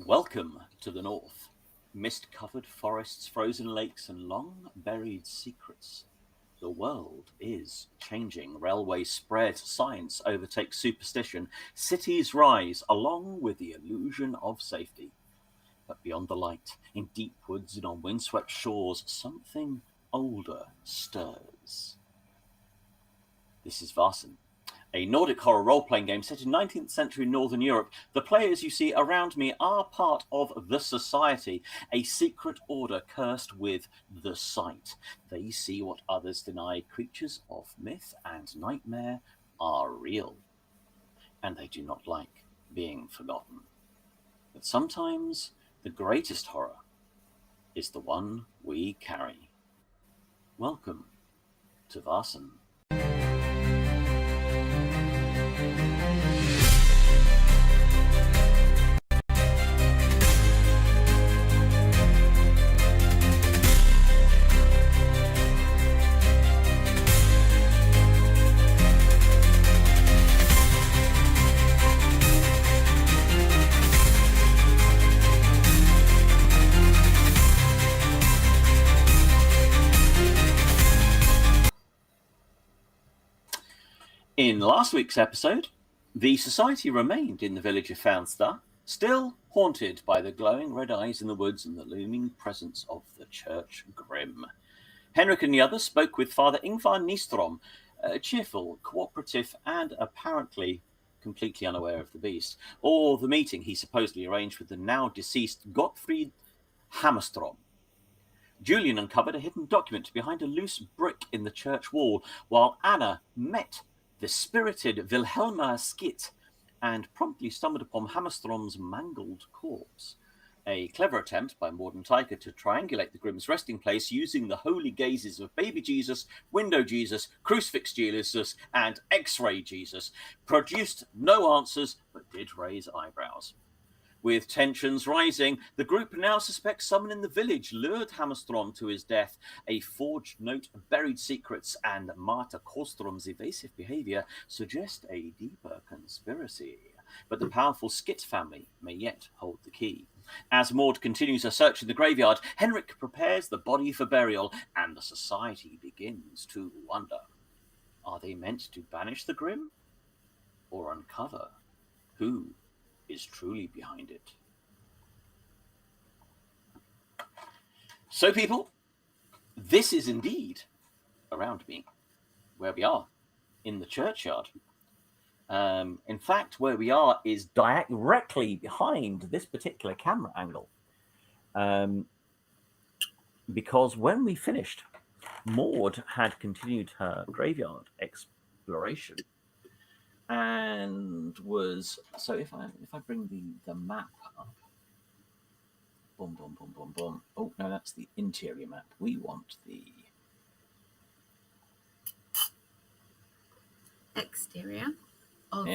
Welcome to the north. Mist-covered forests, frozen lakes, and long-buried secrets. The world is changing. Railways spread, science overtakes superstition. Cities rise along with the illusion of safety. But beyond the light, in deep woods and on windswept shores, something older stirs. This is Vaesen, a Nordic horror role-playing game set in 19th century Northern Europe. The players you see around me are part of the Society, a secret order cursed with the sight. They see what others deny. Creatures of myth and nightmare are real, and they do not like being forgotten. But sometimes the greatest horror is the one we carry. Welcome to Vaesen. In last week's episode, the Society remained in the village of Farnsta, still haunted by the glowing red eyes in the woods and the looming presence of the Church Grimm. Henrik and the others spoke with Father Ingvar Nystrom, cheerful, cooperative, and apparently completely unaware of the beast, or the meeting he supposedly arranged with the now-deceased Gottfried Hammarstrom. Julian uncovered a hidden document behind a loose brick in the church wall, while Anna met the spirited Vilhelmina Skytt and promptly stumbled upon Hammarstrom's mangled corpse. A clever attempt by Maude and Taika to triangulate the Grimm's resting place using the holy gazes of Baby Jesus, Window Jesus, Crucifix Jesus, and X-Ray Jesus produced no answers but did raise eyebrows. With tensions rising, the group now suspects someone in the village lured Hammarstrom to his death. A forged note, buried secrets, and Marta Kåström's evasive behaviour suggest a deeper conspiracy. But the powerful Skytt family may yet hold the key. As Maude continues her search in the graveyard, Henrik prepares the body for burial, and the Society begins to wonder. Are they meant to banish the Grimm? Or uncover who is truly behind it? So, people, this is indeed around me, where we are, in the churchyard. In fact, where we are is directly behind this particular camera angle. Because when we finished, Maude had continued her graveyard exploration. And was so if I bring the map up, boom, boom, boom, boom, boom. Oh no, that's the interior map. We want the exterior of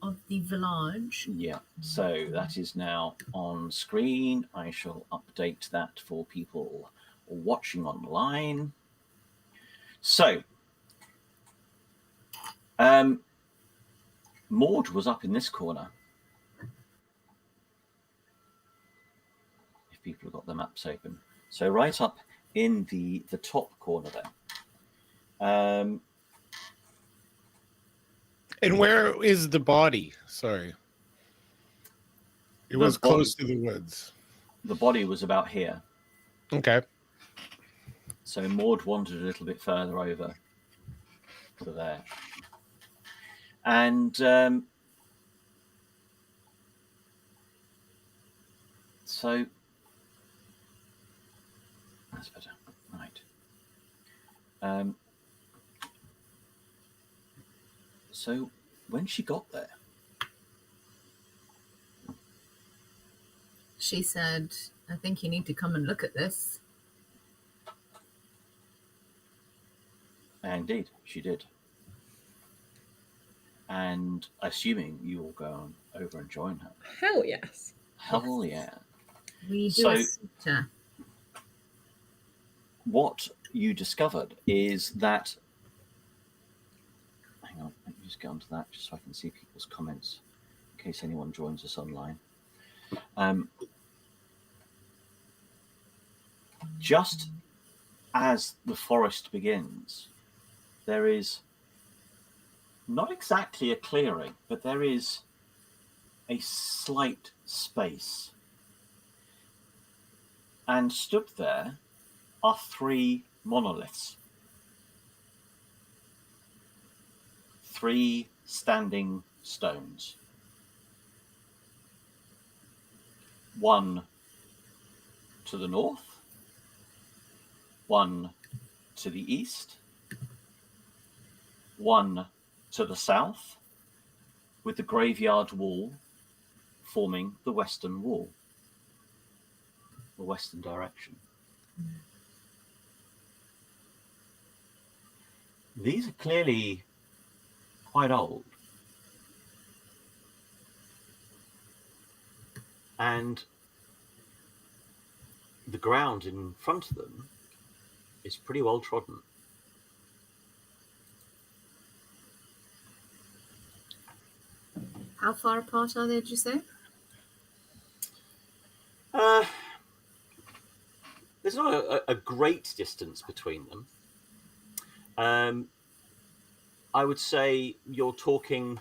of the village. Yeah, so that is now on screen. I shall update that for people watching online. So, Maude was up in this corner. If people have got the maps open. So right up in the top corner there. And where is the body? Sorry. It was close to the woods. The body was about here. Okay. So Maude wandered a little bit further over to there. And so that's better, right? So when she got there, she said, "I think you need to come and look at this." And indeed, she did. And assuming you will go on over and join her. Hell yes. Hell yeah. We do a suture. What you discovered is that, hang on, let me just get onto that just so I can see people's comments in case anyone joins us online. Just as the forest begins, there is not exactly a clearing, but there is a slight space. And stood there are 3 monoliths. 3 standing stones. One to the north, one to the east, one to the south, with the graveyard wall forming the western wall, the western direction. These are clearly quite old. And the ground in front of them is pretty well trodden. How far apart are they, did you say? There's not a great distance between them. I would say you're talking...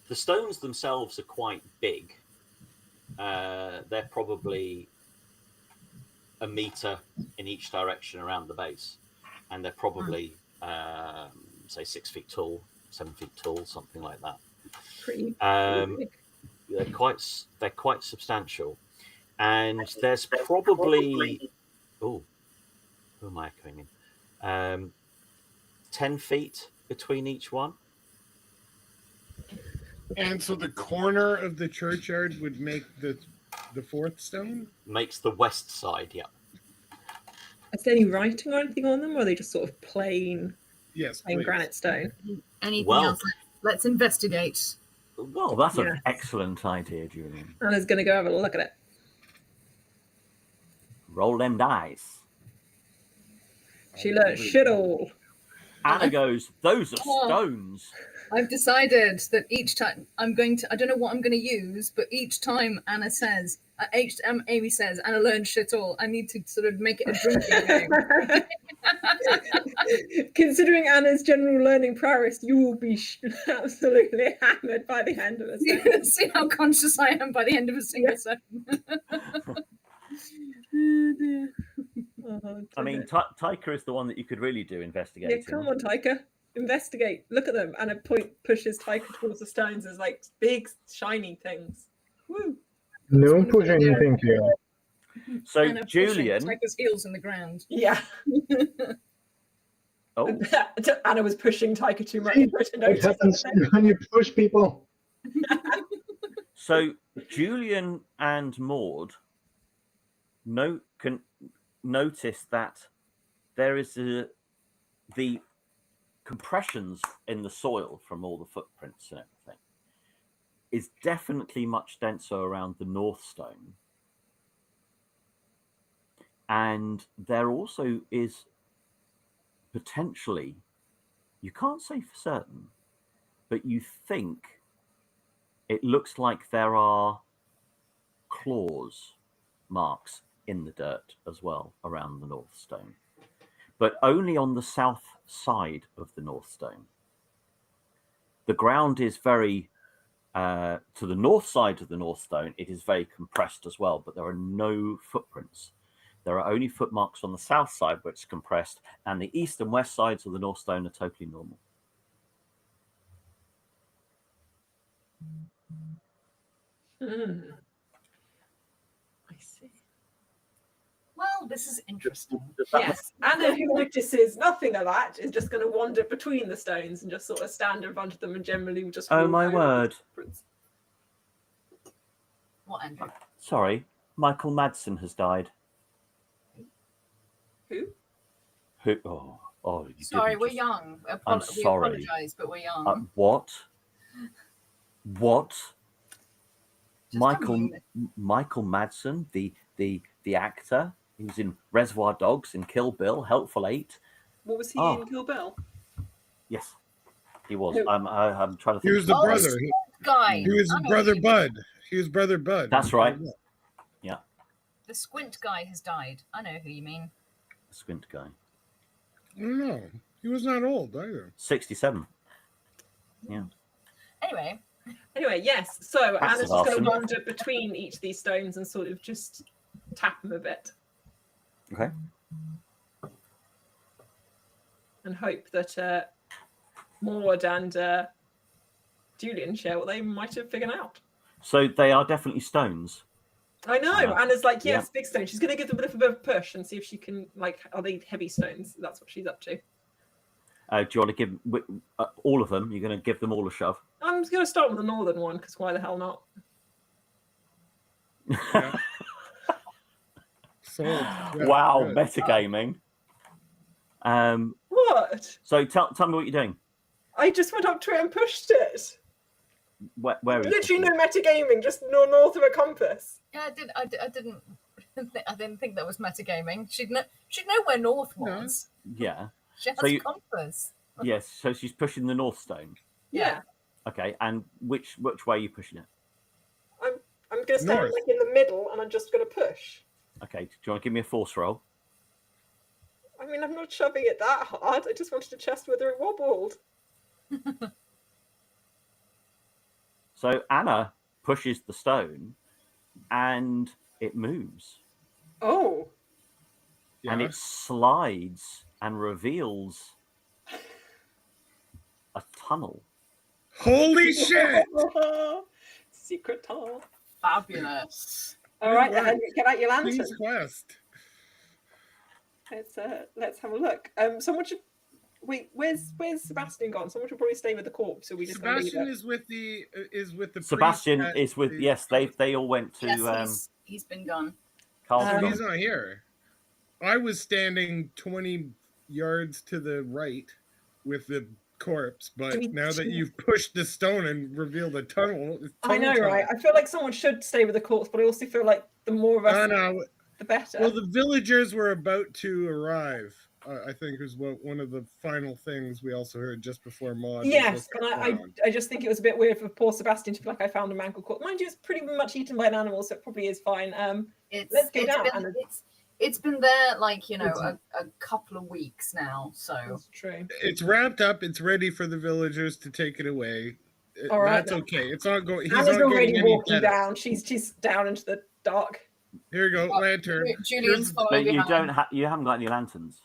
The stones themselves are quite big. They're probably a metre in each direction around the base. And they're probably, say, 6 feet tall, 7 feet tall, something like that. Pretty big. They're quite substantial. And there's probably... Oh, who am I echoing in? 10 feet between each one. And so the corner of the churchyard would make the 4th stone? Makes the west side, yeah. Is there any writing or anything on them, or are they just sort of plain Yes, plain please. granite stone? Anything Well- else? Let's investigate. Well, that's Yeah. an excellent idea, Julian. Anna's going to go have a look at it. Roll them dice. She learnt shit all. Anna goes, those are Oh. stones. I've decided that each time I don't know what I'm going to use, but each time Amy says, Anna learned shit all, I need to sort of make it a drinking game. Considering Anna's general learning prowess, you will be absolutely hammered by the end of a session. See how conscious I am by the end of a single session. Oh, dear. Oh, I mean, dear. Taika is the one that you could really do investigating. Yeah, come on, Taika. Investigate. Look at them. And a pushes Taika towards the stones as like big, shiny things. Woo. No push anything here. So, Anna pushing Julian... Taika's heels in the ground. Yeah. Oh, Anna was pushing Taika too much. What happens when you push people? so Julian and Maude can notice that there is the compressions in the soil from all the footprints and everything is definitely much denser around the north stone. And there also is potentially, you can't say for certain, but you think it looks like there are claws marks in the dirt as well around the north stone, but only on the south side of the north stone. The ground is very, to the north side of the north stone, it is very compressed as well, but there are no footprints. There are only footmarks on the south side where it's compressed, and the east and west sides of the north stone are totally normal. I see. Well, this is interesting. Yes, Anna, who notices nothing of that, is just going to wander between the stones and just sort of stand in front of them and generally just. Oh, walk my over word. the footprints. What, Andrew? Sorry, Michael Madsen has died. Who? Who? Oh, you Sorry, didn't we're just- young. I'm We sorry. apologise, but we're young. What? Just Michael come Michael Madsen, the actor, he was in Reservoir Dogs, in Kill Bill, Helpful Eight. What was he Oh. in Kill Bill? Yes, he was. Who? I'm trying to He think. was the Oh, brother. guy. He was I his know brother you- Bud. He was Brother Bud. That's right. Yeah, The squint guy has died. I know who you mean. the squint guy. I don't know. He was not old either. 67. Yeah. Anyway, yes. So That's Anna's just going awesome. to wander between each of these stones and sort of just tap them a bit Okay. and hope that Maude and Julian share what they might have figured out. So they are definitely stones. I know. Anna's like, yes, Yeah. big stone. She's going to give them a little bit of a push and see if she can, like, are they heavy stones? That's what she's up to. Do you want to give all of them? You're going to give them all a shove? I'm going to start with the northern one because why the hell not? Yeah. Sold. Yeah, Wow, good. metagaming. What? So tell me what you're doing. I just went up to it and pushed it. Where are you? Literally no metagaming, just north of a compass. Yeah, I didn't think that was metagaming. She'd know where north was. Yeah. She has So compass. Yes. So she's pushing the north stone. Yeah. Okay. And which way are you pushing it? I'm going to stand North. like in the middle and I'm just going to push. Okay. Do you want to give me a force roll? I mean, I'm not shoving it that hard. I just wanted to test whether it wobbled. So Anna pushes the stone, and it moves, Oh. and Yeah. it slides and reveals a tunnel. Holy shit! Secret tunnel. Fabulous. All right, Good work. Henrik, get out your lantern. Please quest. Let's have a look. Someone should wait. Where's Sebastian gone? Someone should probably stay with the corpse, so we just gonna leave Sebastian it. is with the Sebastian priest is with. the- Yes, they all went to Yes, he's been gone. Carl's He's gone. not here. I was standing 20 yards to the right with the corpse, but now that you've pushed the stone and revealed the tunnel, I know, right? I feel like someone should stay with the corpse, but I also feel like the more of us, Oh, no. the better. Well, the villagers were about to arrive. I think was one of the final things we also heard just before Maude. Yes, but I just think it was a bit weird for poor Sebastian to feel like I found a mangled corpse. Mind you, it's pretty much eaten by an animal, so it probably is fine. Let's go down. It's been there like a couple of weeks now, so That's true. It's wrapped up. It's ready for the villagers to take it away. All right. That's okay. It's not going. He's Anna's not already getting any walking better. down. She's down into the dark. Here you go, lantern. Julian's But following you behind. you haven't got any lanterns.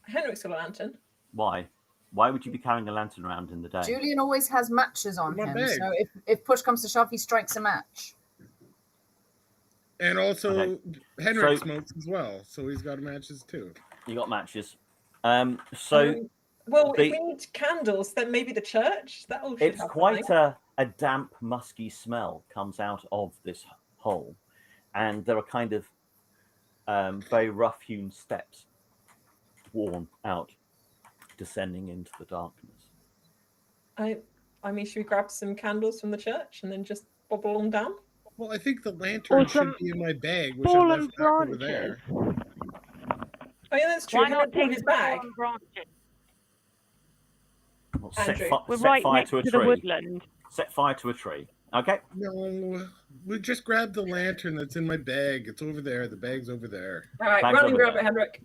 Henrik's got a lantern. Why? Why would you be carrying a lantern around in the day? Julian always has matches on My him, bag. so if push comes to shove, he strikes a match. And also, Okay. Henrik So- smokes as well, so he's got matches too. You got matches. Well, The- if we need candles, then maybe the church. That all should It's have quite something. a damp, musky smell comes out of this hole, and there are kind of very rough-hewn steps worn out, descending into the darkness. I mean, should we grab some candles from the church and then just bobble on down? Well, I think the lantern Or some should be in my bag, which I fallen left back over branches. there. Oh yeah, that's true. Why not Henrik brought take his bag? fallen branches? Well, set, Andrew. We're set right fire next to a to the tree. woodland. Set fire to a tree. Okay. No, we just grabbed the lantern that's in my bag. It's over there. The bag's over there. All right, Bag's run and over grab there. it, Henrik.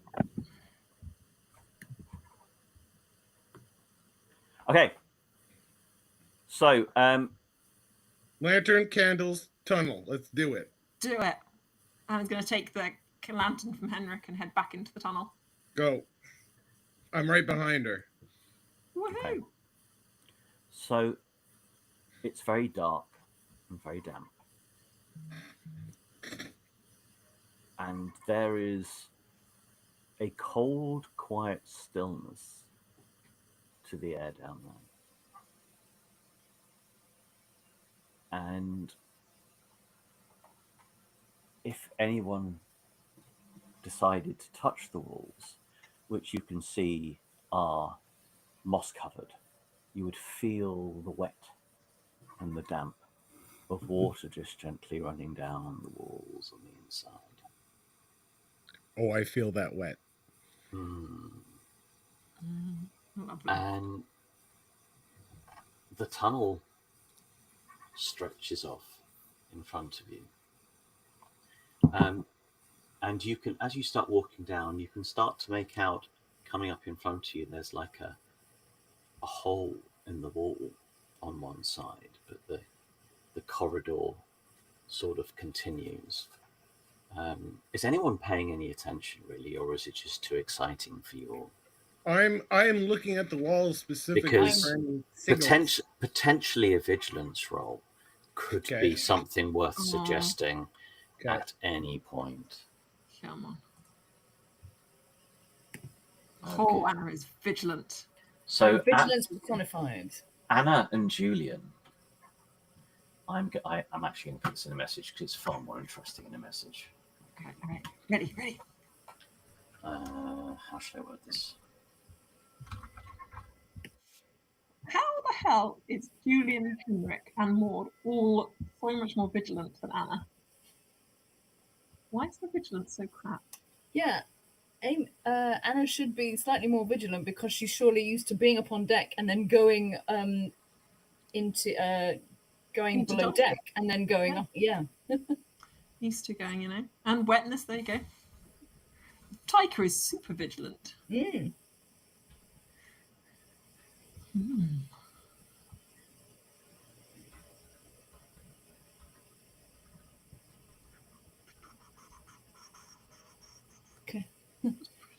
Okay. So, Lantern, candles, tunnel. Let's do it. Do it. Anna's going to take the lantern from Henrik and head back into the tunnel. Go. I'm right behind her. Woohoo! Okay. So it's very dark and very damp. And there is a cold, quiet stillness to the air down there. And if anyone decided to touch the walls, which you can see are moss covered, you would feel the wet and the damp of water just gently running down the walls on the inside. Oh, I feel that wet. Lovely. And the tunnel stretches off in front of you. And you can, as you start walking down, you can start to make out, coming up in front of you, there's like a hole in the wall on one side, but the corridor sort of continues. Is anyone paying any attention, really, or is it just too exciting for you all? I am looking at the walls specifically. Because potentially a vigilance roll could be something worth suggesting at any point. Come on. Oh, Anna is vigilant. So vigilance personified. Anna and Julian. I'm actually going to put this in a message because it's far more interesting in a message. Okay, all right. Ready. How should I word this? How the hell is Julian, Henrik, and Maude all so much more vigilant than Anna? Why is the vigilance so crap? Yeah, Anna should be slightly more vigilant because she's surely used to being up on deck and then going going below deck and then going up. Yeah. Used to going, and wetness. There you go. Taika is super vigilant. Okay.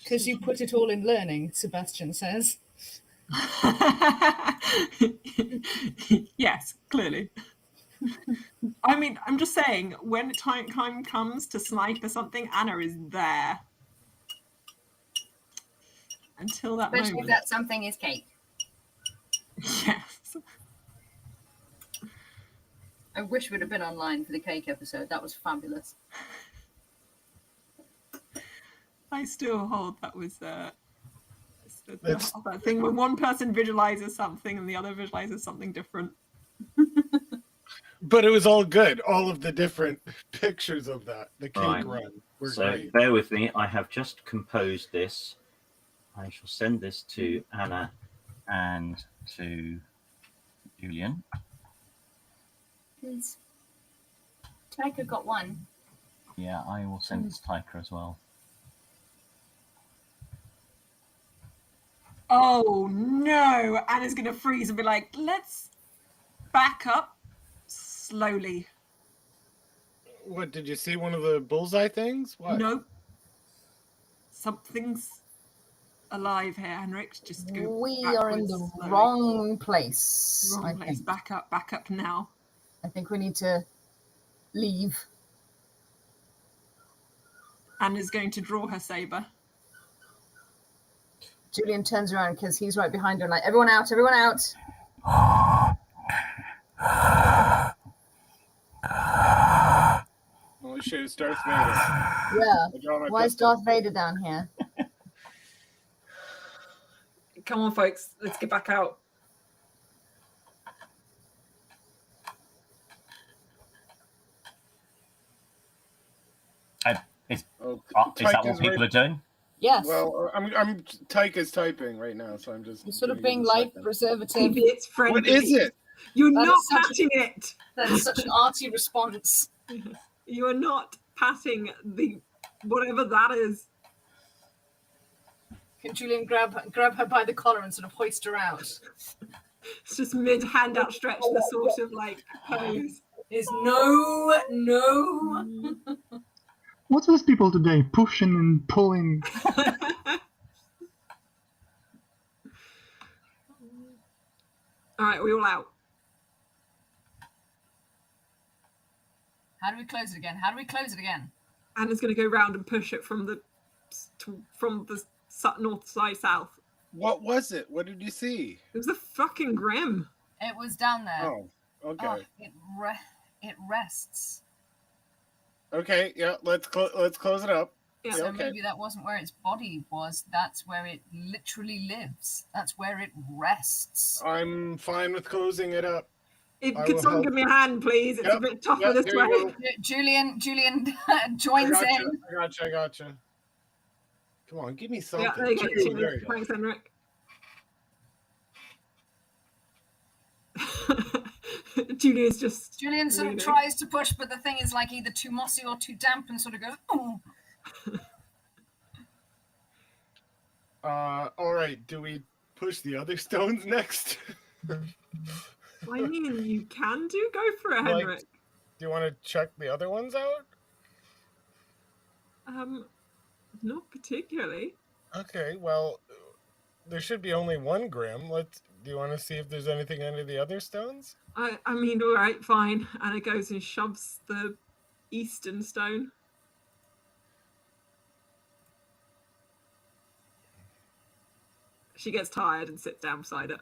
Because you put it all in learning, Sebastian says. Yes, clearly. I mean, I'm just saying, when time comes to snipe or something, Anna is there. Until that Especially moment. if that something is cake. Yes. I wish we'd have been online for the cake episode. That was fabulous. I still hold that was that thing when one person visualizes something and the other visualizes something different. But it was all good. All of the different pictures of that, the cake run, were great. Bear with me. I have just composed this. I shall send this to Anna and to Julian. Please. Taika got one. Yeah, I will send it to Taika as well. Oh no! Anna's gonna freeze and be like, let's back up slowly. What, did you see one of the bullseye things? What? No. Something's alive here, Henrik. Just go. We are in the wrong place. Wrong place. Back up now. I think we need to leave. Anna's going to draw her saber. Julian turns around because he's right behind her and like, everyone out, everyone out. Holy shit, it's Darth Vader. Yeah. Why is Darth Vader down here? Come on, folks. Let's get back out. Is that what people are doing? Yes. Well, I'm Taika's typing right now, so I'm just... You're sort of being life preservative. It's friendly. What is it? You're not patting it. That's such an arty response. You are not patting the whatever that is. Can Julian grab her by the collar and sort of hoist her out? It's just mid-hand outstretched, the sort of like pose. Is no. What's with people today? Pushing and pulling. All right, we all out. How do we close it again? Anna's going to go round and push it from the north side south. What was it? What did you see? It was a fucking Grimm. It was down there. Oh, okay. It rests. Okay, yeah, let's close it up. Yeah. So maybe that wasn't where its body was. That's where it literally lives. That's where it rests. I'm fine with closing it up. Could someone give me a hand, please? It's a bit tougher this way. Julian joins in. I gotcha. Come on, give me something. Yeah, there you go. Thanks, Henrik. Julian's just Julian sort of leaving. tries to push, but the thing is like either too mossy or too damp and sort of goes, oh. All right. Do we push the other stones next? I mean, you can go for it, Like- Henrik. Do you want to check the other ones out? Not particularly. Okay, well, there should be only one Grimm. Do you want to see if there's anything under the other stones? I mean, all right, fine. Anna goes and shoves the eastern stone. She gets tired and sits down beside it.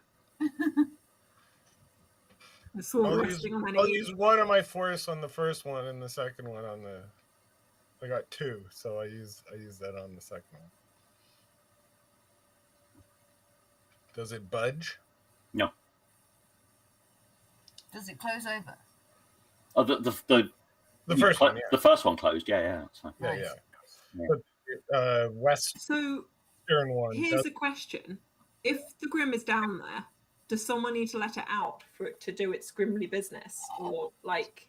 The sword resting on her I'll knees. use one of my force on the first one and the second one on the. I got two, so I use that on the second one. Does it budge? No. Does it close over? Oh, The first one, yeah. The first one closed. Yeah. That's fine. Yeah, Nice. yeah. But western So one. here's a question. If the Grimm is down there, does someone need to let it out for it to do its grimly business? Or, like,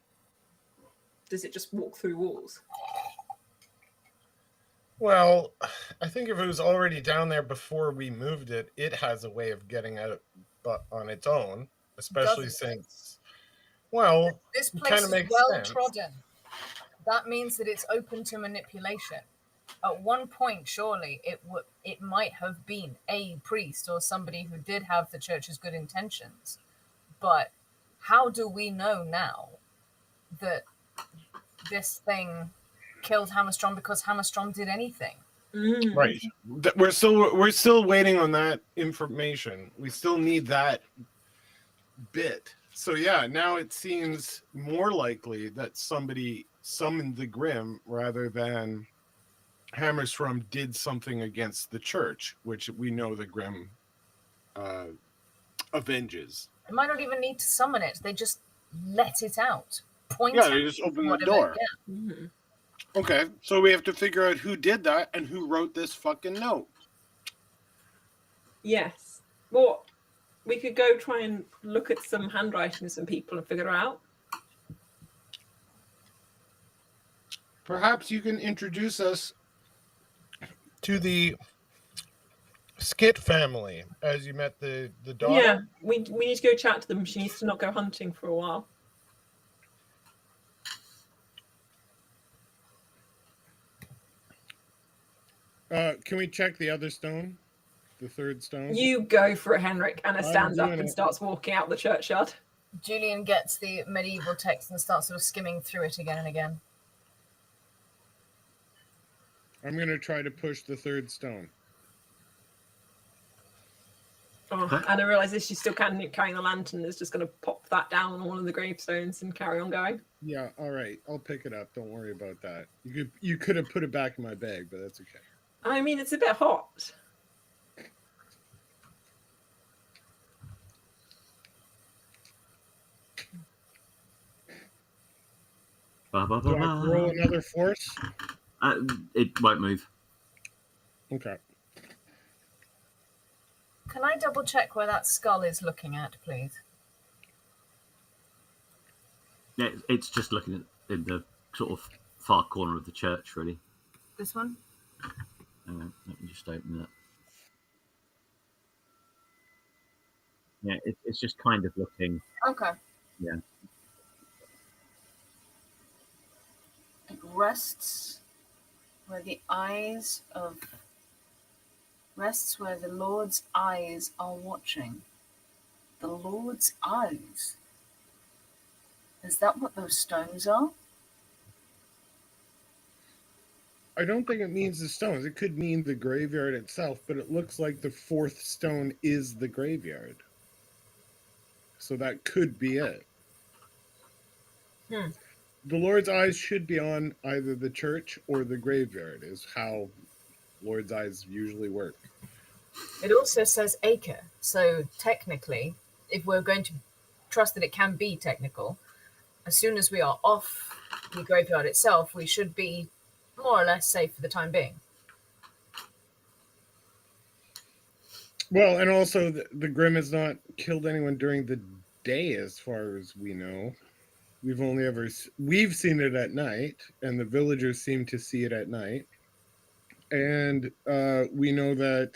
does it just walk through walls? Well, I think if it was already down there before we moved it, it has a way of getting out but on its own, especially Doesn't it? since, well, This it place kinda is makes well sense. trodden. That means that it's open to manipulation. At one point, surely it might have been a priest or somebody who did have the church's good intentions. But how do we know now that this thing killed Hammarstrom because Hammarstrom did anything? Right. We're still waiting on that information. We still need that bit. So yeah, now it seems more likely that somebody summoned the Grimm rather than Hammarstrom did something against the church, which we know the Grimm avenges. They might not even need to summon it. They just let it out. Point Yeah, at they just open the whatever- door. Yeah. Mm-hmm. Okay, so we have to figure out who did that and who wrote this fucking note. Yes. Well, we could go try and look at some handwriting of some people and figure it out. Perhaps you can introduce us to the Skytt family as you met the daughter. Yeah, we need to go chat to them. She needs to not go hunting for a while. Can we check the other stone? The third stone? You go for it, Henrik. Anna I'm stands up doing and it. starts walking out the churchyard. Julian gets the medieval text and starts sort of skimming through it again and again. I'm going to try to push the third stone. Oh, Anna realizes she's still carrying the lantern. Is just going to pop that down on one of the gravestones and carry on going. Yeah, all right. I'll pick it up. Don't worry about that. You could have put it back in my bag, but that's okay. I mean, it's a bit hot. Do I roll another force? It won't move. Okay. Can I double check where that skull is looking at, please? Yeah, it's just looking at in the sort of far corner of the church, really. This one? Hang on, let me just open that. Yeah, it's just kind of looking. Okay. Yeah. It rests where the eyes of... rests where the Lord's eyes are watching. The Lord's eyes? Is that what those stones are? I don't think it means the stones. It could mean the graveyard itself, but it looks like the fourth stone is the graveyard. So that could be it. The Lord's eyes should be on either the church or the graveyard, is how Lord's eyes usually work. It also says acre, so technically, if we're going to trust that it can be technical, as soon as we are off the graveyard itself, we should be more or less safe for the time being. Well, and also the Grimm has not killed anyone during the day, as far as we know. We've seen it at night, and the villagers seem to see it at night. And we know that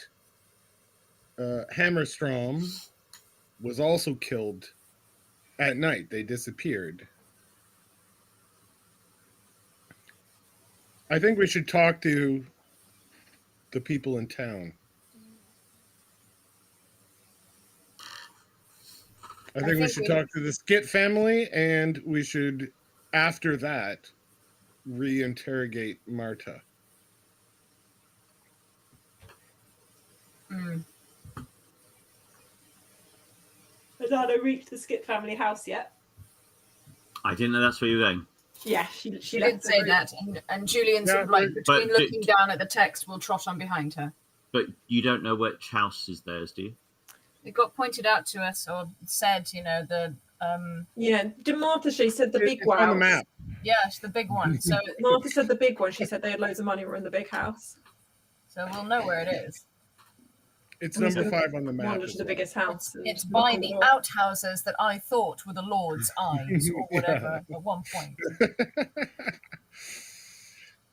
Hammarstrom was also killed at night. They disappeared. I think we should talk to the people in town. I think we should talk to the Skytt family, and we should, after that, reinterrogate Marta. Has Anna reached the Skytt family house yet? I didn't know that's where you were going. Yeah, she did say that, and Julian sort of like between looking down at the text will trot on behind her. But you don't know which house is theirs, do you? It got pointed out to us or said, you know, the Yeah, did Martha, she said the big one. On the map. Yes, the big one. So Martha said the big one. She said they had loads of money, were in the big house. So we'll know where it is. It's number 5 on the map. Wandered to the biggest house. It's by the outhouses that I thought were the Lord's eyes or whatever at one point.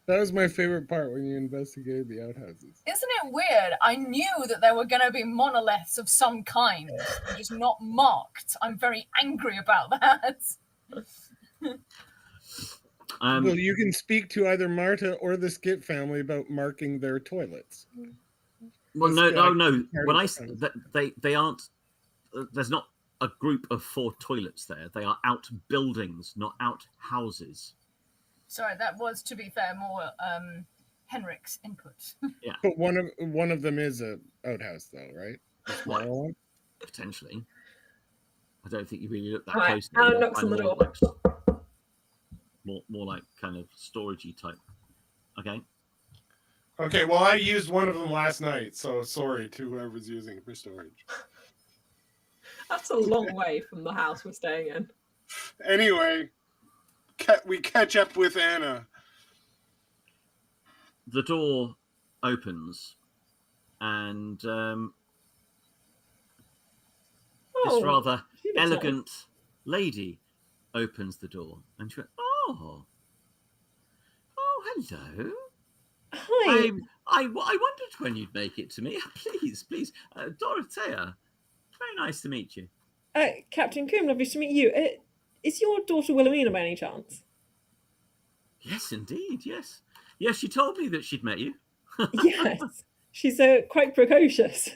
That was my favorite part when you investigated the outhouses. Isn't it weird? I knew that there were going to be monoliths of some kind, just not marked. I'm very angry about that. Well, you can speak to either Marta or the Skytt family about marking their toilets. Well, no. When they aren't, there's not a group of 4 toilets there. They are out buildings, not out houses. Sorry, that was, to be fair, more Henrik's input. Yeah, but one of them is a outhouse, though, right? A smaller one? Potentially. I don't think you really look that Right, close. Alan knocks on the door. More like kind of storagey type. Okay. Okay, well, I used one of them last night, so sorry to whoever's using it for storage. That's a long way from the house we're staying in. Anyway, we catch up with Anna. The door opens, and this rather elegant lady opens the door, and she went, "Oh, hello. Hi. I wondered when you'd make it to me. Please, Dorothea. Very nice to meet you. Captain Grimm, lovely to meet you. Is your daughter Wilhelmina by any chance? Yes, indeed. Yes. She told me that she'd met you. Yes, she's quite precocious.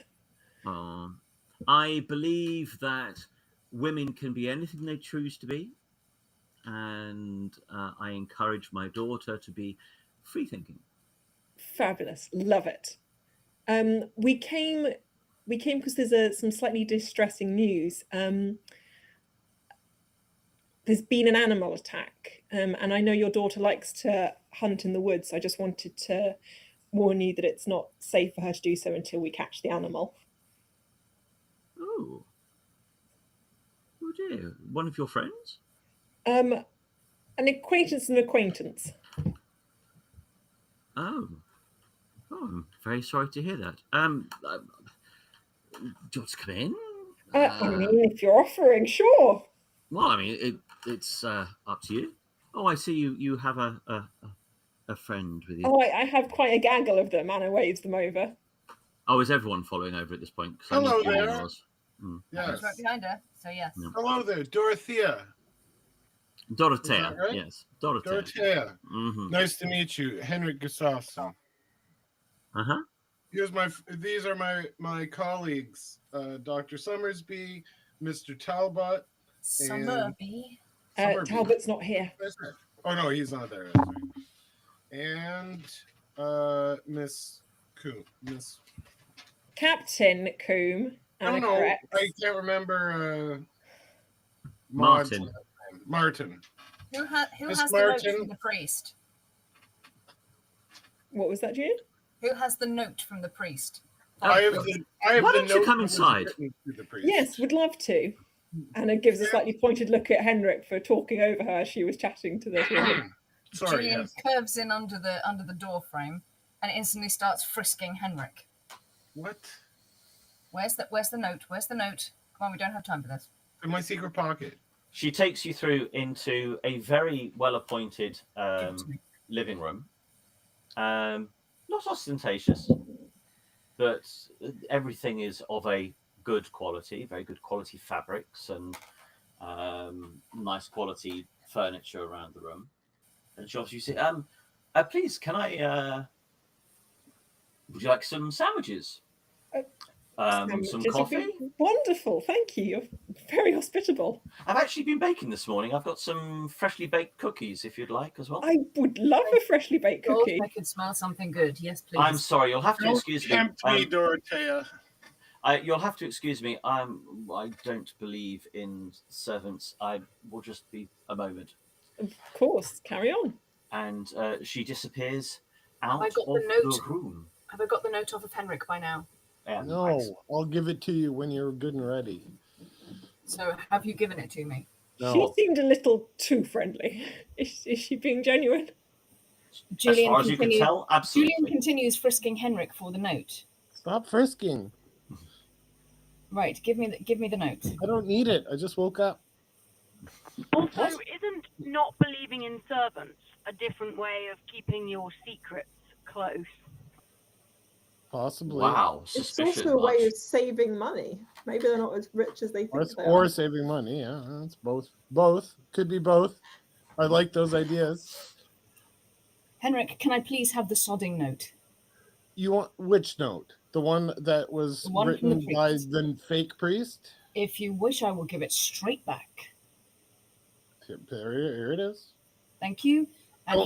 I believe that women can be anything they choose to be, and I encourage my daughter to be free-thinking. Fabulous, love it. We came because there's some slightly distressing news. There's been an animal attack, and I know your daughter likes to hunt in the woods. I just wanted to warn you that it's not safe for her to do so until we catch the animal. Oh dear. One of your friends? An acquaintance of an acquaintance. Oh, I'm very sorry to hear that. Do you want to come in? I mean, if you're offering, sure. Well, I mean, it's up to you. Oh, I see you have a friend with you. Oh, I have quite a gaggle of them. Anna waves them over. Oh, is everyone following over at this point? Hello there. Yes. Right behind her, so yes. Yeah. Hello there, Dorothea. Dorothea, right? Yes. Dorothea. Mm-hmm. Nice to meet you, Henrik Gustafsson. Uh-huh. These are my colleagues, Dr. Summersby, Mr. Talbot. Summersby. Talbot's not here. Oh no, he's not there. That's right. And Miss Coombe. Captain Coombe. I can't remember. Martin. Who has Miss the note Martin. from the priest? What was that, Julian? Who has the note from the priest? I have Why don't you come inside? Yes, would love to. Anna gives a slightly pointed look at Henrik for talking over her as she was chatting to the woman. Sorry, Julian yes. curves in under the door frame and instantly starts frisking Henrik. What? Where's the note? Where's the note? Come on, we don't have time for this. In my secret pocket. She takes you through into a very well-appointed living room. Not ostentatious, but everything is of a good quality, very good quality fabrics and nice quality furniture around the room. And she obviously says, please, can I, would you like some sandwiches? Some coffee? Wonderful, thank you. You're very hospitable. I've actually been baking this morning. I've got some freshly baked cookies, if you'd like, as well. I would love a freshly baked cookie. I could smell something good. Yes, please. I'm sorry, you'll have to excuse me. Tempt me, Dorothea. You'll have to excuse me. I don't believe in servants. I will just be a moment. Of course, carry on. And she disappears out I got of the note. the room. Have I got the note off of Henrik by now? No, I'll give it to you when you're good and ready. So have you given it to me? No. She seemed a little too friendly. Is she being genuine? Julian as far as you can tell, absolutely. Julian continues frisking Henrik for the note. Stop frisking. Right, give me the note. I don't need it. I just woke up. Also, isn't not believing in servants a different way of keeping your secrets close? Possibly. Wow, It's suspicious. also a way of saving money. Maybe they're not as rich as they think they are. Or saving money. Yeah, it's both. Both. Could be both. I like those ideas. Henrik, can I please have the sodding note? You want which note? The one that was The one from written the by priest. the fake priest? If you wish, I will give it straight back. Here it is. Thank you. And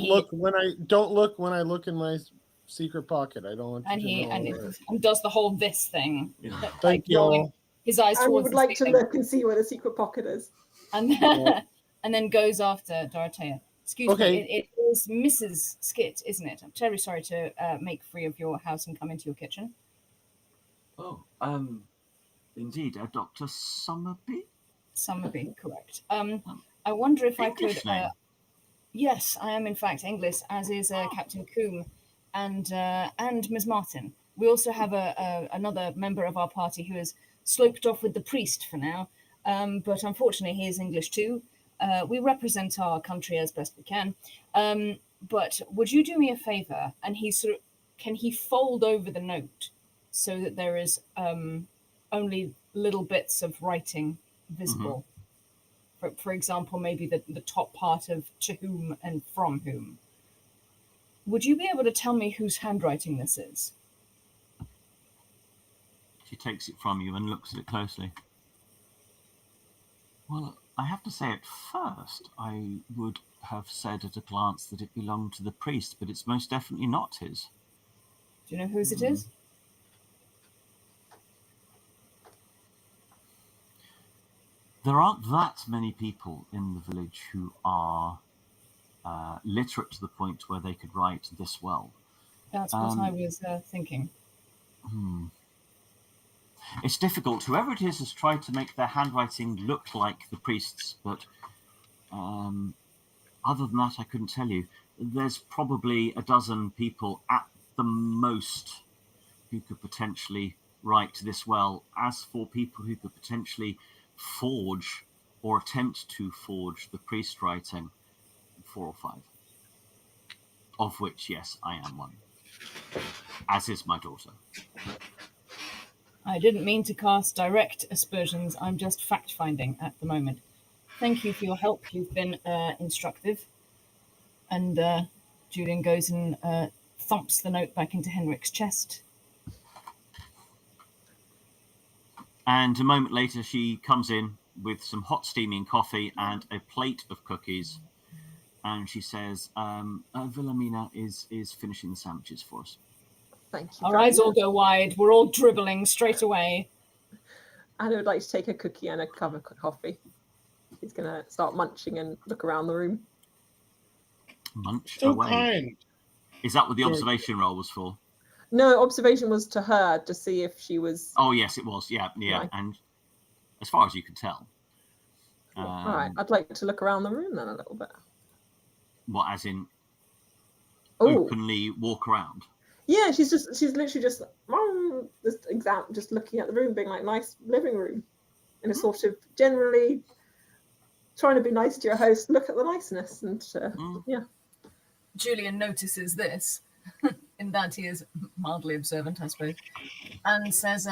Don't look when I look in my secret pocket. I don't want and you he to know. and does the whole this thing. Yeah. Thank you. rolling his eyes And we towards would the like to ceiling. look and see where the secret pocket is. And and then goes after Dorothea. Excuse Okay. me, it is Mrs. Skytt, isn't it? I'm terribly sorry to make free of your house and come into your kitchen. Oh, indeed, Dr. Summerby? Summerby, correct. I wonder if English I could. name. Yes, I am in fact English, as is Captain Coombe and Ms. Martin. We also have another member of our party who has sloped off with the priest for now, but unfortunately he is English too. We represent our country as best we can. But would you do me a favour? And can he fold over the note so that there is only little bits of writing visible? For example, maybe the top part of to whom and from whom. Would you be able to tell me whose handwriting this is? She takes it from you and looks at it closely. Well, I have to say at first I would have said at a glance that it belonged to the priest, but it's most definitely not his. Do you know whose it is? There aren't that many people in the village who are literate to the point where they could write this well. That's what I was thinking. It's difficult. Whoever it is has tried to make their handwriting look like the priest's, but other than that, I couldn't tell you. There's probably a dozen people at the most who could potentially write this well. As for people who could potentially forge or attempt to forge the priest writing, 4 or 5. Of which, yes, I am one. As is my daughter. I didn't mean to cast direct aspersions. I'm just fact-finding at the moment. Thank you for your help. You've been instructive. And Julian goes and thumps the note back into Henrik's chest. And a moment later, she comes in with some hot steaming coffee and a plate of cookies. And she says, Vilhelmina is finishing the sandwiches for us. Thank you. Our eyes all go wide. We're all dribbling straight away. Anna would like to take a cookie and a cup of coffee. He's going to start munching and look around the room. Munch So away. kind. Is that what the observation roll was for? No, observation was to her to see if she was... Oh, yes, it was. Yeah. Right. And as far as you can tell. All right, I'd like to look around the room then a little bit. What, as in Oh, openly walk around? yeah, she's literally just looking at the room, being like, nice living room. in a sort of generally trying to be nice to your host, look at the niceness, and yeah. Julian notices this, in that he is mildly observant, I suppose, and says,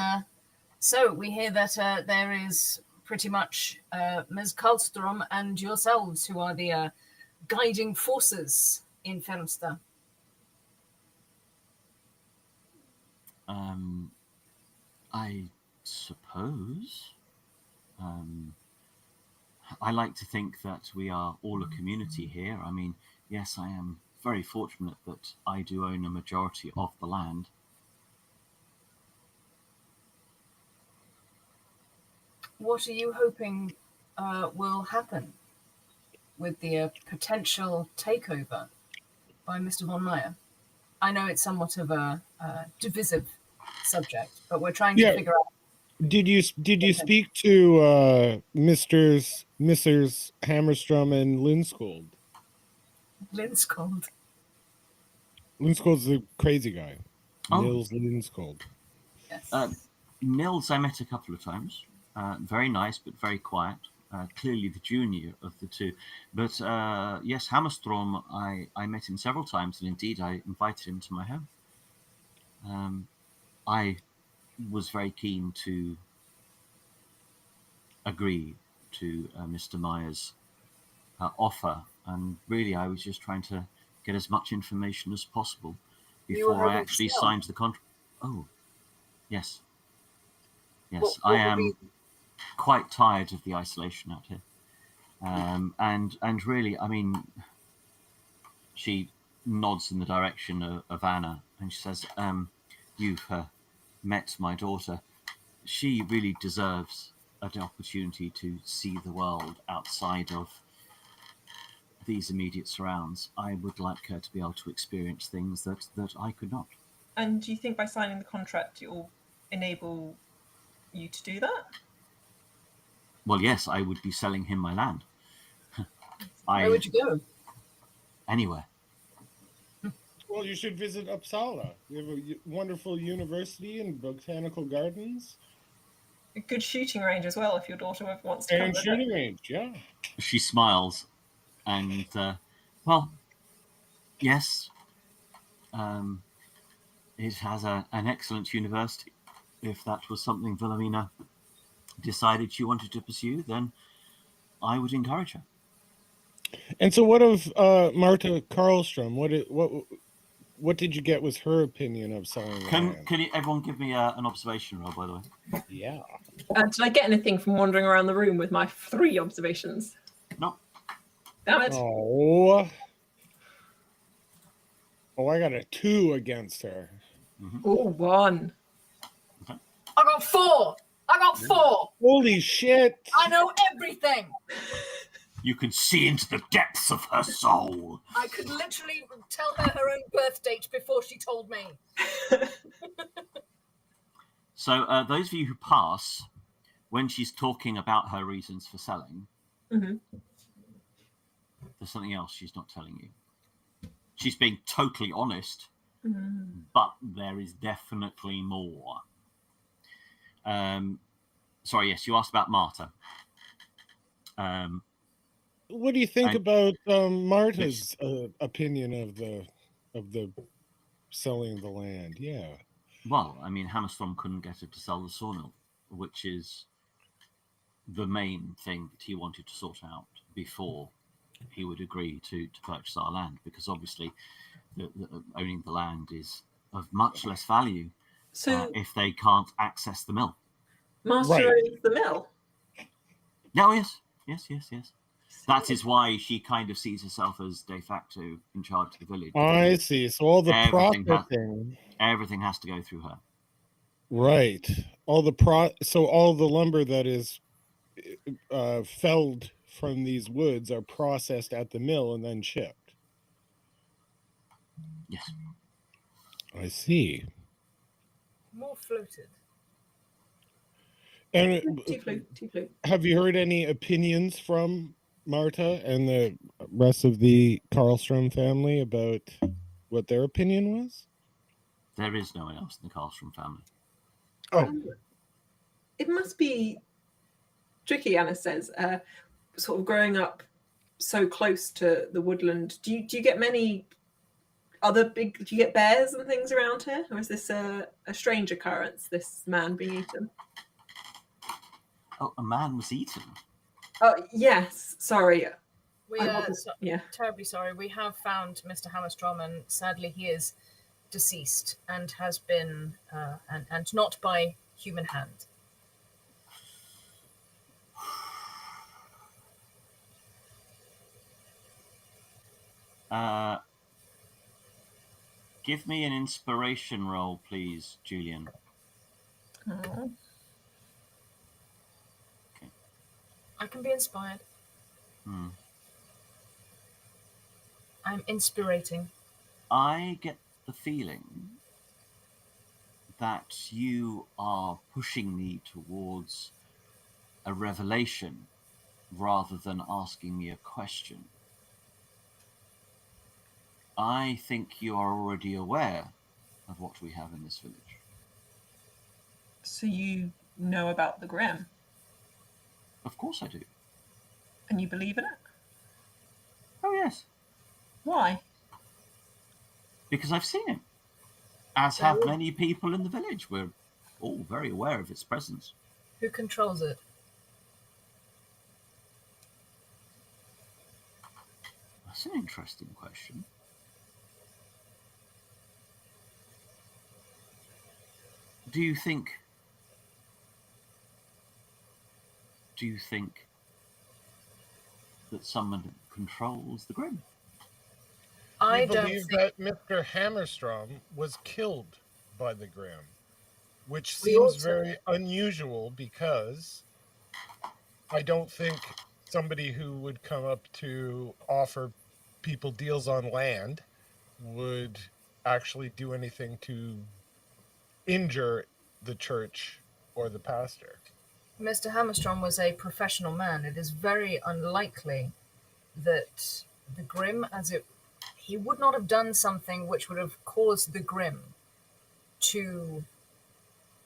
so we hear that there is pretty much Ms. Karlstrom and yourselves who are the guiding forces in Farnsta. I suppose. I like to think that we are all a community here. I mean, yes, I am very fortunate that I do own a majority of the land. What are you hoping will happen with the potential takeover by Mr. von Meyer? I know it's somewhat of a divisive subject, but we're trying to figure out. Did you speak to Mrs. Hammarstrom and Lindskold? Lindskold. Lindskold's the crazy guy. Oh. Nils Lindskold. Yes. Nils I met a couple of times. Very nice, but very quiet. Clearly the junior of the two. But yes, Hammarstrom, I met him several times, and indeed I invited him to my home. I was very keen to agree to Mr. Meyer's offer, and really I was just trying to get as much information as possible before I actually signed the contract. Oh, yes. Yes, I am quite tired of the isolation out here. And really, I mean, she nods in the direction of Anna, and she says, you've met my daughter. She really deserves an opportunity to see the world outside of these immediate surrounds. I would like her to be able to experience things that I could not. And do you think by signing the contract it will enable you to do that? Well, yes, I would be selling him my land. Where would you go? Anywhere. Well, you should visit Uppsala. We have a wonderful university and botanical gardens. A good shooting range as well, if your daughter ever wants to come. And shooting range, yeah. She smiles, and well, yes, it has an excellent university. If that was something Vilhelmina decided she wanted to pursue, then I would encourage her. And so, what of Marta Karlstrom? What did you get was her opinion of selling land? Can everyone give me an observation roll, by the way? Yeah. Did I get anything from wandering around the room with my 3 observations? No. Damn it. Oh, I got a 2 against her. Mm-hmm. Oh, 1. Okay. I got 4. Holy shit. I know everything. You can see into the depths of her soul. I could literally tell her her own birth date before she told me. So those of you who pass, when she's talking about her reasons for selling, mm-hmm. there's something else she's not telling you. She's being totally honest, mm-hmm. but there is definitely more. Sorry, yes, you asked about Marta. What do you think about Marta's opinion of the selling the land? Yeah. Well, I mean, Hammarstrom couldn't get her to sell the sawmill, which is the main thing that he wanted to sort out before he would agree to purchase our land, because obviously owning the land is of much less value if they can't access the mill. Master owns the mill? No, yes. That is why she kind of sees herself as de facto in charge of the village. I see. So all the processing, everything has to go through her. Right. All the lumber that is felled from these woods are processed at the mill and then shipped. Yes. I see. More floated. And too have you heard any opinions from Marta and the rest of the Karlstrom family about what their opinion was? There is no one else in the Karlstrom family. Oh. It must be tricky, Anna says. Sort of growing up so close to the woodland, do you get many other big? Do you get bears and things around here, or is this a strange occurrence? This man being eaten. Oh, a man was eaten. Oh yes, sorry. We are terribly sorry. We have found Mr. Hammarstrom, and sadly he is deceased and has been, and not by human hand. Give me an inspiration roll, please, Julian. Oh. Okay. I can be inspired. I'm inspirating. I get the feeling that you are pushing me towards a revelation rather than asking me a question. I think you are already aware of what we have in this village. So you know about the Grimm? Of course I do. And you believe in it? Oh, yes. Why? Because I've seen him. As have many people in the village. We're all very aware of its presence. Who controls it? That's an interesting question. Do you think that someone controls the Grimm? I believe that Mr. Hammarstrom was killed by the Grimm, which seems very unusual because I don't think somebody who would come up to offer people deals on land would actually do anything to injure the church or the pastor. Mr. Hammarstrom was a professional man. It is very unlikely that the Grimm, he would not have done something which would have caused the Grimm to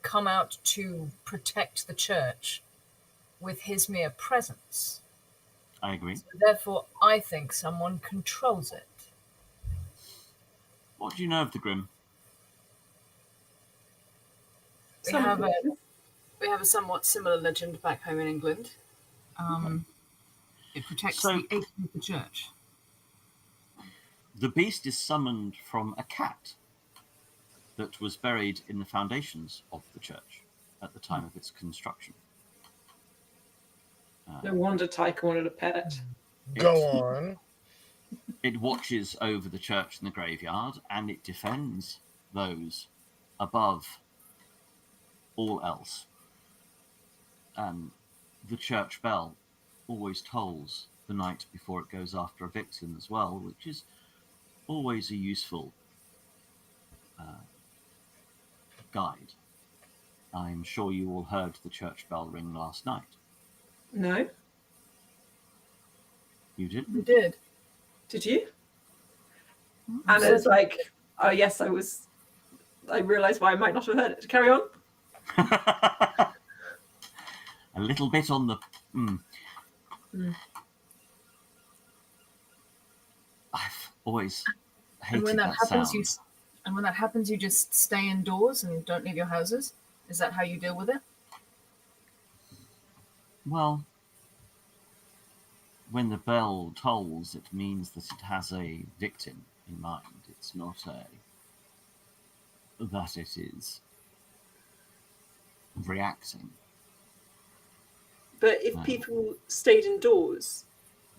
come out to protect the church with his mere presence. I agree. So therefore, I think someone controls it. What do you know of the Grimm? We have a somewhat similar legend back home in England. It protects the agent of the church. The beast is summoned from a cat that was buried in the foundations of the church at the time of its construction. No wonder Taika wanted a pet. Go on. It watches over the church and the graveyard, and it defends those above all else. The church bell always tolls the night before it goes after a victim as well, which is always a useful guide. I'm sure you all heard the church bell ring last night. No. You did? We did. Did you? Anna's like, oh yes, I was. I realised why I might not have heard it. Carry on. A little bit on the... I've always hated And when that happens, sound. you just stay indoors and don't leave your houses? Is that how you deal with it? Well, when the bell tolls, it means that it has a victim in mind. It's not that it is reacting. But if people stayed indoors,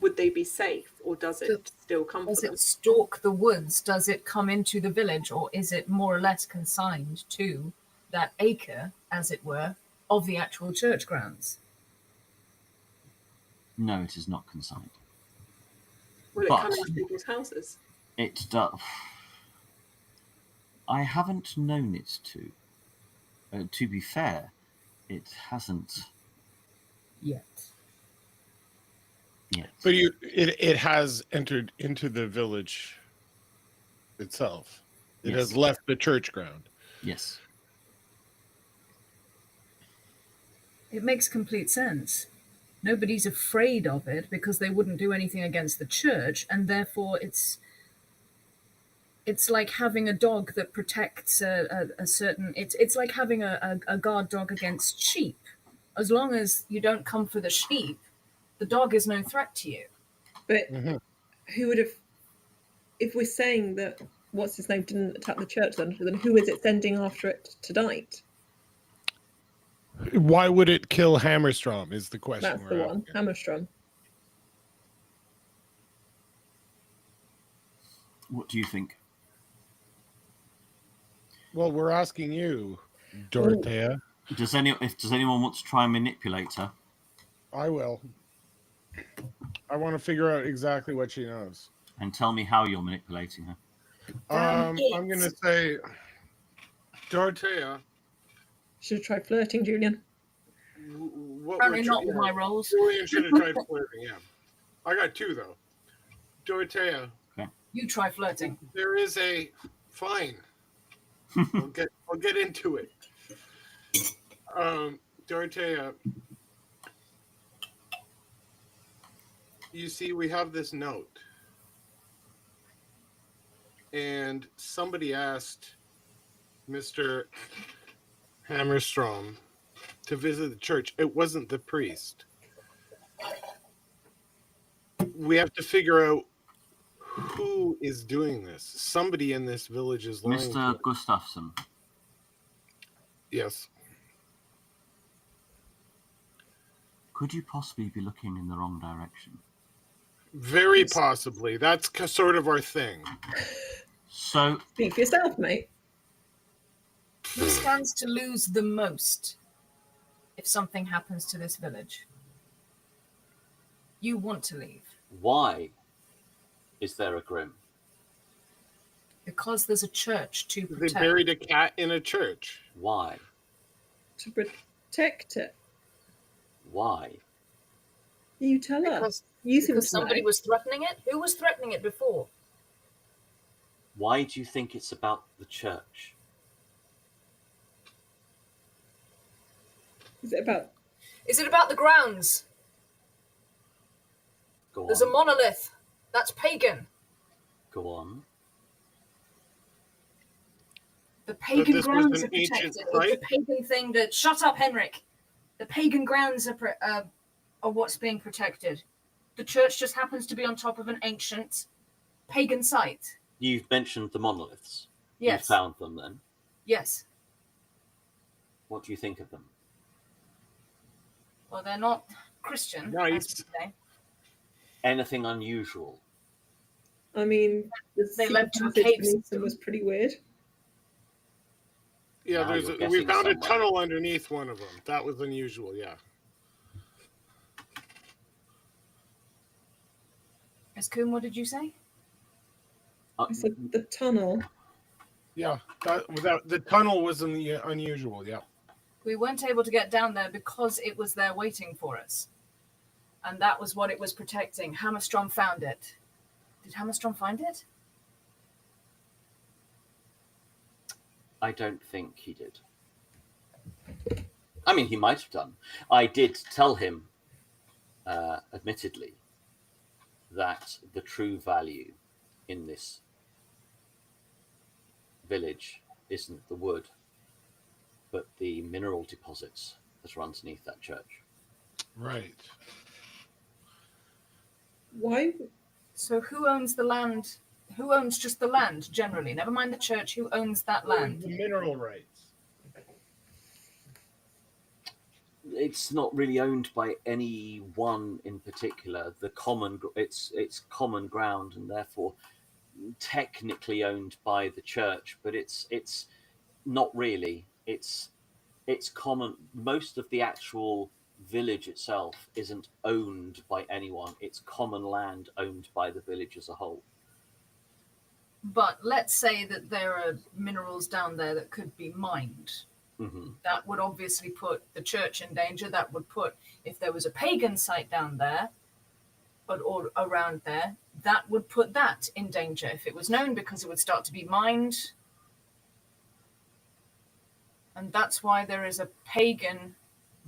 would they be safe, or does it still come for them? Does it stalk the woods? Does it come into the village, or is it more or less consigned to that acre, as it were, of the actual church grounds? No, it is not consigned. Will it come into people's houses? It does. I haven't known it to. To be fair, it hasn't yet. But it has entered into the village itself. It has left the church ground. Yes. It makes complete sense. Nobody's afraid of it because they wouldn't do anything against the church, and therefore it's like having a dog that protects a certain. It's like having a guard dog against sheep. As long as you don't come for the sheep, the dog is no threat to you. But Mhm. who would have, if we're saying that what's his name didn't attack the church, then who is it sending after it tonight? Why would it kill Hammarstrom is the question. That's the one, Hammarstrom. What do you think? Well, we're asking you, Dorothea. Does anyone want to try and manipulate her? I will. I want to figure out exactly what she knows. And tell me how you're manipulating her. I'm going to say, Dorothea. Should have tried flirting, Julian. Apparently not with my rolls. Julian should have tried flirting, yeah. I got 2, though. Dorothea. You try flirting. There is a... Fine. I'll get into it. Dorothea, you see, we have this note, and somebody asked Mr. Hammarstrom to visit the church. It wasn't the priest. We have to figure out who is doing this. Somebody in this village is lying. Mr. Gustafsson. Yes. Could you possibly be looking in the wrong direction? Very possibly. That's sort of our thing. So, Speak for yourself, mate. Who stands to lose the most if something happens to this village? You want to leave. why is there a Grimm? Because there's a church to They protect. buried a cat in a church. Why? To protect it. Why? You tell us. Because, You seem because to somebody know. was threatening it? Who was threatening it before? Why do you think it's about the church? Is it about? Is it about the grounds? Go on. There's a monolith. That's pagan. Go on. The pagan this was grounds an are ancient protected. It's site? the pagan thing that... Shut up, Henrik. The pagan grounds are what's being protected. The church just happens to be on top of an ancient pagan site. You've mentioned the monoliths. Yes. You found them then. Yes. What do you think of them? Well, they're not Christian, Nice. as we say. Anything unusual? I mean, the They led to a passage cave beneath them system. was pretty weird. Yeah, Now we you're guessing found a somewhere. tunnel underneath one of them. That was unusual, yeah. Miss Coombe, what did you say? I said the tunnel. Yeah, the tunnel was unusual, yeah. We weren't able to get down there because it was there waiting for us. And that was what it was protecting. Hammarstrom found it. Did Hammarstrom find it? I don't think he did. I mean, he might have done. I did tell him, admittedly, that the true value in this village isn't the wood, but the mineral deposits that are underneath that church. Right. Why? So who owns the land? Who owns just the land generally? Never mind the church. Who owns that land? The mineral rights. It's not really owned by any one in particular. It's common ground, and therefore technically owned by the church, but it's not really. It's common. Most of the actual village itself isn't owned by anyone. It's common land owned by the village as a whole. But let's say that there are minerals down there that could be mined. Mm-hmm. That would obviously put the church in danger. That would put, if there was a pagan site down there, or around there, that would put that in danger if it was known, because it would start to be mined. And that's why there is a pagan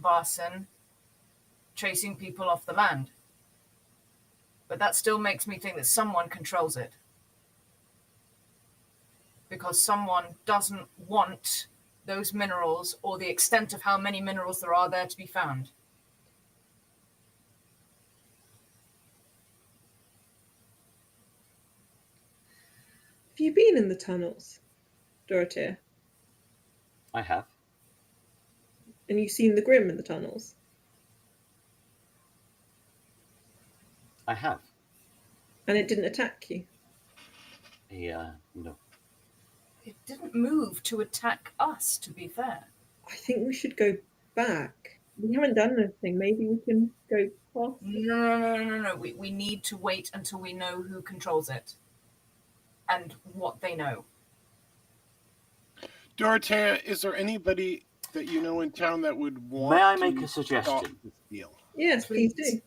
Vaesen chasing people off the land. But that still makes me think that someone controls it. Because someone doesn't want those minerals or the extent of how many minerals there are there to be found. Have you been in the tunnels, Dorothea? I have. And you've seen the Grimm in the tunnels? I have. And it didn't attack you? Yeah, no. It didn't move to attack us, to be fair. I think we should go back. We haven't done anything. Maybe we can go past. No. We need to wait until we know who controls it and what they know. Dorothea, is there anybody that you know in town that would want May I to make a stop suggestion? this deal? Yes, please do.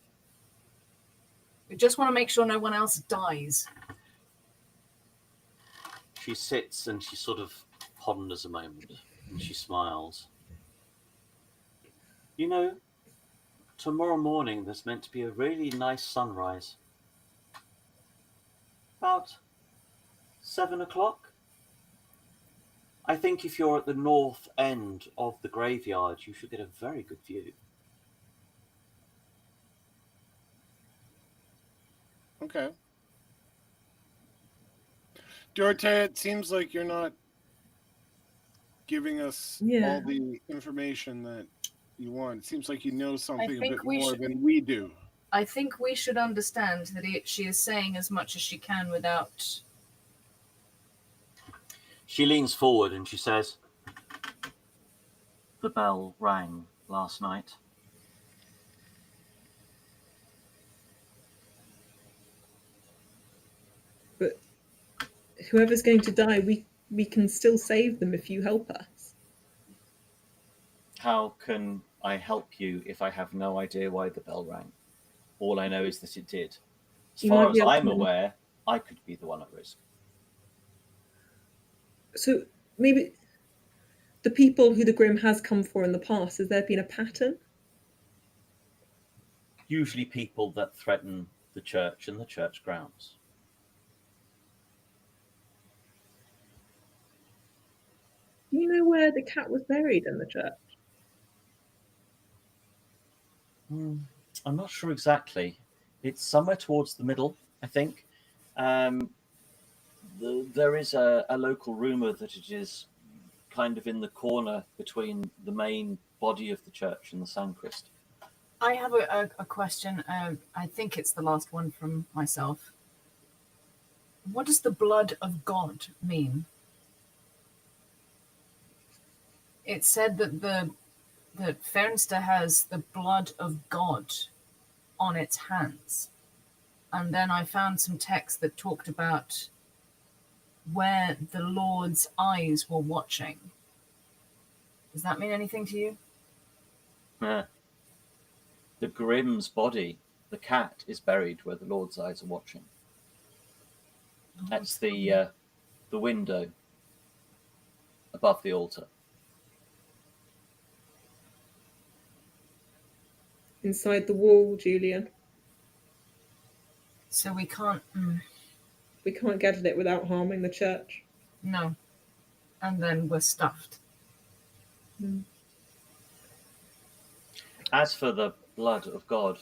We just want to make sure no one else dies. She sits and she sort of ponders a moment and she smiles. You know, tomorrow morning there's meant to be a really nice sunrise. About 7 o'clock. I think if you're at the north end of the graveyard, you should get a very good view. Okay. Dorothea, it seems like you're not giving us all the information that you want. It seems like you know something a bit more than we do. I think we should understand that she is saying as much as she can without... She leans forward and she says, "The bell rang last night. But whoever's going to die, we can still save them if you help us." How can I help you if I have no idea why the bell rang? All I know is that it did. As far as I'm aware, I could be the one at risk." So maybe the people who the Grimm has come for in the past, has there been a pattern? Usually people that threaten the church and the church grounds. Do you know where the cat was buried in the church? I'm not sure exactly. It's somewhere towards the middle, I think. There is a local rumour that it is kind of in the corner between the main body of the church and the sacristy. I have a question. I think it's the last one from myself. What does the blood of God mean? It said that Farnsta has the blood of God on its hands. And then I found some text that talked about where the Lord's eyes were watching. Does that mean anything to you? The Grimm's body, the cat, is buried where the Lord's eyes are watching. That's the window above the altar. Inside the wall, Julian. So we can't... We can't get at it without harming the church. No. And then we're stuffed. As for the blood of God,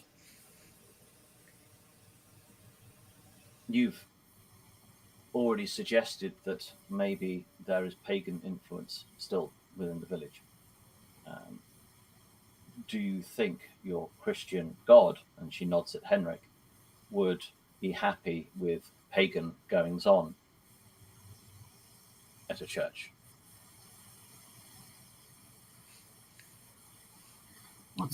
you've already suggested that maybe there is pagan influence still within the village. Do you think your Christian God, and she nods at Henrik, would be happy with pagan goings-on at a church?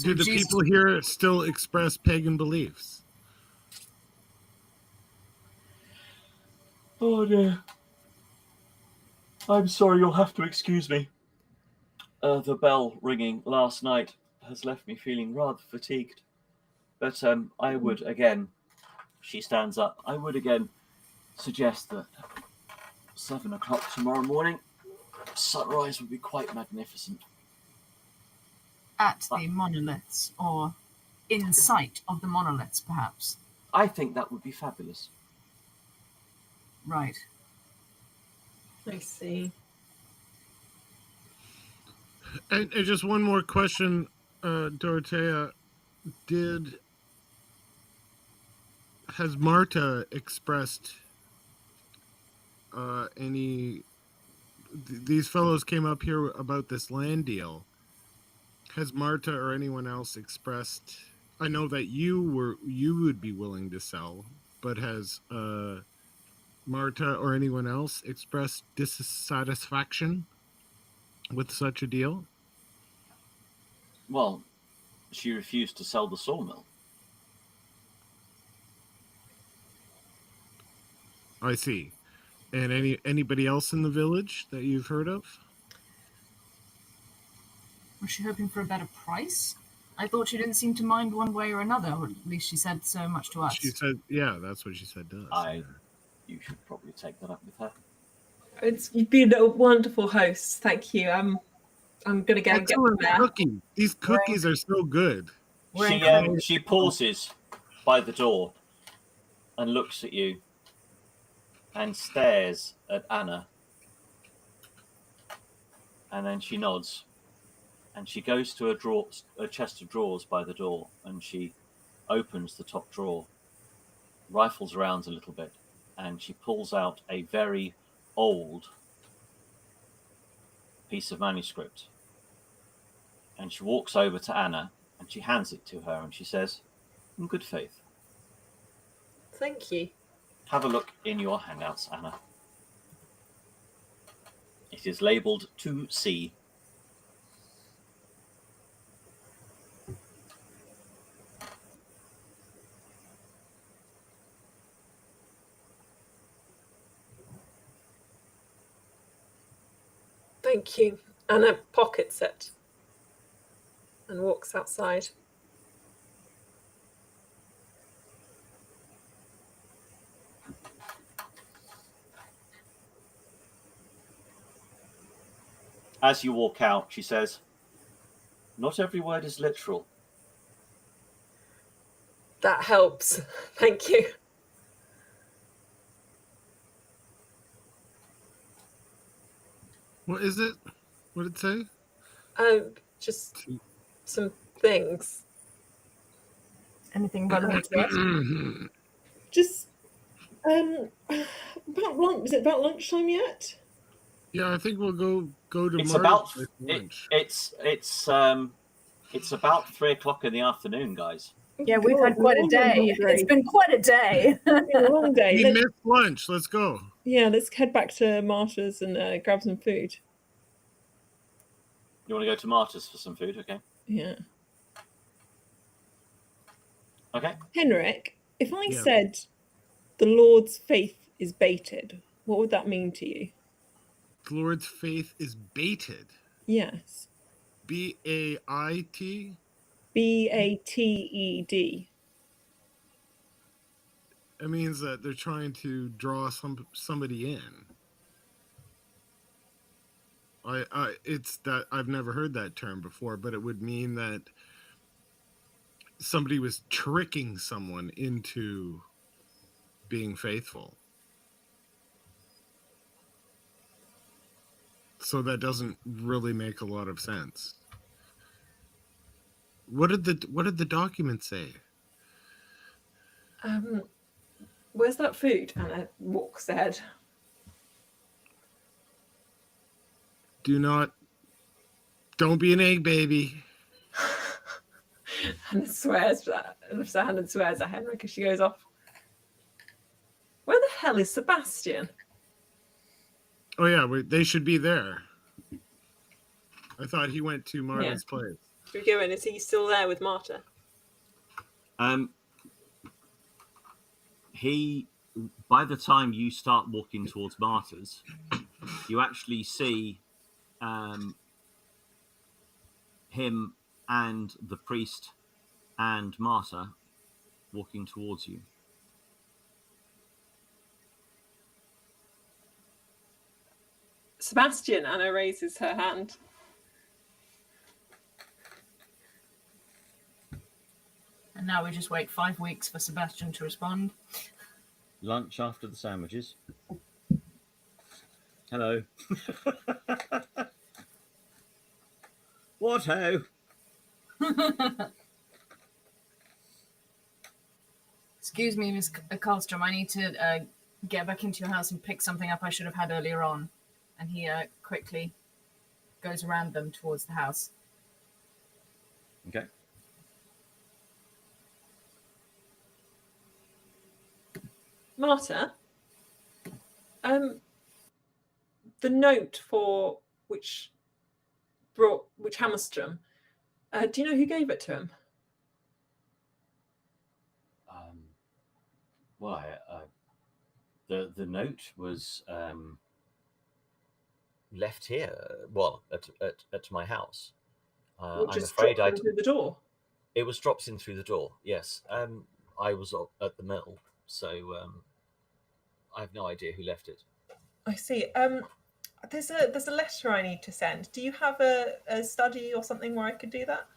Do the people here still express pagan beliefs? Oh dear. I'm sorry, you'll have to excuse me. The bell ringing last night has left me feeling rather fatigued. But I would again, she stands up, I would again suggest that 7 o'clock tomorrow morning, sunrise would be quite magnificent. At the monoliths, or... in sight of the monoliths, perhaps. I think that would be fabulous. Right. I see. And just one more question, Dorothea. Has Marta expressed any? These fellows came up here about this land deal. Has Marta or anyone else expressed? I know that you would be willing to sell, but has Marta or anyone else expressed dissatisfaction with such a deal? Well, she refused to sell the sawmill. I see. And anybody else in the village that you've heard of? Was she hoping for a better price? I thought she didn't seem to mind one way or another, or at least she said so much to us. She said, yeah, that's what she said to us. You should probably take that up with her. You've been a wonderful host. Thank you. I'm gonna go and get Excellent there. cookies. These cookies are so good. She pauses by the door and looks at you and stares at Anna. And then she nods. And she goes to a chest of drawers by the door, and she opens the top drawer, rifles around a little bit, and she pulls out a very old piece of manuscript. And she walks over to Anna, and she hands it to her, and she says, "In good faith." Thank you. Have a look in your handouts, Anna. It is labelled 2C. Thank you. Anna pockets it and walks outside. As you walk out, she says, "Not every word is literal." That helps. Thank you. What is it? What did it say? Just some things. Anything relevant to us? Just about lunch. Is it about lunchtime yet? Yeah, I think we'll go to It's Marty's about for lunch. it's about 3:00 in the afternoon, guys. Yeah, we've had quite a day. It's been quite a day. It's been a long day. We missed lunch. Let's go. Yeah, let's head back to Marta's and grab some food. You want to go to Marty's for some food, okay? Yeah. Okay. Henrik, if I Yeah. said the Lord's faith is baited, what would that mean to you? The Lord's faith is baited. Yes. BAIT? BATED. It means that they're trying to draw somebody in. It's that I've never heard that term before, but it would mean that somebody was tricking someone into being faithful. So that doesn't really make a lot of sense. What did the document say? Where's that food? Anna walks ahead. Don't be an egg baby. And swears that, lifts her hand and swears at Henrik as she goes off. Where the hell is Sebastian? Oh yeah, they should be there. I thought he went to Marta's place. Should we go in? Is he still there with Marta? By the time you start walking towards Martyrs, you actually see him and the priest and Marta walking towards you. Sebastian, Anna raises her hand. And now we just wait 5 weeks for Sebastian to respond. Lunch after the sandwiches. Hello. What ho? Excuse me, Miss Karlstrom, I need to get back into your house and pick something up I should have had earlier on. And he quickly goes around them towards the house. Okay. Marta, the note for which Hammarstrom, do you know who gave it to him? Well, the note was left here. Well, at my house. I'm Just afraid dropped in through the door. It was dropped in through the door. Yes. I was at the mill, so I have no idea who left it. I see. There's a letter I need to send. Do you have a study or something where I could do that?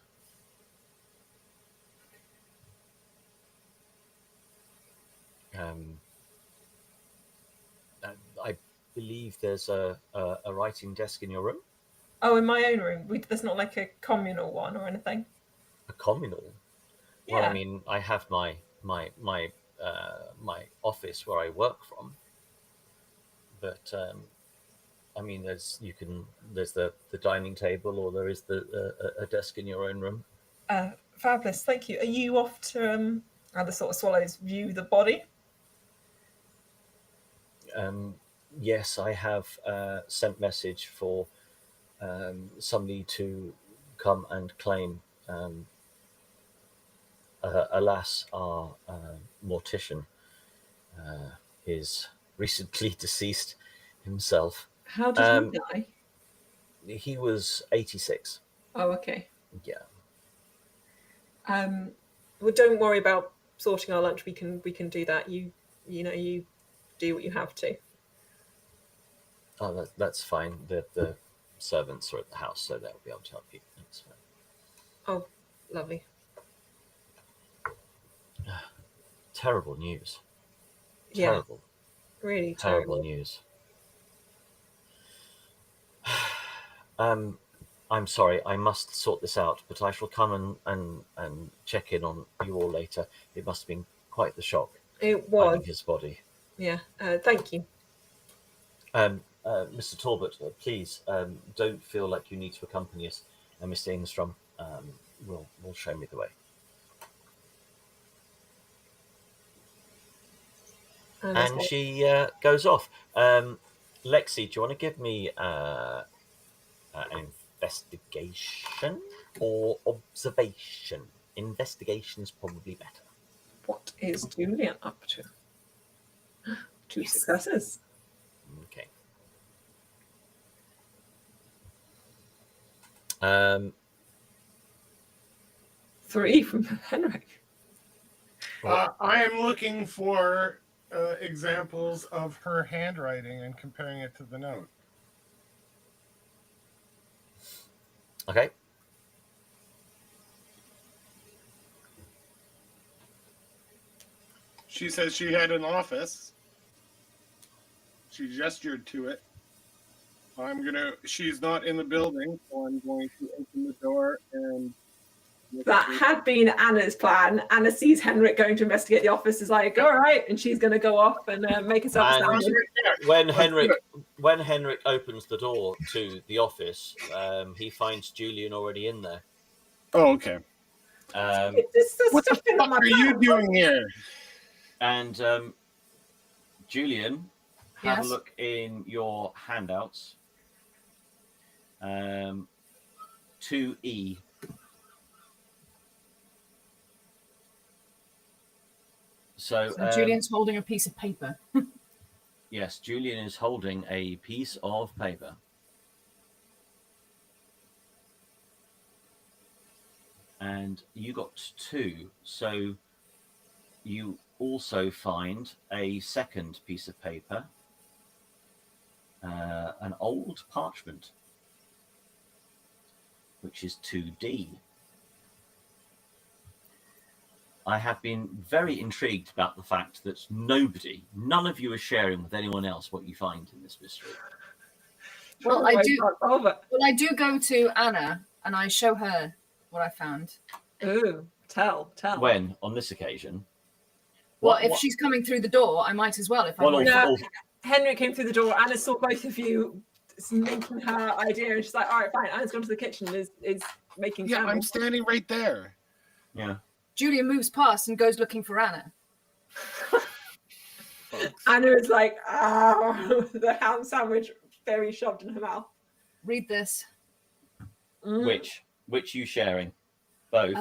I believe there's a writing desk in your room. Oh, in my own room. There's not like a communal one or anything. A communal? Yeah. Well, I mean, I have my office where I work from, but I mean, there's the dining table, or there is a desk in your own room. Fabulous, thank you. Are you off to how the sort of swallows view the body? Yes, I have sent message for somebody to come and claim. Alas, our mortician is recently deceased himself. How did he die? He was 86. Oh, okay. Yeah. Well, don't worry about sorting our lunch. We can do that. You do what you have to. Oh, that's fine. The servants are at the house, so they'll be able to help you. That's fine. Oh, lovely. Terrible news. Yeah. Terrible. Really Terrible terrible news. I'm sorry, I must sort this out, but I shall come and check in on you all later. It must have been quite the shock. It was. Finding his body. Yeah. Thank you. Mr. Talbot, please don't feel like you need to accompany us. And Mr. Ingstrom will show me the way. And she goes off. Lexi, do you want to give me an investigation or observation? Investigation's probably better. What is Julian up to? 2 successes. Okay. 3 from Henrik. I am looking for examples of her handwriting and comparing it to the note. Okay. She says she had an office. She gestured to it. She's not in the building, so I'm going to open the door and... That had been Anna's plan. Anna sees Henrik going to investigate the office, is like, all right, and she's going to go off and make herself a sandwich. When Henrik opens the door to the office, he finds Julian already in there. Oh, okay. What the fuck are you doing here? And Julian, have Yes? a look in your handouts. 2E. So Julian's holding a piece of paper. yes, Julian is holding a piece of paper. And you got 2, so you also find a second piece of paper, an old parchment, which is 2D. I have been very intrigued about the fact that none of you are sharing with anyone else what you find in this mystery. Well, I do go to Anna and I show her what I found. Ooh, tell. When? On this occasion? Well, if she's coming through the door, I might as well. Henrik came through the door. Anna saw both of you making her idea, and she's like, "All right, fine." Anna's gone to the kitchen and is making. Yeah, sandwich. I'm standing right there. Yeah. Julian moves past and goes looking for Anna. Anna is like, the ham sandwich very shoved in her mouth. Read this. Which you sharing? Both.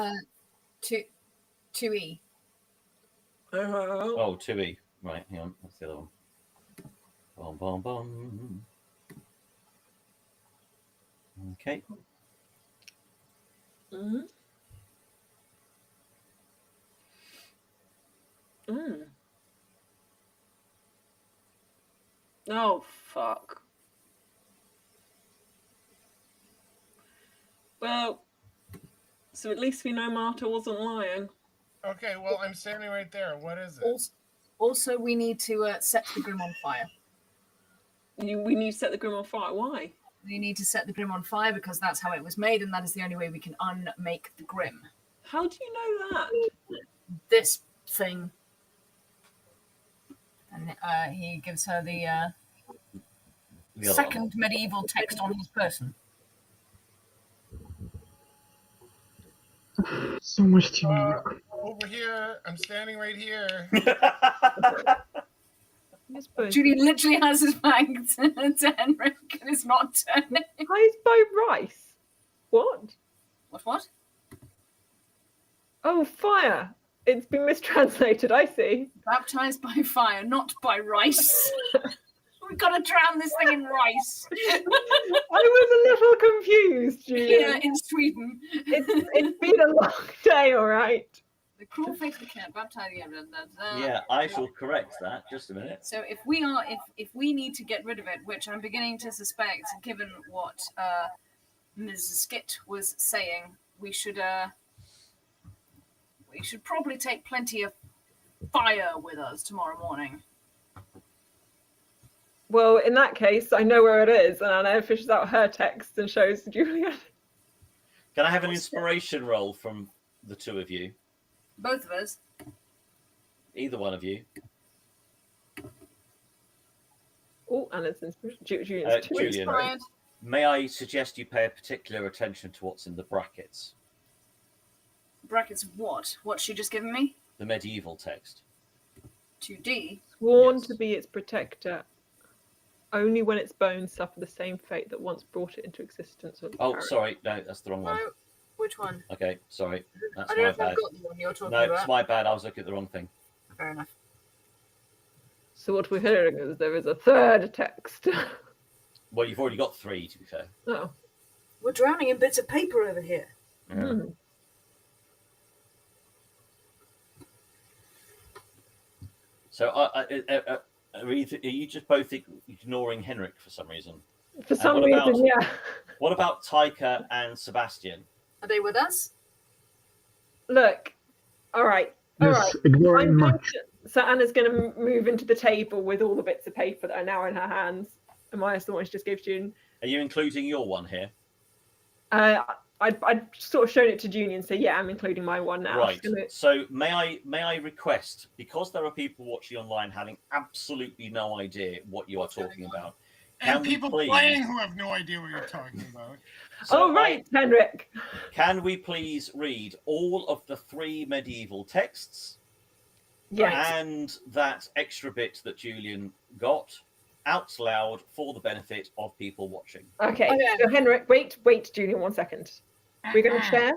2E. Oh, 2E. Right, hang on. That's the other one. Bom, bom, bom. Okay. Oh, fuck. Well, so at least we know Marta wasn't lying. Okay, well, I'm standing right there. What is it? Also, we need to set the Grimm on fire. We need to set the Grimm on fire. Why? We need to set the Grimm on fire because that's how it was made, and that is the only way we can unmake the Grimm. How do you know that? This thing. And he gives her the second medieval text on his person. So much to over here. I'm standing right here. Julian literally has his back to Henrik and is not turning. Baptized by rice? What? What? Oh, fire. It's been mistranslated, I see. Baptized by fire, not by rice. We've got to drown this thing in rice. I was a little confused, Julian. Here in Sweden. It's been a long day, all right. The cruel fate of the cat, baptized. Yeah, I shall correct that. Just a minute. So if we need to get rid of it, which I'm beginning to suspect, given what Ms. Skytt was saying, we should probably take plenty of fire with us tomorrow morning. Well, in that case, I know where it is, and Anna fishes out her text and shows Julian. Can I have an inspiration roll from the two of you? Both of us? Either one of you. Oh, Anna's inspiration. Julian, may I suggest you pay a particular attention to what's in the brackets? Brackets of what? What's she just given me? The medieval text. 2D? Sworn to be its protector, only when its bones suffer the same fate that once brought it into existence. Sorry, no, that's the wrong one. No, which one? Okay, sorry, that's I don't know my if bad. I've got the one you're talking No, about. it's my bad. I was looking at the wrong thing. Fair enough. So what we're hearing is there is a third text. Well, you've already got 3, to be fair. Oh. We're drowning in bits of paper over here. Yeah. So, are you just both ignoring Henrik for some reason? For some reason, yeah. What about Taika and Sebastian? Are they with us? Look, all right. Yes, ignoring much. So Anna's going to move into the table with all the bits of paper that are now in her hands. And minus the one she just gave June. Are you including your one here? I'd sort of shown it to Julian, so yeah, I'm including my one now. Right. So may I request, because there are people watching online having absolutely no idea what you are talking about, and people playing who have no idea what you're talking about. So right, Henrik. Can we please read all of the 3 medieval texts? Yes. And that extra bit that Julian got out loud for the benefit of people watching. Okay. So Henrik, wait, Julian, 1 second. We're going to share.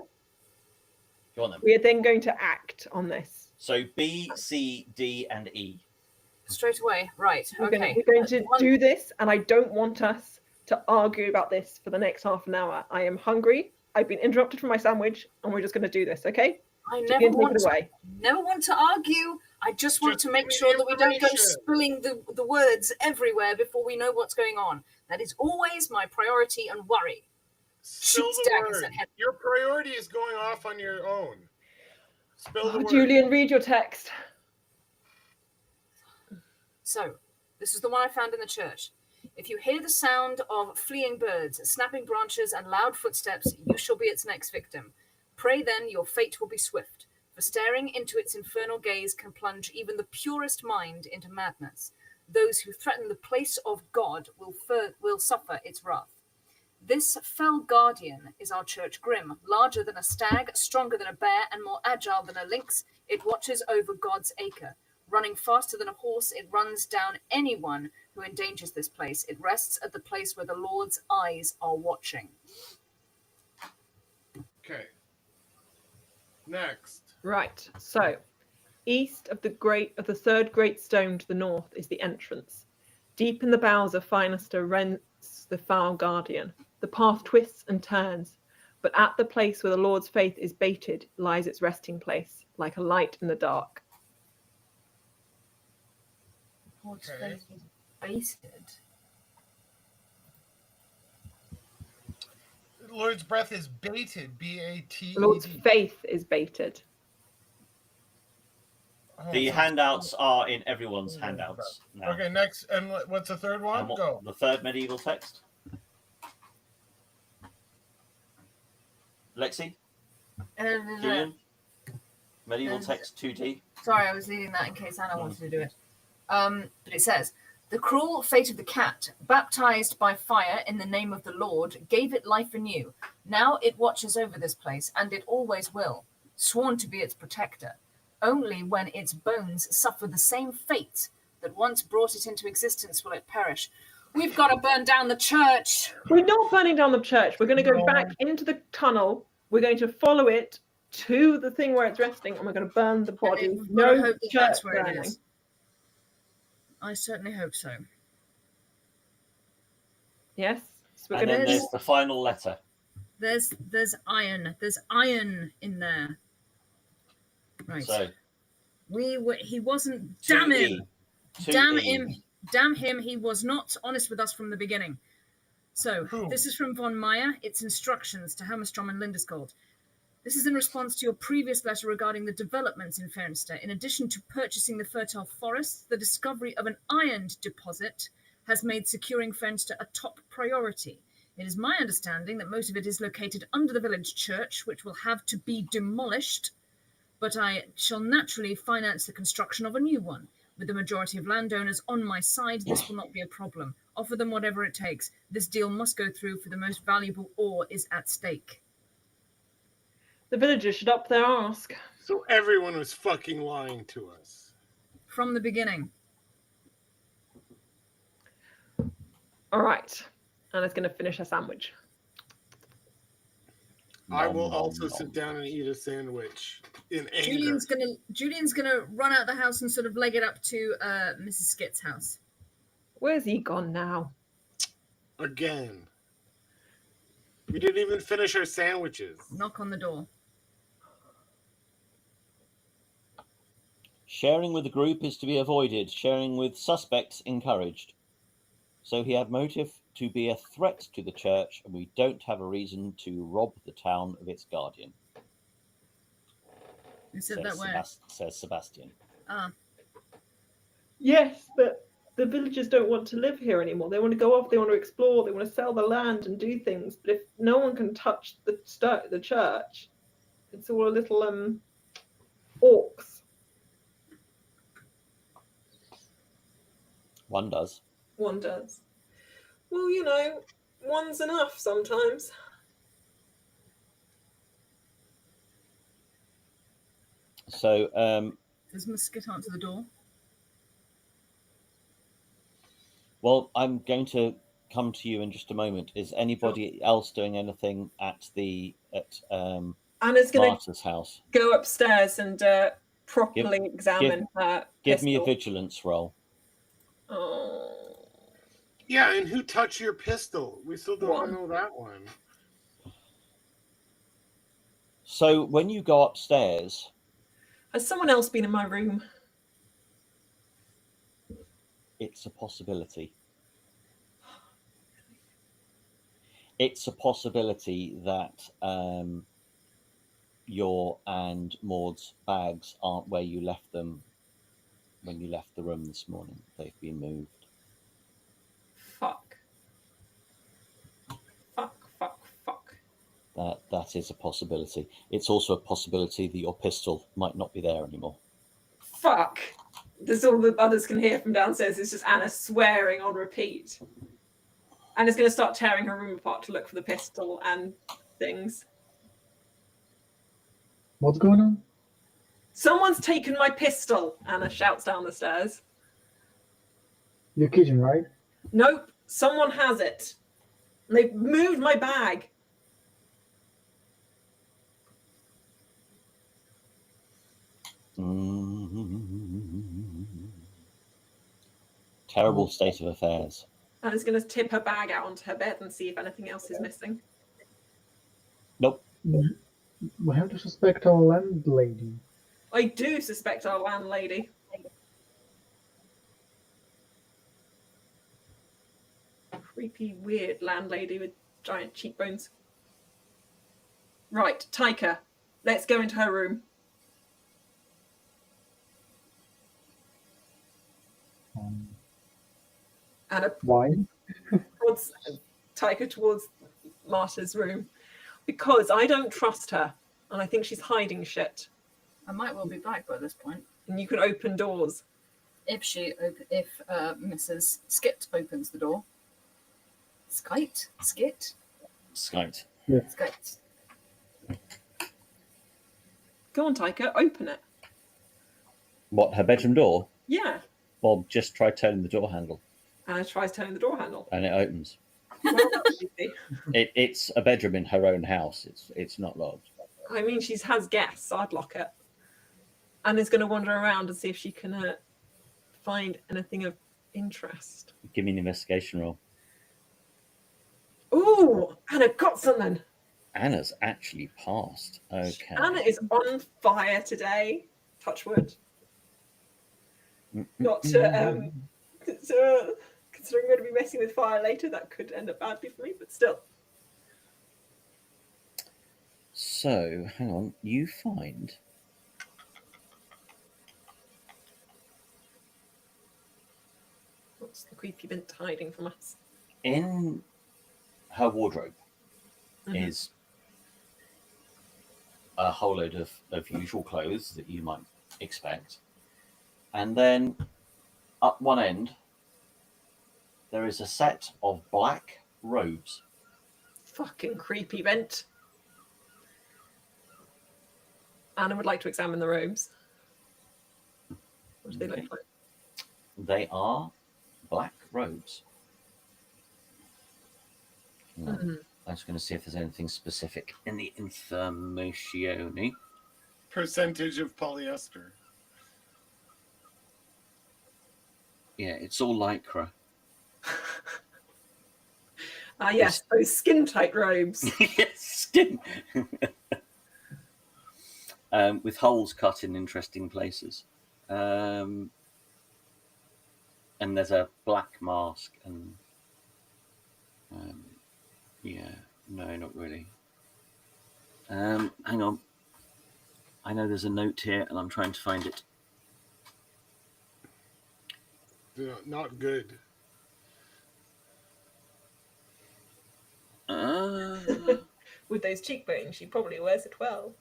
Go on then. We are then going to act on this. So B, C, D, and E. Straight away, right? We're going to do this, and I don't want us to argue about this for the next half an hour. I am hungry. I've been interrupted from my sandwich, and we're just going to do this, okay? I never want to argue. I just want to make sure that we don't go spilling the words everywhere before we know what's going on. That is always my priority and worry. Your priority is going off on your own. Spill the word. Julian, read your text. So, this is the one I found in the church. If you hear the sound of fleeing birds, snapping branches, and loud footsteps, you shall be its next victim. Pray then, your fate will be swift, for staring into its infernal gaze can plunge even the purest mind into madness. Those who threaten the place of God will suffer its wrath. This fell guardian is our Church Grimm, larger than a stag, stronger than a bear, and more agile than a lynx. It watches over God's acre. Running faster than a horse, it runs down anyone who endangers this place. It rests at the place where the Lord's eyes are watching. Okay. Next. Right. So, east of the third great stone to the north is the entrance. Deep in the bowels of Farnsta rents the foul guardian. The path twists and turns, but at the place where the Lord's faith is baited lies its resting place, like a light in the dark. Lord's Okay. faith is baited. Lord's breath is baited. B-A-T-E-D. Lord's faith is baited. Oh, The so- handouts are in everyone's handouts now. Okay, next. And what's the third one? And what- Go. The third medieval text. Lexi? Julian? Medieval text 2D. Sorry, I was leaving that in case Anna wanted to do it. But it says, the cruel fate of the cat, baptized by fire in the name of the Lord, gave it life anew. Now it watches over this place, and it always will, sworn to be its protector. Only when its bones suffer the same fate that once brought it into existence will it perish. We've got to burn down the church. We're not burning down the church. We're going to go back into the tunnel. We're going to follow it to the thing where it's resting, and we're going to burn the body. We've got to No hope that church that's where it burning. is. I certainly hope so. Yes. So we're And going then to. there's the final letter. There's iron. There's iron in there. Right. So He wasn't. 2E. Damn him! 2E. Damn him! Damn him! He was not honest with us from the beginning. So Who? this is from von Meyer. It's instructions to Hammarstrom and Lindeskold. This is in response to your previous letter regarding the developments in Farnsta. In addition to purchasing the fertile forests, the discovery of an iron deposit has made securing Farnsta a top priority. It is my understanding that most of it is located under the village church, which will have to be demolished, but I shall naturally finance the construction of a new one. With the majority of landowners on my side, this will not be a problem. Offer them whatever it takes. This deal must go through, for the most valuable ore is at stake. The villagers should up their ask. So everyone was fucking lying to us. From the beginning. All right. Anna's going to finish her sandwich. I Nom, will nom, also nom. sit down and eat a sandwich in anger. Julian's gonna run out the house and sort of leg it up to Mrs. Skytt's house. Where's he gone now? Again. We didn't even finish our sandwiches. Knock on the door. Sharing with the group is to be avoided. Sharing with suspects encouraged. So he had motive to be a threat to the church, and we don't have a reason to rob the town of its guardian. Who said that where? Says Sebastian. Ah, Yes, but the villagers don't want to live here anymore. They want to go off, they want to explore, they want to sell the land and do things. But if no one can touch the church, it's all a little orcs. One does. One does. Well, you know, one's enough sometimes. So does Miss Skytt answer the door? well, I'm going to come to you in just a moment. Is anybody else doing anything at Anna's going to Martha's house? go upstairs and properly examine her Give me a pistol. vigilance roll. Oh. Yeah, and who touched your pistol? We still don't One. know that one. So when you go upstairs, Has someone else been in my room? it's a possibility. It's a possibility that your and Maud's bags aren't where you left them when you left the room this morning. They've been moved. Fuck. Fuck. That is a possibility. It's also a possibility that your pistol might not be there anymore. Fuck. That's all the others can hear from downstairs. It's just Anna swearing on repeat. Anna's going to start tearing her room apart to look for the pistol and things. What's going on? Someone's taken my pistol, Anna shouts down the stairs. Your kitchen, right? Nope, someone has it. They've moved my bag. Terrible state of affairs. Anna's going to tip her bag out onto her bed and see if anything else is missing. Nope. We have to suspect our landlady. I do suspect our landlady. Creepy, weird landlady with giant cheekbones. Right, Taika, let's go into her room. Anna Why? prods Taika towards Marta's room because I don't trust her and I think she's hiding shit. I might well be back by this point. And you can open doors. If Mrs. Skytt opens the door. Skytt? Skytt? Skytt. Yeah. Skytt. Go on, Taika, open it. What, her bedroom door? Yeah. Bob, just try turning the door handle. Anna tries turning the door handle. And it opens. Well, that's easy. It's a bedroom in her own house. It's not locked. I mean, she has guests, so I'd lock it. Anna's going to wander around and see if she can find anything of interest. Give me an investigation roll. Ooh, Anna got something. Anna's actually passed. Okay. Anna is on fire today. Touch wood. Not to, considering we're going to be messing with fire later, that could end up badly for me, but still. So, hang on. You find... What's the creepy bint hiding from us? In her wardrobe is a whole load of usual clothes that you might expect. And then up one end, there is a set of black robes. Fucking creepy bint. Anna would like to examine the robes. What do they look like? They are black robes. I'm just going to see if there's anything specific in the information. Percentage of polyester. Yeah, it's all lycra. Ah, yes, those skin-tight robes. Yes, skin. With holes cut in interesting places. And there's a black mask and... yeah, no, not really. Hang on. I know there's a note here and I'm trying to find it. Not good. With those cheekbones, she probably wears it well.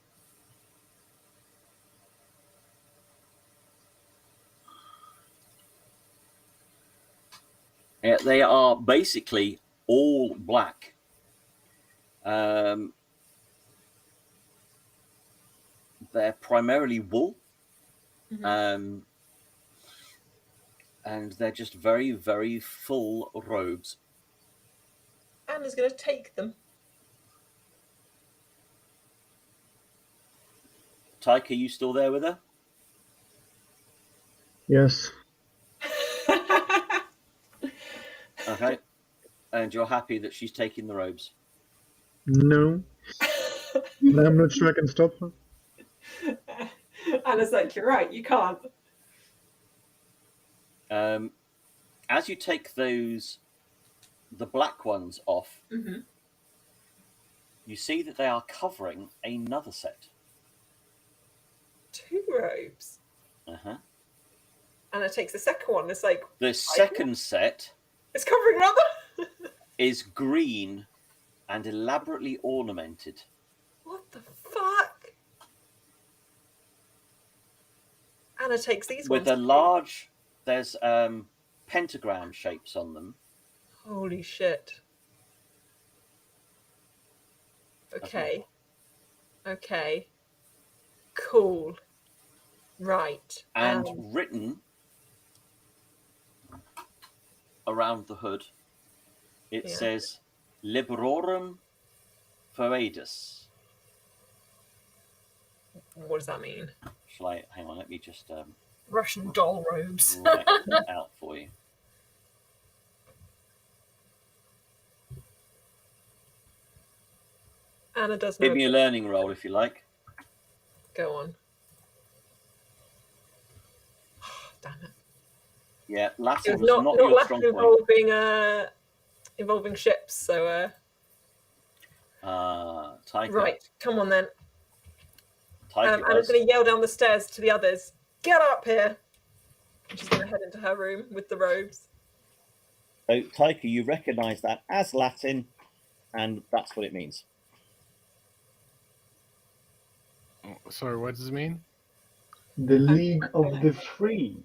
Yeah, they are basically all black. They're primarily wool. And they're just very, very full robes. Anna's going to take them. Taika, are you still there with her? Yes. Okay. And you're happy that she's taking the robes? No. I'm not sure I can stop her. Anna's like, you're right, you can't. As you take the black ones off, you see that they are covering another set robes. Uh-huh. Anna takes the second one. It's like The second set it's covering another. is green and elaborately ornamented. What the fuck? Anna takes these With ones. a large, there's pentagram shapes on them. Holy shit. Okay. Okay. Cool. Right. And written around the hood, it says Liberorum Foedus. What does that mean? Shall I, hang on, let me just Russian doll robes. write that out for you. Anna does know. Give me a learning roll if you like. Go on. Damn it. Yeah, Latin It was was not not your strong Latin point. involving ships, so Taika. right, come on then. Taika Anna's going to yell down the stairs to the others, get up here! And she's going to head into her room with the robes. So, Taika, you recognise that as Latin, and that's what it means. Sorry, what does it mean? The League of the Free.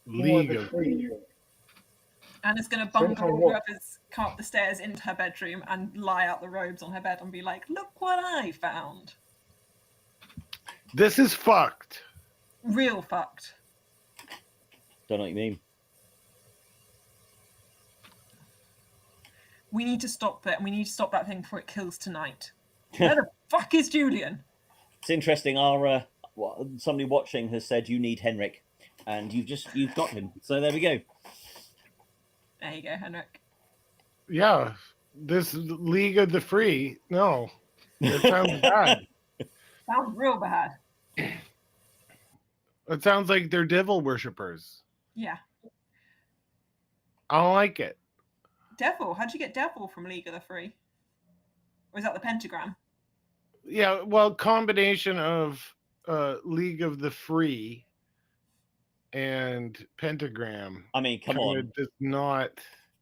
League of Free. Anna's going to From bundle what? whoever's come up the stairs into her bedroom and lie out the robes on her bed and be like, look what I found. This is fucked. Real fucked. Don't know what you mean. We need to stop it, and we need to stop that thing before it kills tonight. Where the fuck is Julian? It's interesting. Our somebody watching has said you need Henrik, and you've got him. So there we go. There you go, Henrik. Yeah, this League of the Free. No, it sounds bad. Sounds real bad. It sounds like they're devil worshippers. Yeah. I don't like it. Devil? How'd you get devil from League of the Free? Or is that the pentagram? Yeah, well, combination of League of the Free and pentagram. I mean, come kinda on. does not.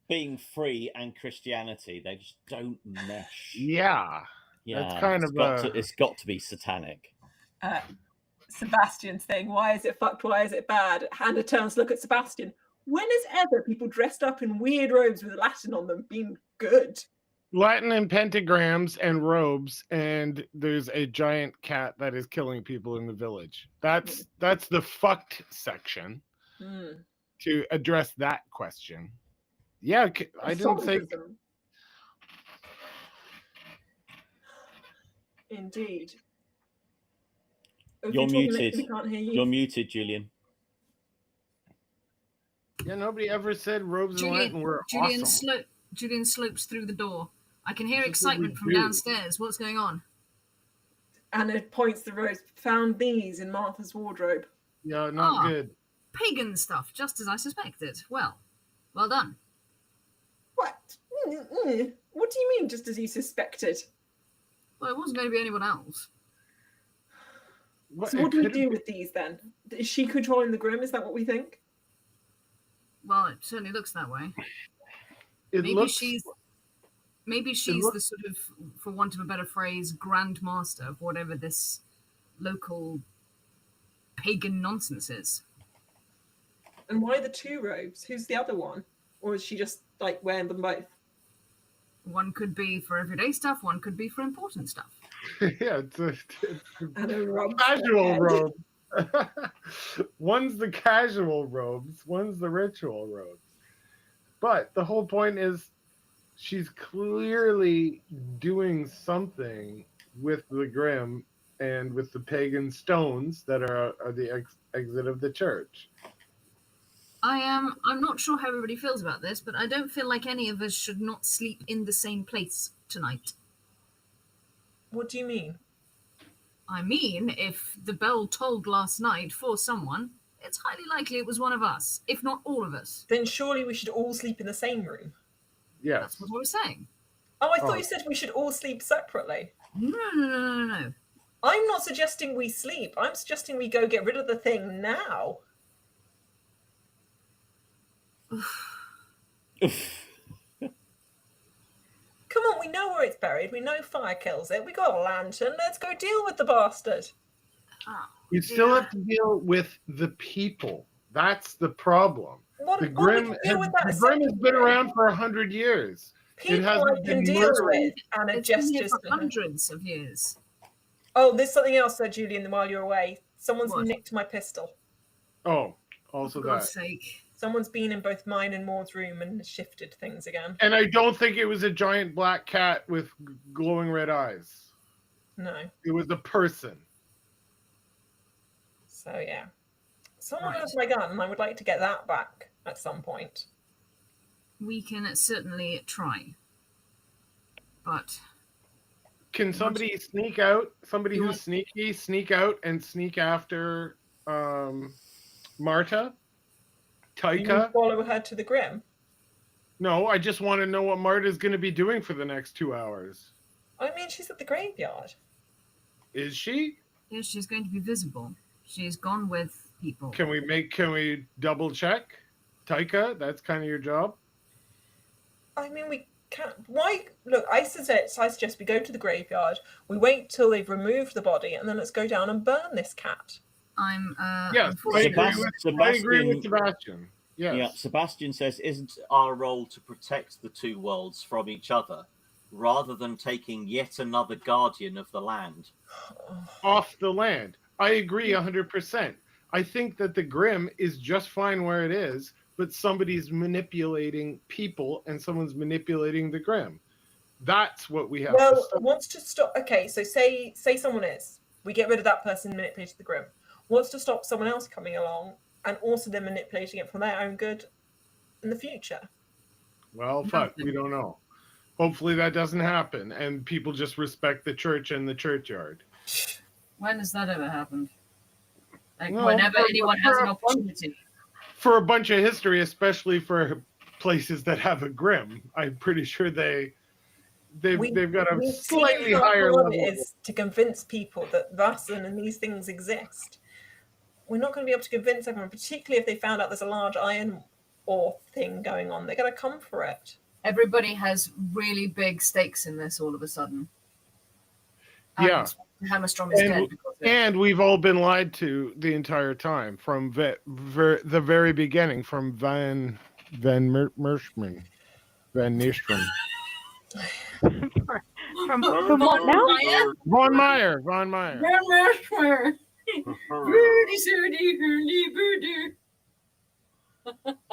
Being free and Christianity, they just don't mesh. Yeah, Yeah, that's kind of it's got to be satanic. Sebastian's thing. Why is it fucked? Why is it bad? Hannah turns to look at Sebastian. When has ever people dressed up in weird robes with Latin on them been good? Latin and pentagrams and robes, and there's a giant cat that is killing people in the village. That's the fucked section to address that question. Yeah, I didn't think. Indeed. You're muted. We can't hear you. You're muted, Julian. Yeah, nobody ever said robes and Latin were awesome. Julian slopes through the door. I can hear excitement from downstairs. What's going on? Anna points the robes. Found these in Martha's wardrobe. Yeah, not good. Pagan stuff, just as I suspected. Well done. What? What do you mean, just as you suspected? Well, it wasn't going to be anyone else. So what do we do with these then? Is she controlling the Grimm? Is that what we think? Well, it certainly looks that way. Maybe she's the sort of, for want of a better phrase, grandmaster of whatever this local pagan nonsense is. And why the two robes? Who's the other one? Or is she just like wearing them both? One could be for everyday stuff, one could be for important stuff. Yeah, it's a robe. casual robe. One's the casual robes, one's the ritual robes. But the whole point is she's clearly doing something with the Grimm and with the pagan stones that are the exit of the church. I'm not sure how everybody feels about this, but I don't feel like any of us should not sleep in the same place tonight. What do you mean? I mean, if the bell tolled last night for someone, it's highly likely it was one of us, if not all of us. Then surely we should all sleep in the same room. Yes. That's what I was saying. Oh, I thought you said we should all sleep separately. No. I'm not suggesting we sleep. I'm suggesting we go get rid of the thing now. Come on, we know where it's buried. We know fire kills it. We got a lantern. Let's go deal with the bastard. You still have to deal with the people. That's the problem. What, The we Grimm can deal with that has been secondary. around for 100 years. People hasn't I can been deal murdering. with, and it It's been here gestures for to her. hundreds of years. Oh, there's something else, Sir Julian, while you're away. Someone's What? nicked my pistol. Oh, also For God's that. sake. Someone's been in both mine and Maud's room and shifted things again. And I don't think it was a giant black cat with glowing red eyes. No. It was a person. So, yeah. Someone Right. has my gun, and I would like to get that back at some point. We can certainly try. But Can somebody sneak out? Somebody You who's want- sneaky, sneak out and sneak after Marta? You Taika? follow her to the Grimm. No, I just want to know what Marta's going to be doing for the next 2 hours. I mean, she's at the graveyard. Is she? yes, she's going to be visible. She's gone with people. Can we double check? Taika, that's kind of your job. I mean, we can't. Why? Look, I suggest we go to the graveyard. We wait till they've removed the body, and then let's go down and burn this cat. I'm Yes, I unfortunately- agree with Sebastian. Yes. Yeah, Sebastian says, isn't our role to protect the two worlds from each other, rather than taking yet another guardian of the land? Off the land. I agree 100%. I think that the Grimm is just fine where it is, but somebody's manipulating people and someone's manipulating the Grimm. That's what we have to Well, stop. wants to stop. Okay, so say someone is. We get rid of that person manipulating the Grimm. Wants to stop someone else coming along and also then manipulating it for their own good in the future. Well, fuck, we don't know. Hopefully that doesn't happen and people just respect the church and the churchyard. When has that ever happened? Like, Well, whenever anyone has for an a opportunity. For a bunch of history, especially for places that have a Grimm, I'm pretty sure they've got a we've slightly seen how higher hard level. it is to convince people that Vaesen and these things exist. We're not going to be able to convince everyone, particularly if they found out there's a large iron ore thing going on. They're going to come for it. Everybody has really big stakes in this all of a sudden. Yeah. And Hammarstrom is dead because of it. And we've all been lied to the entire time from the very beginning, from Van Nystrom. From what now? Von Meyer.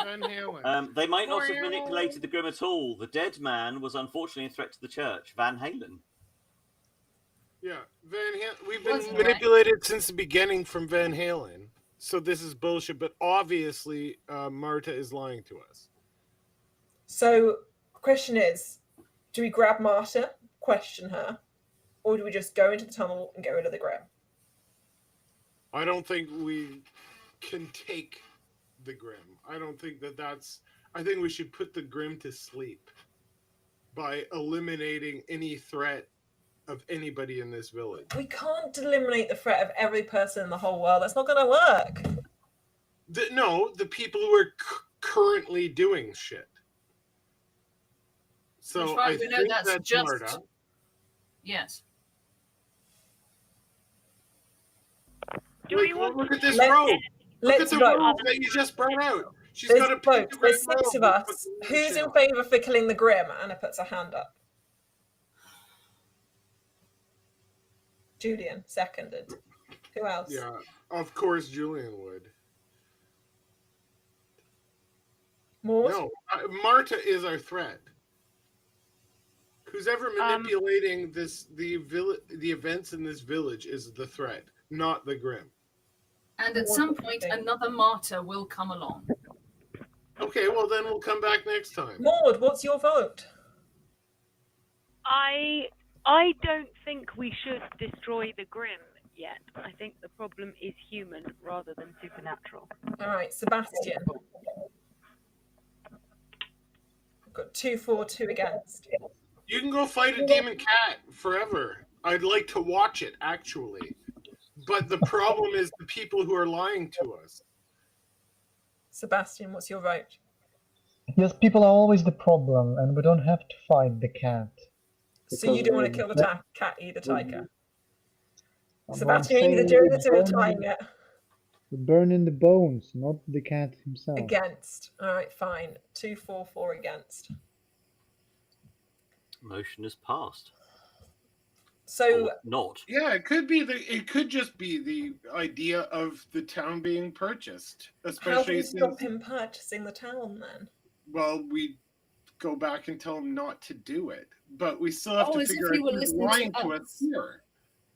Van Halen. They might not have manipulated the Grimm at all. The dead man was unfortunately a threat to the church. Van Halen. Yeah, Van Halen. We've Wasn't been right. manipulated since the beginning from Van Halen. So this is bullshit. But obviously, Marta is lying to us. So, the question is, do we grab Marta, question her, or do we just go into the tunnel and get rid of the Grimm? I don't think we can take the Grimm. I don't think that's. I think we should put the Grimm to sleep by eliminating any threat of anybody in this village. We can't eliminate the threat of every person in the whole world. That's not going to work. The people who are currently doing shit. So As far as I we know, think that's just- Marta. Yes. Do we want Look at this Let's- robe. Look at Let's the vote. robe that you just brought out. She's There's got a vote. pink There's red 6 of robe us. with the Who's shit in on. favour for killing the Grimm? Anna puts her hand up. Julian, seconded. Who else? Yeah, of course Julian would. Maud? No, Marta is our threat. Who's ever manipulating the events in this village is the threat, not the Grimm. And at some point, another martyr will come along. Okay, well then we'll come back next time. Maud, what's your vote? I don't think we should destroy the Grimm yet. I think the problem is human rather than supernatural. All right, Sebastian. I've got 2 for, 2 against. You can go fight a demon cat forever. I'd like to watch it, actually. But the problem is the people who are lying to us. Sebastian, what's your vote? Yes, people are always the problem, and we don't have to fight the cat. So you don't want to kill the cat either, Taika? Sebastian, you're either doing this or you're tying it. We're burning the bones, not the cat himself. Against. All right, fine. 2-4-4 against. Motion is passed. So or not. Yeah, it could be it could just be the idea of the town being purchased, especially how do you since, stop him purchasing the town then? well, we go back and tell him not to do it, but we still have to as figure if he out were who's listening lying to to us. us here.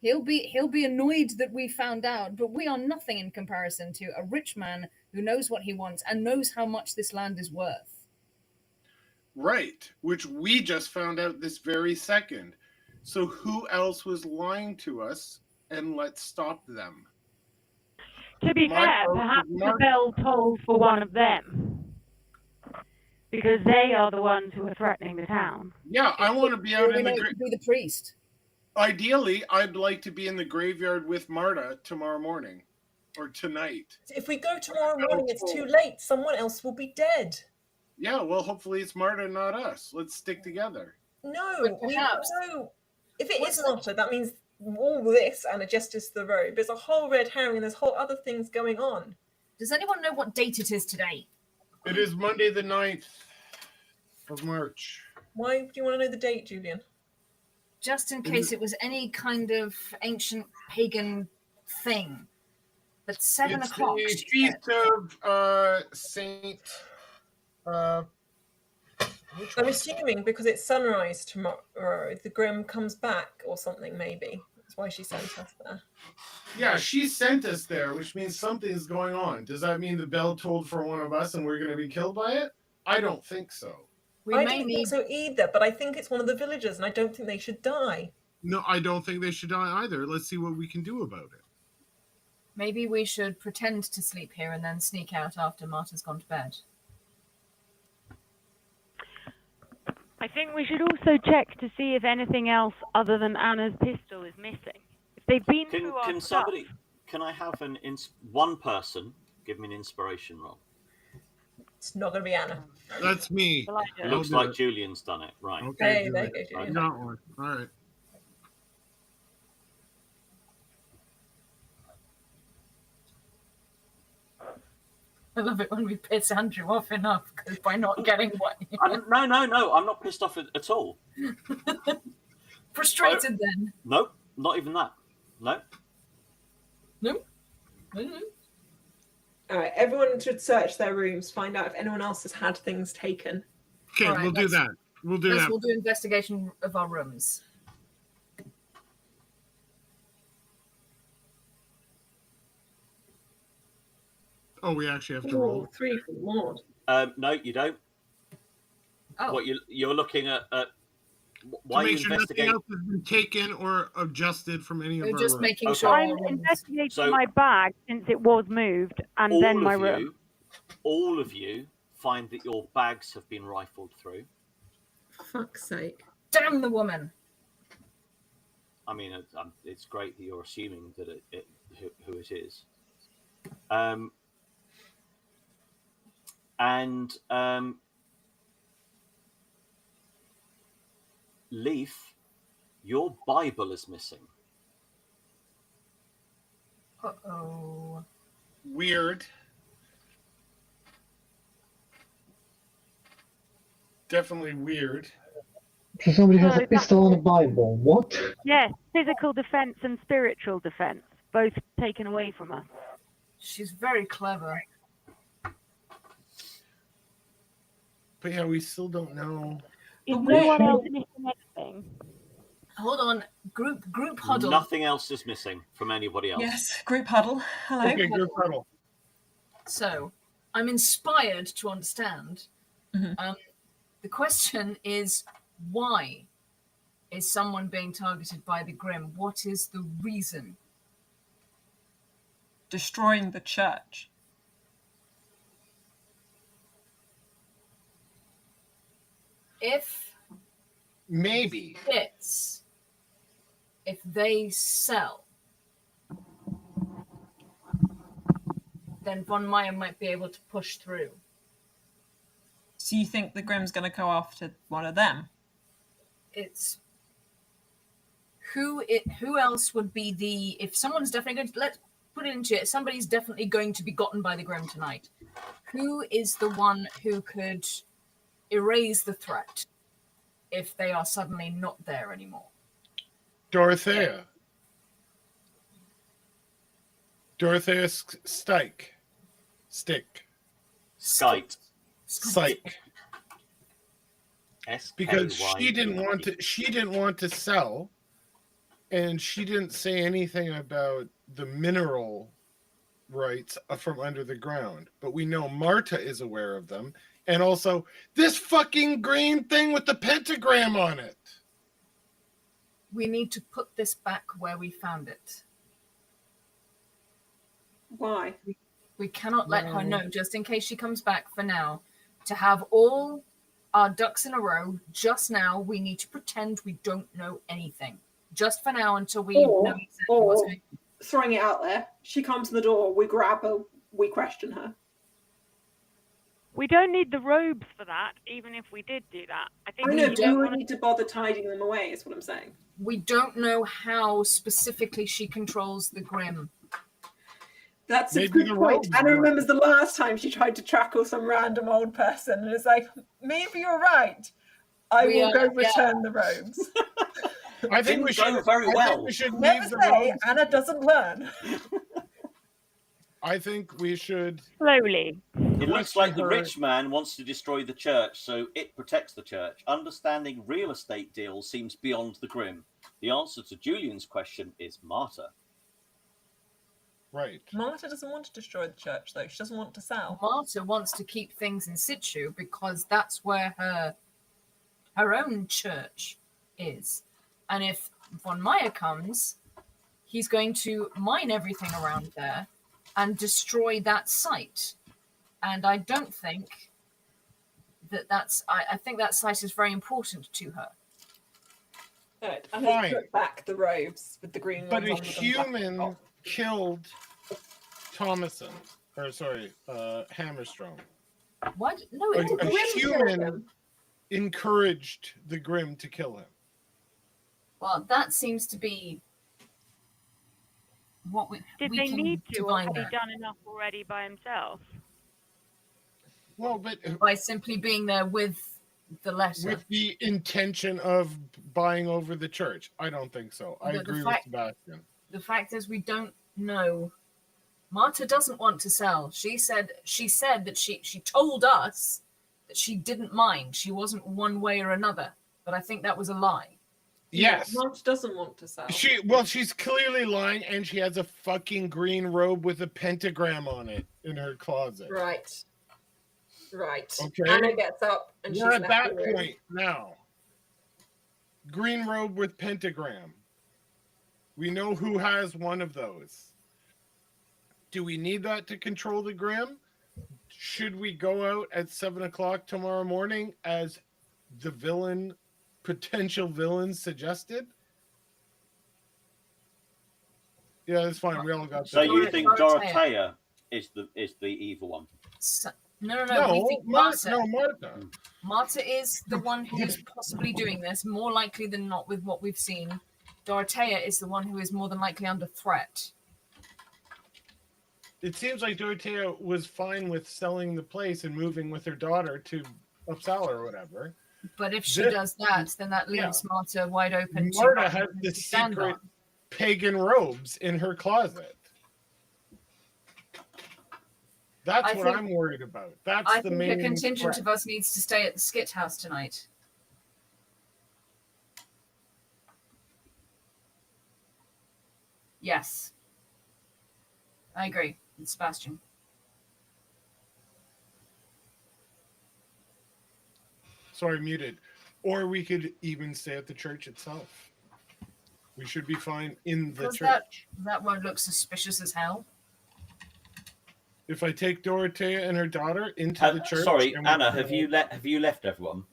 He'll be annoyed that we found out, but we are nothing in comparison to a rich man who knows what he wants and knows how much this land is worth. Right, which we just found out this very second. So who else was lying to us, and let's stop them. To be fair, perhaps the bell tolls for one of them. Because they are the ones who are threatening the town. Yeah, I want to be out in the be the priest. Ideally, I'd like to be in the graveyard with Marta tomorrow morning. Or tonight. If we go tomorrow morning, it's too late. Someone else will be dead. Yeah, well, hopefully it's Marta, not us. Let's stick together. No, if it is Marta, that means all this and a justice to the robe. There's a whole red herring and there's whole other things going on. Does anyone know what date it is today? It is Monday the 9th of March. Why do you want to know the date, Julian? Just in case it was any kind of ancient pagan thing. But 7 o'clock. It's the feast of Saint... I'm assuming because it's sunrise tomorrow, the Grimm comes back or something, maybe. That's why she sent us there. Yeah, she sent us there, which means something's going on. Does that mean the bell tolled for one of us and we're going to be killed by it? I don't think so. I don't think so either, but I think it's one of the villagers, and I don't think they should die. No, I don't think they should die either. Let's see what we can do about it. Maybe we should pretend to sleep here and then sneak out after Marta's gone to bed. I think we should also check to see if anything else other than Anna's pistol is missing. If they've been through our Can stuff. somebody? Can I have one person give me an inspiration roll? It's not going to be Anna. That's me. It looks like Julian's done it. Right. Okay. Hey, there you go, Julian. Got one. All right. I love it when we piss Andrew off enough by not getting one. No. I'm not pissed off at all. Frustrated then? Nope, not even that. No. No. All right, everyone should search their rooms, find out if anyone else has had things taken. Okay, we'll do that. We'll do that. We'll do investigation of our rooms. Oh, we actually have to roll. 3 for Maud. No, you don't. Oh. What you're looking at why to you make sure nothing investigate? else has been taken or adjusted from any of our just rooms. making Okay. sure. I'm investigating my bag since it was moved, and then my room. All of you find that your bags have been rifled through. For fuck's sake. Damn the woman. I mean, it's great that you're assuming that who it is. Leaf, your Bible is missing. Uh-oh. Weird. Definitely weird. So somebody has So a pistol and a Bible. What? Yes, physical defense and spiritual defense, both taken away from us. She's very clever. But yeah, we still don't know. Is no one else missing anything? Hold on. Group huddle. Nothing else is missing from anybody else. Yes, group huddle. Hello. Okay, group huddle. So, I'm inspired to understand. Mhm. The question is, why is someone being targeted by the Grimm? What is the reason? Destroying the church. If Maybe. if they sell, then von Meyer might be able to push through. So you think the Grimm's going to go after one of them? It's who else would be the, if someone's definitely going to, let's put it into it, somebody's definitely going to be gotten by the Grimm tonight. Who is the one who could erase the threat if they are suddenly not there anymore? Dorothea. Yeah. Dorothea Skytt. Because she didn't want to sell, and she didn't say anything about the mineral rights from under the ground. But we know Marta is aware of them, and also this fucking green thing with the pentagram on it. We need to put this back where we found it. Why? We cannot let her know, just in case she comes back. For now, to have all our ducks in a row, just now we need to pretend we don't know anything. Just for now, until we know exactly what's going on. Throwing it out there, she comes to the door, we grab her, we question her. We don't need the robes for that, even if we did do that. I think we don't need to bother tidying them away, is what I'm saying. We don't know how specifically she controls the Grimm. That's a good point. Anna remembers the last time she tried to tackle some random old person, and it's like, maybe you're right. I will go return the robes. I think we should very well. We should never say Anna doesn't learn. I think we should slowly. It looks like the rich man wants to destroy the church, so it protects the church. Understanding real estate deals seems beyond the Grimm. The answer to Julian's question is Marta. Right. Marta doesn't want to destroy the church, though. She doesn't want to sell. Marta wants to keep things in situ because that's where her own church is. And if von Meyer comes, he's going to mine everything around there and destroy that site. And I don't think that's... I think that site is very important to her. Right. And they put back the robes with the green ones. But a human killed Hammerstrom. What? No, a human encouraged the Grimm to kill him. Well, that seems to be what we did. They need to, or had he done enough already by himself? Well, but by simply being there with the letter, with the intention of buying over the church. I don't think so. I agree with Sebastian. The fact is, we don't know. Marta doesn't want to sell. She said that she told us that she didn't mind. She wasn't one way or another. But I think that was a lie. Yes. Marta doesn't want to sell. She's clearly lying, and she has a fucking green robe with a pentagram on it in her closet. Right. Okay. Anna gets up and we're at that point now. Green robe with pentagram. We know who has one of those. Do we need that to control the Grimm? Should we go out at 7:00 tomorrow morning as the potential villain suggested? Yeah, that's fine. We all got that. So you think Dorothea is the evil one? No. No, we think Marta. No, Marta. Marta is the one who is possibly doing this, more likely than not with what we've seen. Dorothea is the one who is more than likely under threat. It seems like Dorothea was fine with selling the place and moving with her daughter to Uppsala or whatever. But if she does that, then that leaves Marta wide open. Marta has the secret pagan robes in her closet. That's what I'm worried about. That's the main. I think a contingent of us needs to stay at the Skytt house tonight. Yes. I agree with Sebastian. Sorry, muted. Or we could even stay at the church itself. We should be fine in the church. That won't look suspicious as hell. If I take Dorothea and her daughter into the church... Sorry, Anna, have you left everyone?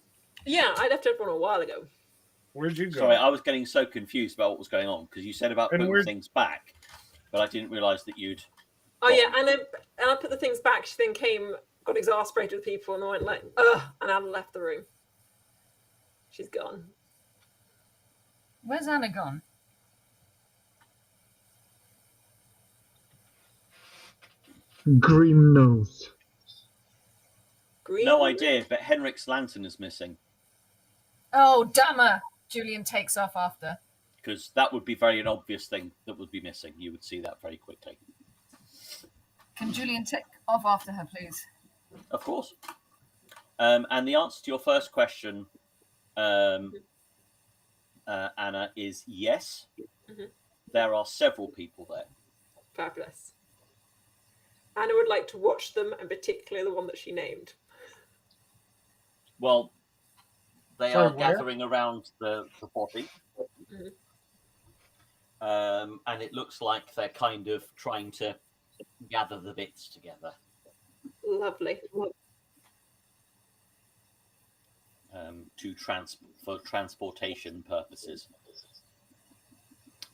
Yeah, I left everyone a while ago. Where'd you go? Sorry, I was getting so confused about what was going on because you said about And putting things back, but I didn't realise that you'd. Oh yeah, and I put the things back. She then got exasperated with people, and I went like, ugh, and Anna left the room. She's gone. Where's Anna gone? Green nose. Green? No idea, but Henrik's lantern is missing. Oh, damn her! Julian takes off after. Because that would be very an obvious thing that would be missing. You would see that very quickly. Can Julian take off after her, please? Of course. And the answer to your first question, Anna, is yes. Mm-hmm. There are several people there. Fabulous. Anna would like to watch them, and particularly the one that she named. Well, they Sorry, are where? gathering around the body. Mhm. And it looks like they're kind of trying to gather the bits together. Lovely. For transportation purposes.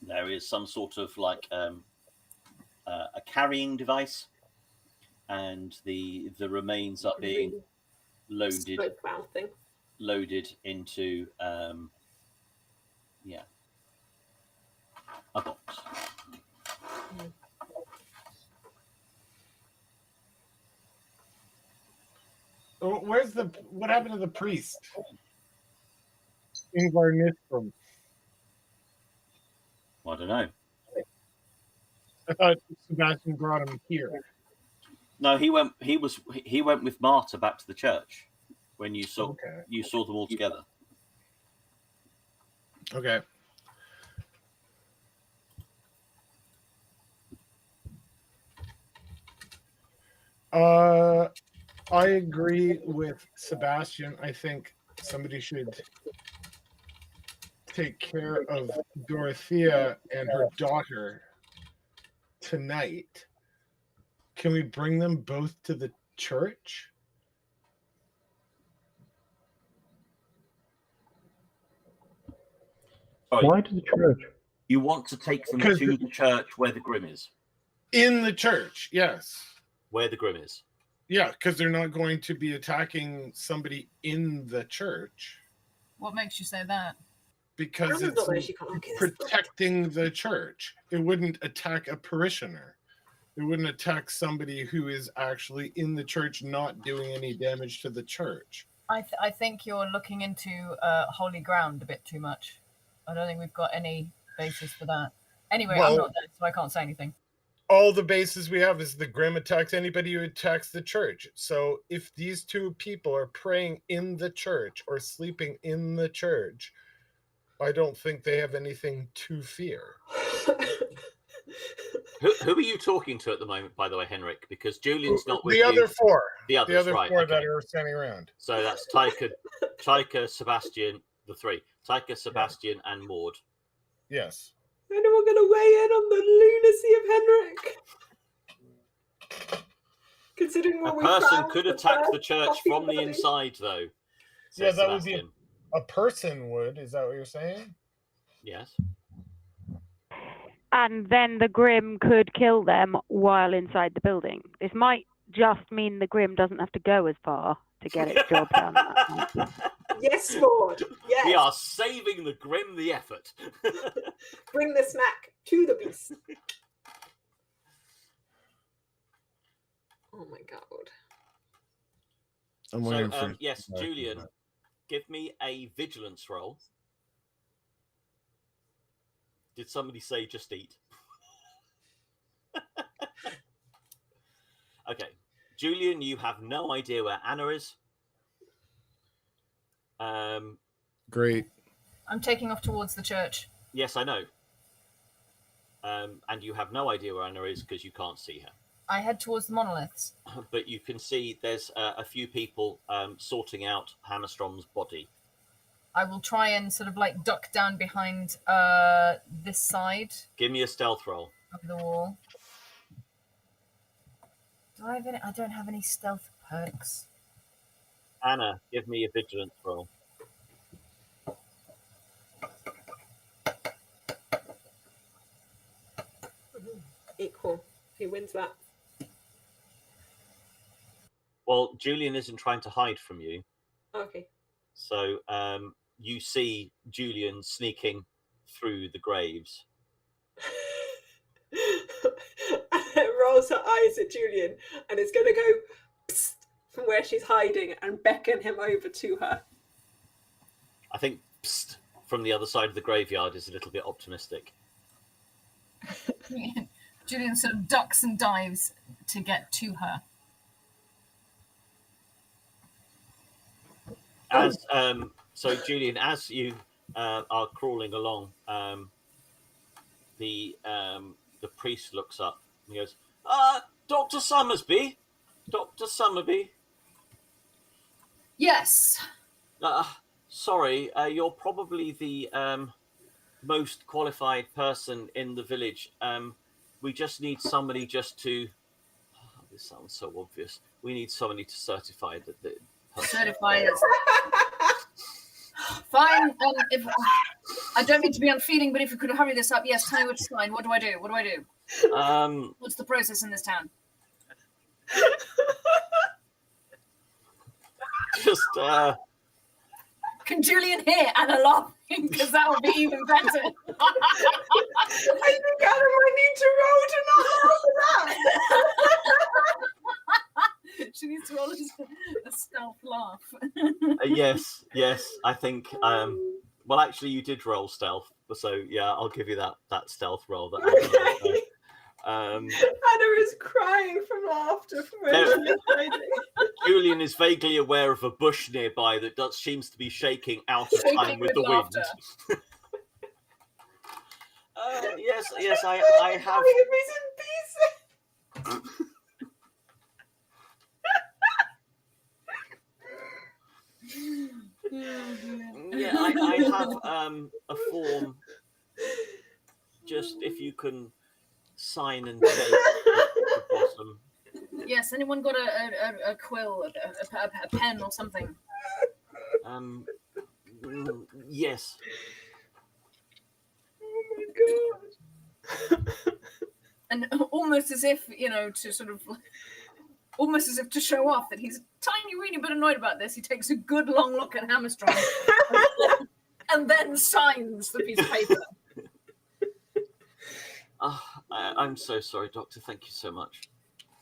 There is some sort of like a carrying device, and the remains are being loaded into a box. Oh, what happened to the priest? Ingvar Nystrom. I don't know. I thought Sebastian brought him here. No, he went with Marta back to the church when you saw them all together. Okay. I agree with Sebastian. I think somebody should take care of Dorothea and her daughter tonight. Can we bring them both to the church? Sorry, Why to the church? you want to take them to the church where the Grimm is? In the church, yes. Where the Grimm is? Yeah, because they're not going to be attacking somebody in the church. What makes you say that? Because it's protecting the church. It wouldn't attack a parishioner. It wouldn't attack somebody who is actually in the church, not doing any damage to the church. I think you're looking into holy ground a bit too much. I don't think we've got any basis for that. Anyway, I'm not there, so I can't say anything. All the basis we have is the Grimm attacks anybody who attacks the church. So if these two people are praying in the church or sleeping in the church, I don't think they have anything to fear. Who are you talking to at the moment, by the way, Henrik? Because Julian's not with the you. Other four. The others, the other right, four okay. that are standing around. So that's Taika, Sebastian, the three. Taika, Sebastian, and Maude. Yes. And we're going to weigh in on the lunacy of Henrik. Considering what a person could attack the church from the inside, though. Yeah, that would be a person would. Is that what you're saying? Yes. And then the Grimm could kill them while inside the building. This might just mean the Grimm doesn't have to go as far to get its job done. Yes, Lord. Yes. We are saving the Grimm the effort. Bring the snack to the beast. Oh my God. I'm waiting for yes, Julian, give me a vigilance roll. Did somebody say just eat? Okay. Julian, you have no idea where Anna is. Great. I'm taking off towards the church. Yes, I know. And you have no idea where Anna is because you can't see her. I head towards the monoliths. But you can see there's a few people sorting out Hammarstrom's body. I will try and sort of like duck down behind this side. Give me a stealth roll. Of the wall. Do I have any? I don't have any stealth perks. Anna, give me a vigilance roll. Equal. Who wins that? Well, Julian isn't trying to hide from you. Okay. So you see Julian sneaking through the graves. And it rolls her eyes at Julian and it's going to go psst from where she's hiding and beckon him over to her. I think psst from the other side of the graveyard is a little bit optimistic. Julian sort of ducks and dives to get to her. As so, Julian, as you are crawling along, the priest looks up and he goes, Dr. Summersby? Dr. Summersby? Yes. Sorry, you're probably the most qualified person in the village. We just need somebody just to... Oh, this sounds so obvious. We need somebody to certify that the... Certify it. Fine. If I don't mean to be unfeeling, but if you could hurry this up, yes, tell me what to sign. What do I do? What do I do? What's the process in this town? Just Can Julian hear Anna laughing? Because that would be even better. I think Anna might need to roll to not laugh at that. She needs to roll a stealth laugh. yes. I think. Well, actually, you did roll stealth, so yeah, I'll give you that stealth roll. That Anna is crying from laughter from where she is hiding. Julian is vaguely aware of a bush nearby that seems to be shaking out of time with the wind. Yes, I have. Yeah, I have a form. Just if you can sign and date at the bottom. Yes, anyone got a quill, a pen or something? Yes. Oh my god. And almost as if, to sort of... Almost as if to show off that he's a tiny, weeny bit annoyed about this, he takes a good long look at Hammarstrom and then signs the piece of paper. I'm so sorry, Doctor. Thank you so much.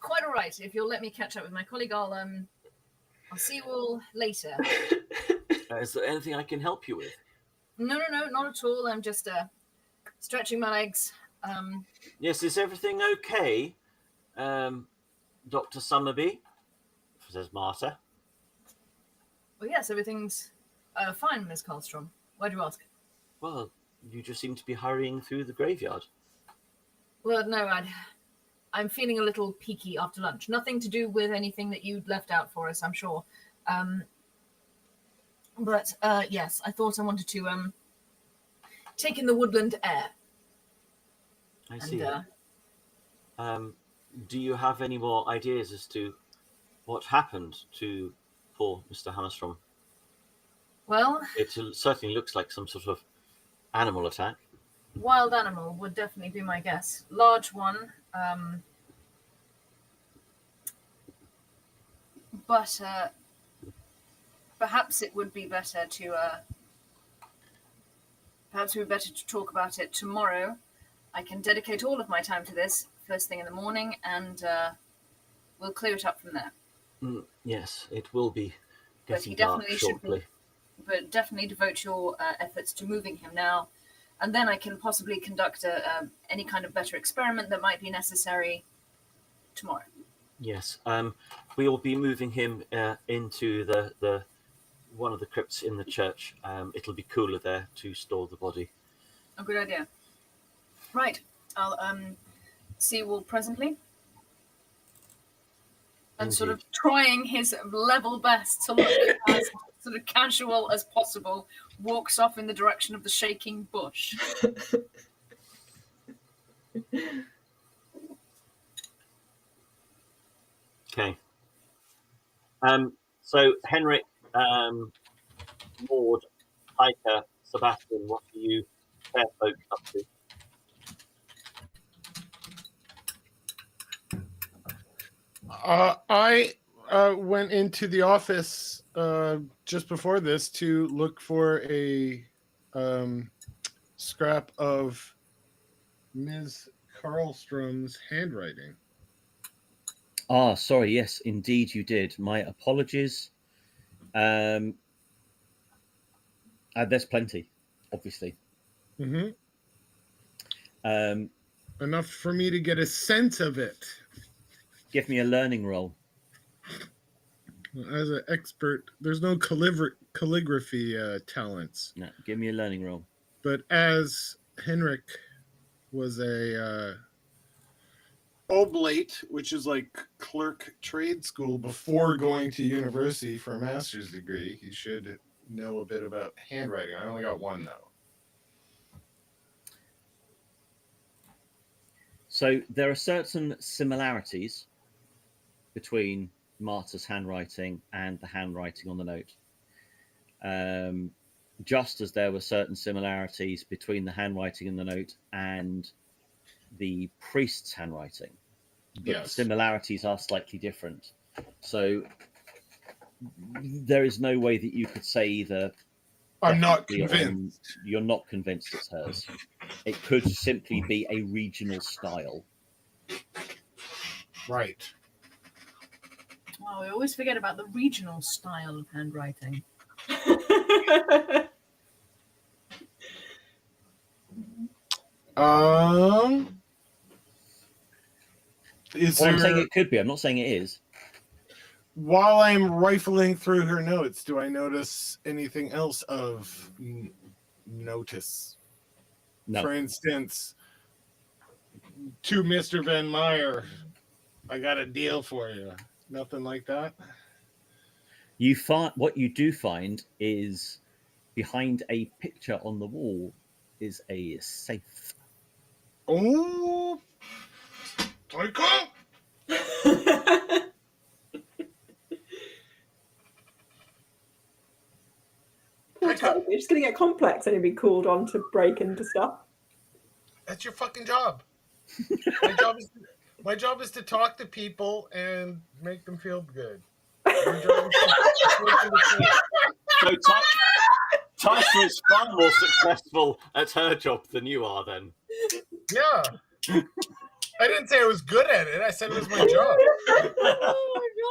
Quite all right. If you'll let me catch up with my colleague, I'll see you all later. Is there anything I can help you with? No, not at all. I'm just stretching my legs. Yes, is everything okay? Dr. Summerby, says Marta. Well, yes, everything's fine, Miss Karlstrom. Why do you ask? Well, you just seem to be hurrying through the graveyard. Well, no, I'm feeling a little peaky after lunch. Nothing to do with anything that you'd left out for us, I'm sure. But yes, I thought I wanted to take in the woodland air. I see. Do you have any more ideas as to what happened to poor Mr. Hammarstrom? Well, it certainly looks like some sort of animal attack. Wild animal would definitely be my guess. Large one. But perhaps it would be better to talk about it tomorrow. I can dedicate all of my time to this first thing in the morning, and we'll clear it up from there. Yes, it will be getting dark shortly. But definitely devote your efforts to moving him now, and then I can possibly conduct any kind of better experiment that might be necessary tomorrow. Yes, we will be moving him into the one of the crypts in the church. It'll be cooler there to store the body. A good idea. Right, I'll see you all presently. And Indeed. sort of trying his level best to look as sort of casual as possible, walks off in the direction of the shaking bush. Okay. So Henrik, Maude, Taika, Sebastian, what are you fair folks up to? I went into the office just before this to look for a scrap of Ms. Karlstrom's handwriting. Ah, sorry. Yes, indeed you did. My apologies. There's plenty, obviously. Mm-hmm. Um, Enough for me to get a sense of it. Give me a learning roll. As an expert, there's no calligraphy talents. No, give me a learning roll. But as Henrik was a oblate, which is like clerk trade school, before going to university for a master's degree, he should know a bit about handwriting. I only got one, though. So there are certain similarities between Marta's handwriting and the handwriting on the note. Just as there were certain similarities between the handwriting in the note and the priest's handwriting. But Yes. the similarities are slightly different. So there is no way that you could say either I'm not definitely convinced. you're not convinced it's hers. It could simply be a regional style. Right. Oh, I always forget about the regional style of handwriting. Is I'm there, saying it could be. I'm not saying it is. while I'm rifling through her notes, do I notice anything else of notice? No. For instance, to Mr. Van Meyer, I got a deal for you. Nothing like that? You find what you do find is behind a picture on the wall is a safe. Oh, Taika! Poor Tyke, you're just going to get complex and you'll be called on to break into stuff. That's your fucking job. My job is to talk to people and make them feel good. Your job is So Taika is far more successful at her job than you are, then. yeah. I didn't say I was good at it. I said it was my job. Oh my god!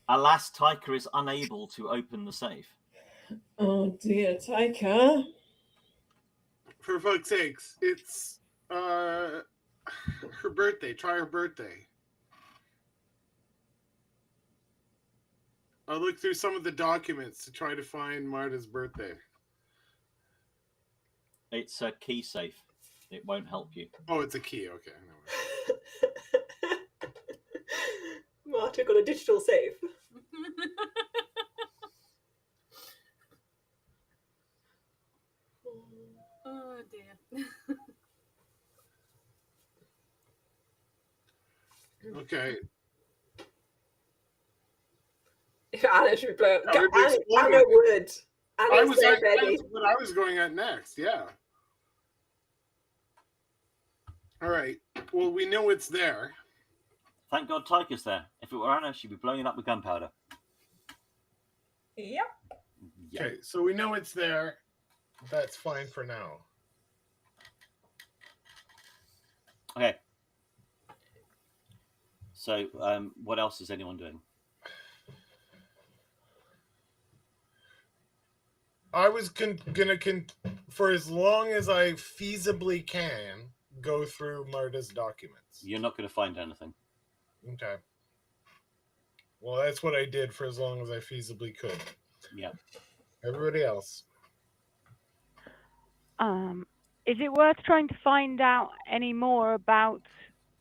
Alas, Taika is unable to open the safe. Oh dear, Taika. For fuck's sakes, it's her birthday. Try her birthday. I'll look through some of the documents to try to find Marta's birthday. It's a key safe. It won't help you. Oh, it's a key. Okay. Marta got a digital safe. Oh dear. Okay. Anna should be blown up. I would explode Anna it. would. Anna's there ready. That's what I was going at next. Yeah. All right. Well, we know it's there. Thank God Taika's there. If it were Anna, she'd be blowing it up with gunpowder. Yep. Yeah. Okay, so we know it's there. That's fine for now. Okay. So, what else is anyone doing? I was gonna for as long as I feasibly can go through Marta's documents. You're not going to find anything. Okay. Well, that's what I did for as long as I feasibly could. Yeah. Everybody else. Is it worth trying to find out any more about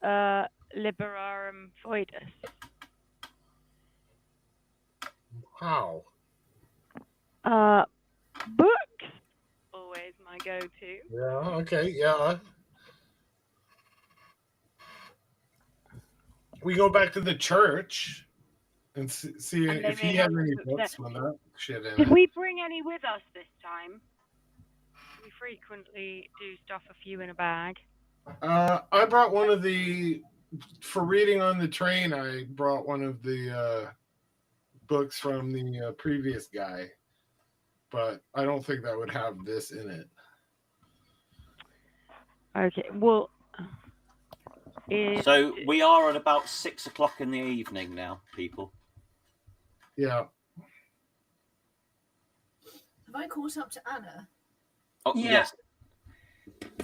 Liberarum Voidus? How? Books, always my go-to. Yeah. Okay. Yeah. We go back to the church. and see And they if he may had not any look books successful. with that shit in Did it. we bring any with us this time? We frequently do stuff a few in a bag. I brought one of the, for reading on the train, I brought one of the books from the previous guy, but I don't think that would have this in it. Okay, well... So we are at about 6 o'clock in the evening now, people. Yeah. Have I caught up to Anna? Oh, Yeah. yes.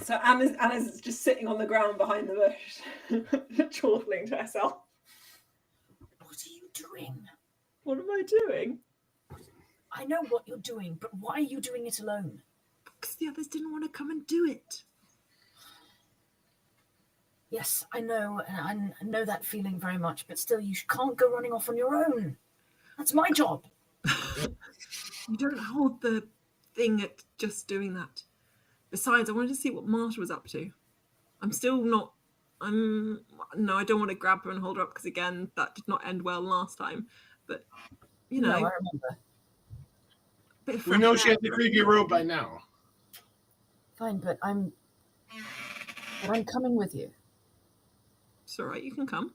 So Anna's just sitting on the ground behind the bush, chortling to herself. What are you doing? What am I doing? I know what you're doing, but why are you doing it alone? Because the others didn't want to come and do it. Yes, I know, and I know that feeling very much, but still, you can't go running off on your own. That's my job. You don't hold the thing at just doing that. Besides, I wanted to see what Marta was up to. I'm still not... No, I don't want to grab her and hold her up, because again, that did not end well last time. But, you know... No, I remember. We know she has the creepy robe by now. Fine, but I'm coming with you. It's all right, you can come.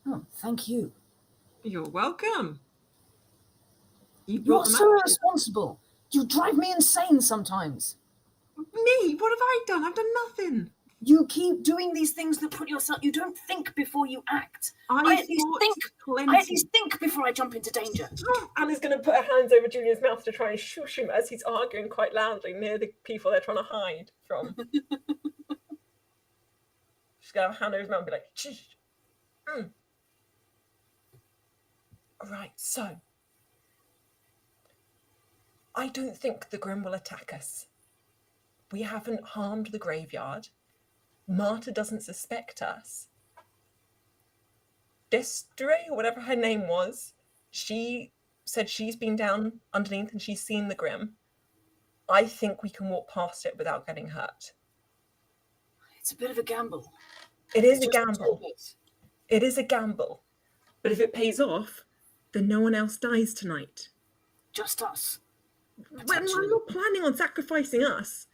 Oh, thank you. You're welcome. You're so irresponsible. You drive me insane sometimes. Me? What have I done? I've done nothing. You keep doing these things that put yourself... You don't think before you act. I at least think before I jump into danger. Anna's going to put her hands over Julian's mouth to try and shush him as he's arguing quite loudly near the people they're trying to hide from. She's going to have a hand over his mouth and be like, shh. Right, so... I don't think the Grimm will attack us. We haven't harmed the graveyard. Marta doesn't suspect us. Desiree, or whatever her name was, she said she's been down underneath and she's seen the Grimm. I think we can walk past it without getting hurt. It's a bit of a gamble. It is a gamble. It is a gamble. But if it pays off, then no one else dies tonight. Just us. When I'm not planning on sacrificing us.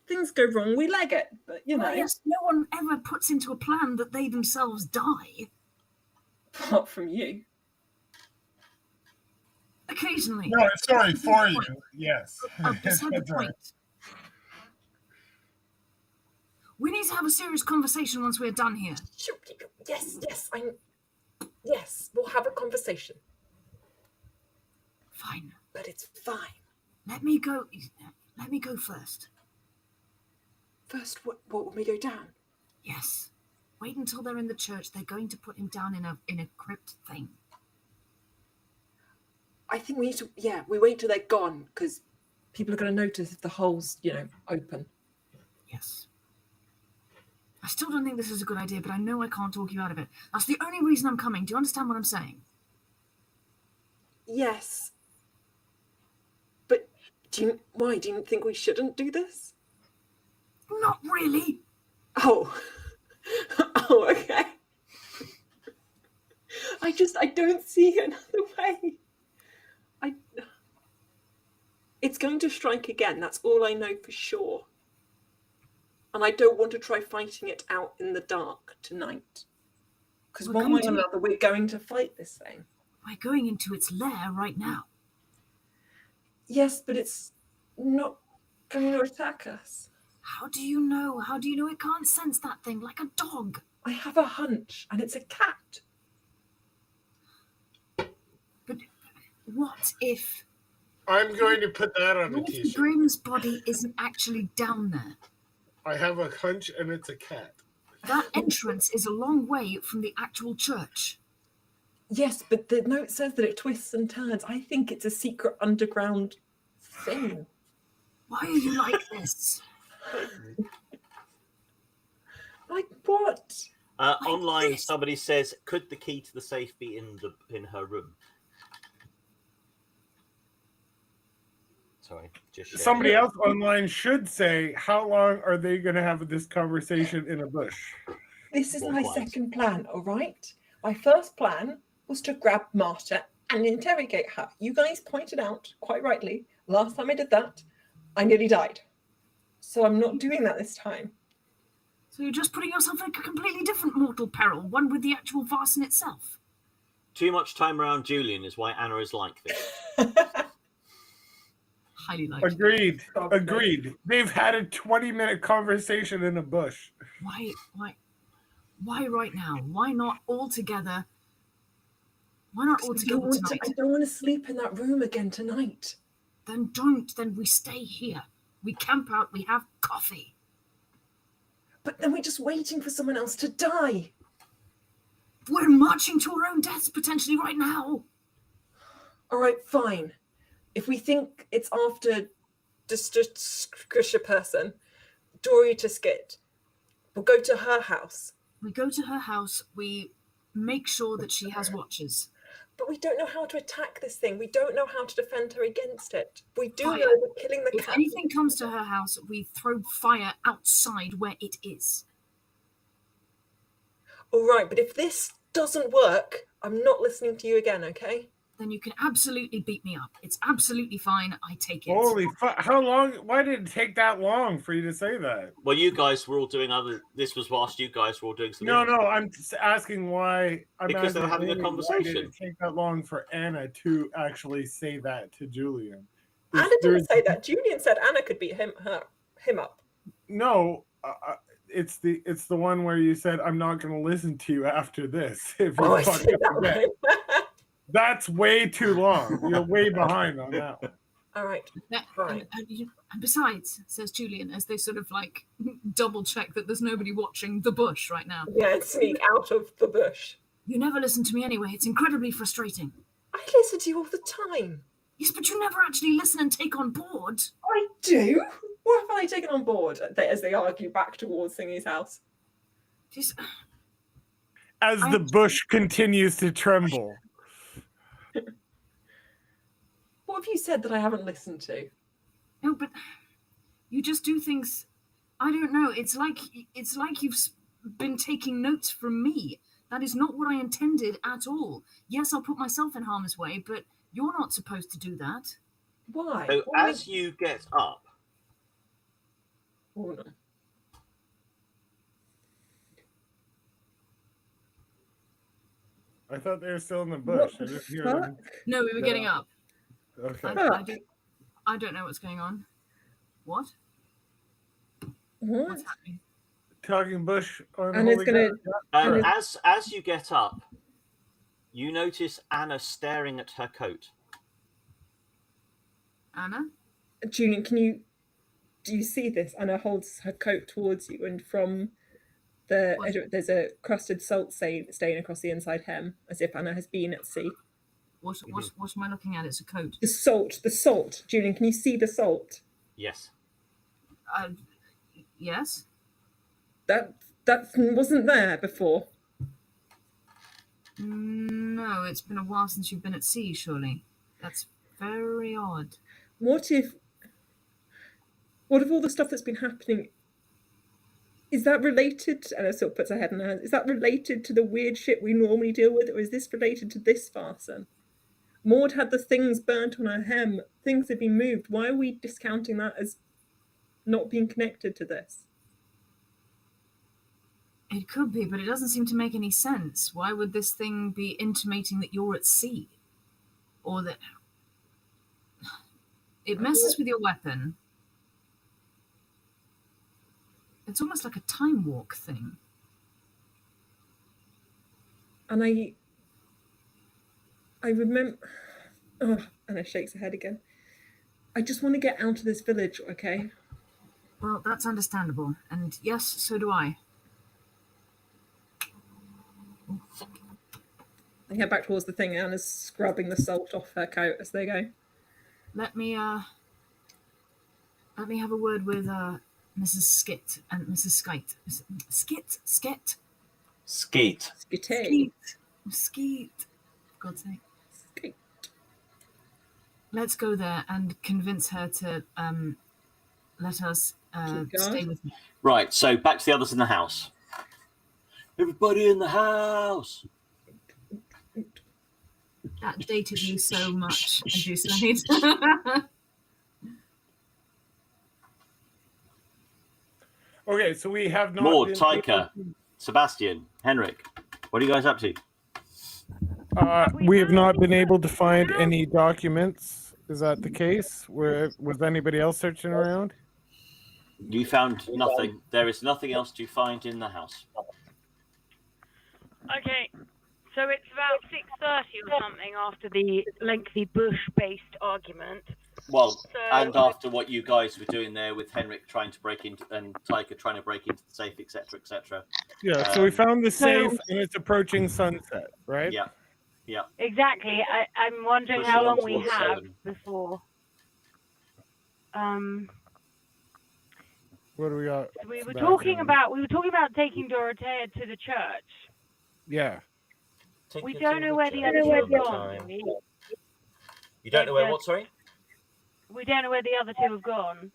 Things go wrong, we leg it, but you know. Well, yes, no one ever puts into a plan that they themselves die. Apart from you. Occasionally. No, sorry, for you, yes. Beside the point. We need to have a serious conversation once we're done here. Yes, we'll have a conversation. Fine. But it's fine. Let me go first. First, what when we go down? Yes. Wait until they're in the church. They're going to put him down in a crypt thing. I think we need to, we wait till they're gone, because people are going to notice if the hole's, open. Yes. I still don't think this is a good idea, but I know I can't talk you out of it. That's the only reason I'm coming. Do you understand what I'm saying? Yes. But why? Do you think we shouldn't do this? Not really. Oh, okay. I don't see another way. It's going to strike again. That's all I know for sure. And I don't want to try fighting it out in the dark tonight. Because one way or another, we're going to fight this thing. We're going into its lair right now. Yes, but it's not going to attack us. How do you know? How do you know it can't sense that thing like a dog? I have a hunch, and it's a cat. But what if... I'm going to put that on a What if t-shirt. Grimm's body isn't actually down there? I have a hunch, and it's a cat. That entrance is a long way from the actual church. Yes, but the note says that it twists and turns. I think it's a secret underground thing. Why are you like this? Like what? Online, somebody says, "Could the key to the safe be in her room?" Sorry, just somebody else online should say, "How long are they going to have this conversation in a bush?" This is my second plan. All right. My first plan was to grab Marta and interrogate her. You guys pointed out, quite rightly, last time I did that, I nearly died. So I'm not doing that this time. So you're just putting yourself in a completely different mortal peril, one with the actual Vaesen itself. Too much time around Julian is why Anna is like this. Highly likely. Agreed. They've had a 20-minute conversation in a bush. Why right now? Why not all together? Why not all together tonight? I don't want to sleep in that room again tonight. Then don't. Then we stay here. We camp out. We have coffee. But then we're just waiting for someone else to die. We're marching to our own deaths potentially right now. All right, fine. If we think it's after the person, Dory to Skytt, we'll go to her house. We go to her house. We make sure that she has watchers. But we don't know how to attack this thing. We don't know how to defend her against it. We do Fire. know we're killing the If anything comes to her house, we throw fire outside where it is. All right, but if this doesn't work, I'm not listening to you again, okay? Then you can absolutely beat me up. It's absolutely fine. I take it. Holy fuck! How long? Why did it take that long for you to say that? Well, you guys were all doing this was whilst you guys were all doing something. No, I'm just asking why. Because they were having a conversation. Why did it take that long for Anna to actually say that to Julian? Anna didn't say that. Julian said Anna could beat him up. No, it's the one where you said I'm not going to listen to you after this. If you I said that right. That's way too long. You're way behind on that one. All right. And besides, says Julian, as they sort of like double check that there's nobody watching the bush right now. Yeah, and sneak out of the bush. You never listen to me anyway. It's incredibly frustrating. I listen to you all the time. Yes, but you never actually listen and take on board. I do. What have I taken on board? As they argue back towards Thingy's house. As the bush continues to tremble. What have you said that I haven't listened to? No, but you just do things. I don't know. It's like you've been taking notes from me. That is not what I intended at all. Yes, I'll put myself in harm's way, but you're not supposed to do that. Why? So as you get up. Oh, no. I thought they were still in the bush. I didn't hear them. No, we were getting up. Okay. I don't know what's going on. What? What? What's happening? Talking bush. And it's gonna. As you get up, you notice Anna staring at her coat. Anna? Julian, do you see this? Anna holds her coat towards you, and from the edge, there's a crusted salt stain across the inside hem, as if Anna has been at sea. What am I looking at? It's a coat. The salt. Julian, can you see the salt? Yes. Yes. That wasn't there before. No, it's been a while since you've been at sea, surely. That's very odd. What if all the stuff that's been happening, is that related? Anna sort of puts her head in her hands. Is that related to the weird shit we normally deal with, or is this related to this Vaesen? Maude had the things burnt on her hem. Things have been moved. Why are we discounting that as not being connected to this? It could be, but it doesn't seem to make any sense. Why would this thing be intimating that you're at sea? Or that... It messes with your weapon. It's almost like a time walk thing. And I remember... Oh, Anna shakes her head again. I just want to get out of this village, okay? Well, that's understandable. And yes, so do I. They head back towards the thing. Anna's scrubbing the salt off her coat as they go. Let me have a word with Mrs. Skytt and Mrs. Skytt. Skytt. For God's sake. Skytt. Let's go there and convince her to let us stay with me. Right, so back to the others in the house. Everybody in the house. That dated you so much, Juice. Okay, so we have not. Maude, Taika, Sebastian, Henrik, what are you guys up to? We have not been able to find any documents. Is that the case? Was anybody else searching around? You found nothing. There is nothing else to find in the house. Okay, so it's about 6:30 or something after the lengthy bush-based argument. Well, So- and after what you guys were doing there with Henrik trying to break into and Taika trying to break into the safe, etc., etc. Yeah, so we found the safe and it's approaching sunset, right? Yeah, yeah. Exactly. I'm wondering Pushing how long on we towards have 7. before. What do we got? We were Sebastian? talking about taking Dorothea to the church. Yeah. We don't know where the other two have gone. do we? You don't know where what? Sorry. We don't know where the other two have gone.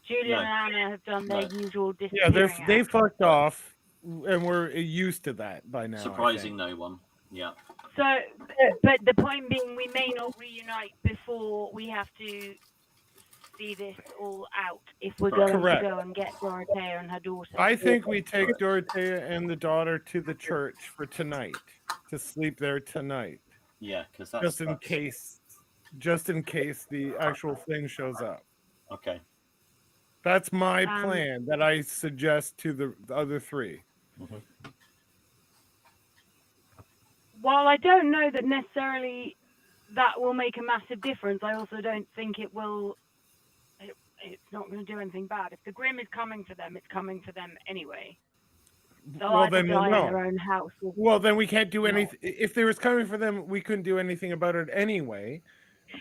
Julian No. and Anna have done their usual Yeah, disappearing. they fucked off, and we're used to that by now. Surprising no one. Yeah. So, but the point being, we may not reunite before we have to see this all out. If we're going Correct. to go and get Dorothea and her daughter. I think we take Dorothea and the daughter to the church for tonight, to sleep there tonight. Yeah, because that's just in case the actual thing shows up. Okay. That's my plan that I suggest to the other three. Mm-hmm. While I don't know that necessarily that will make a massive difference, I also don't think it will. It's not going to do anything bad. If the Grimm is coming for them, it's coming for them anyway. They'll either die in their own house. Well, then we can't do anything. If they was coming for them, we couldn't do anything about it anyway.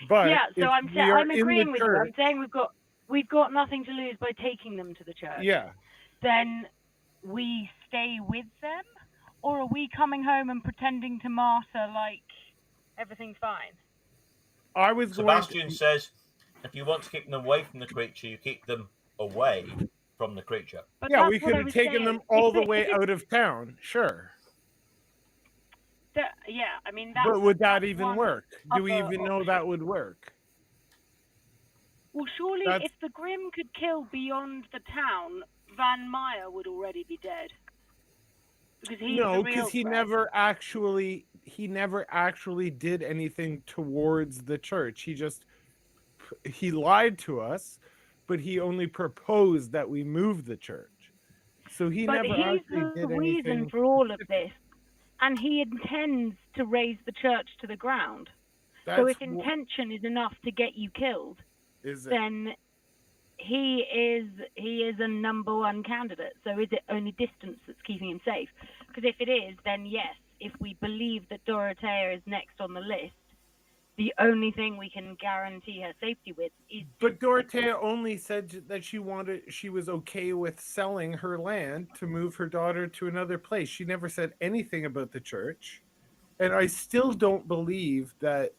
But yeah, so I'm agreeing with you. I'm church, saying we've got nothing to lose by taking them to the church. Yeah. Then we stay with them, or are we coming home and pretending to martyr like everything's fine? Sebastian says, if you want to keep them away from the creature, you keep them away from the creature. But yeah, we could have taken them all the way out of town. Sure. Yeah, I mean, that's, but would that even work? Do we other even know that would work? Well, surely if the Grimm could kill beyond the town, Van Meyer would already be dead. Because he's No, because he never actually did anything towards the church. He lied to us, but he only proposed that we move the church. So he never actually did anything. But he's the reason for all of this. And he intends to raise the church to the ground. So if intention is enough to get you killed, then he is a number one candidate. So is it only distance that's keeping him safe? Because if it is, then yes, if we believe that Dorothea is next on the list, the only thing we can guarantee her safety with is... But Dorothea only said that she was okay with selling her land to move her daughter to another place. She never said anything about the church. And I still don't believe that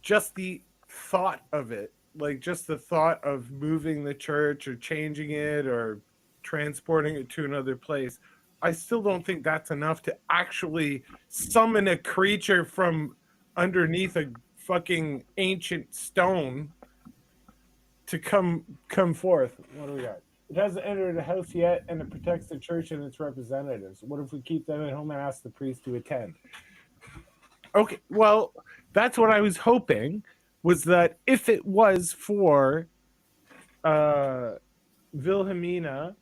just the thought of it, like just the thought of moving the church or changing it or transporting it to another place, I still don't think that's enough to actually summon a creature from underneath a fucking ancient stone to come forth. What do we got? It hasn't entered the house yet, and it protects the church and its representatives. What if we keep them at home and ask the priest to attend? Okay, well, that's what I was hoping, was that if it was for Vilhelmina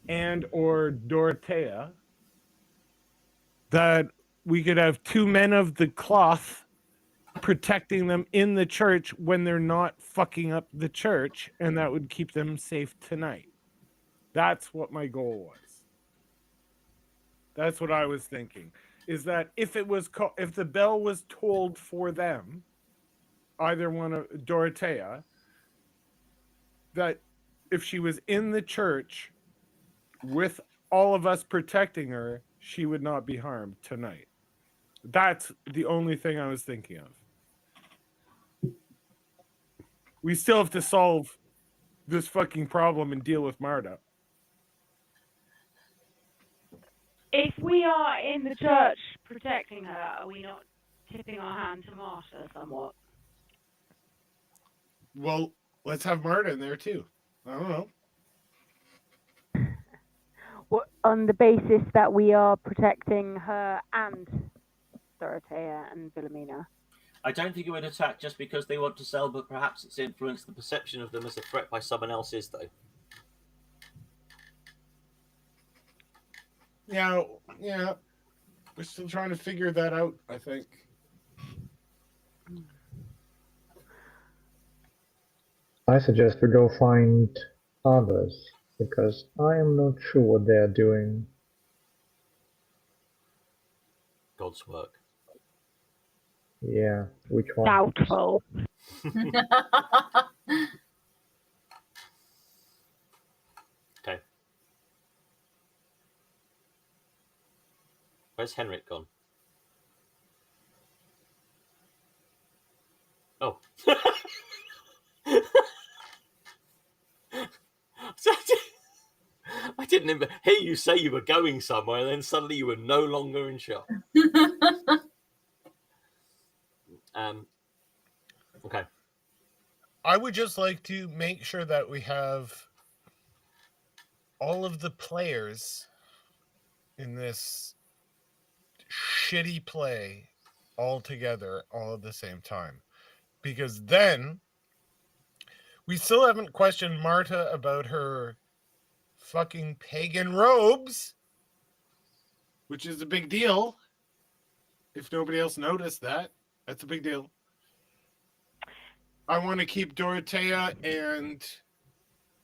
and or Dorothea, that we could have two men of the cloth protecting them in the church when they're not fucking up the church, and that would keep them safe tonight. That's what my goal was. That's what I was thinking, is that if the bell was tolled for them, either one of Dorothea, that if she was in the church with all of us protecting her, she would not be harmed tonight. That's the only thing I was thinking of. We still have to solve this fucking problem and deal with Marta. If we are in the church protecting her, are we not tipping our hand to Marta somewhat. Well, let's have Marta in there too. I don't know. What, on the basis that we are protecting her and Dorothea and Vilhelmina? I don't think it would attack just because they want to sell, but perhaps it's influenced the perception of them as a threat by someone else's, though. Yeah. We're still trying to figure that out, I think. I suggest we go find others, because I am not sure what they are doing. God's work. Yeah, which one? Doubtful. Okay. Where's Henrik gone? Oh. I didn't even hear you say you were going somewhere, and then suddenly you were no longer in shop. Okay. I would just like to make sure that we have all of the players in this shitty play all together all at the same time. Because then we still haven't questioned Marta about her fucking pagan robes, which is a big deal. If nobody else noticed that, that's a big deal. I want to keep Dorothea and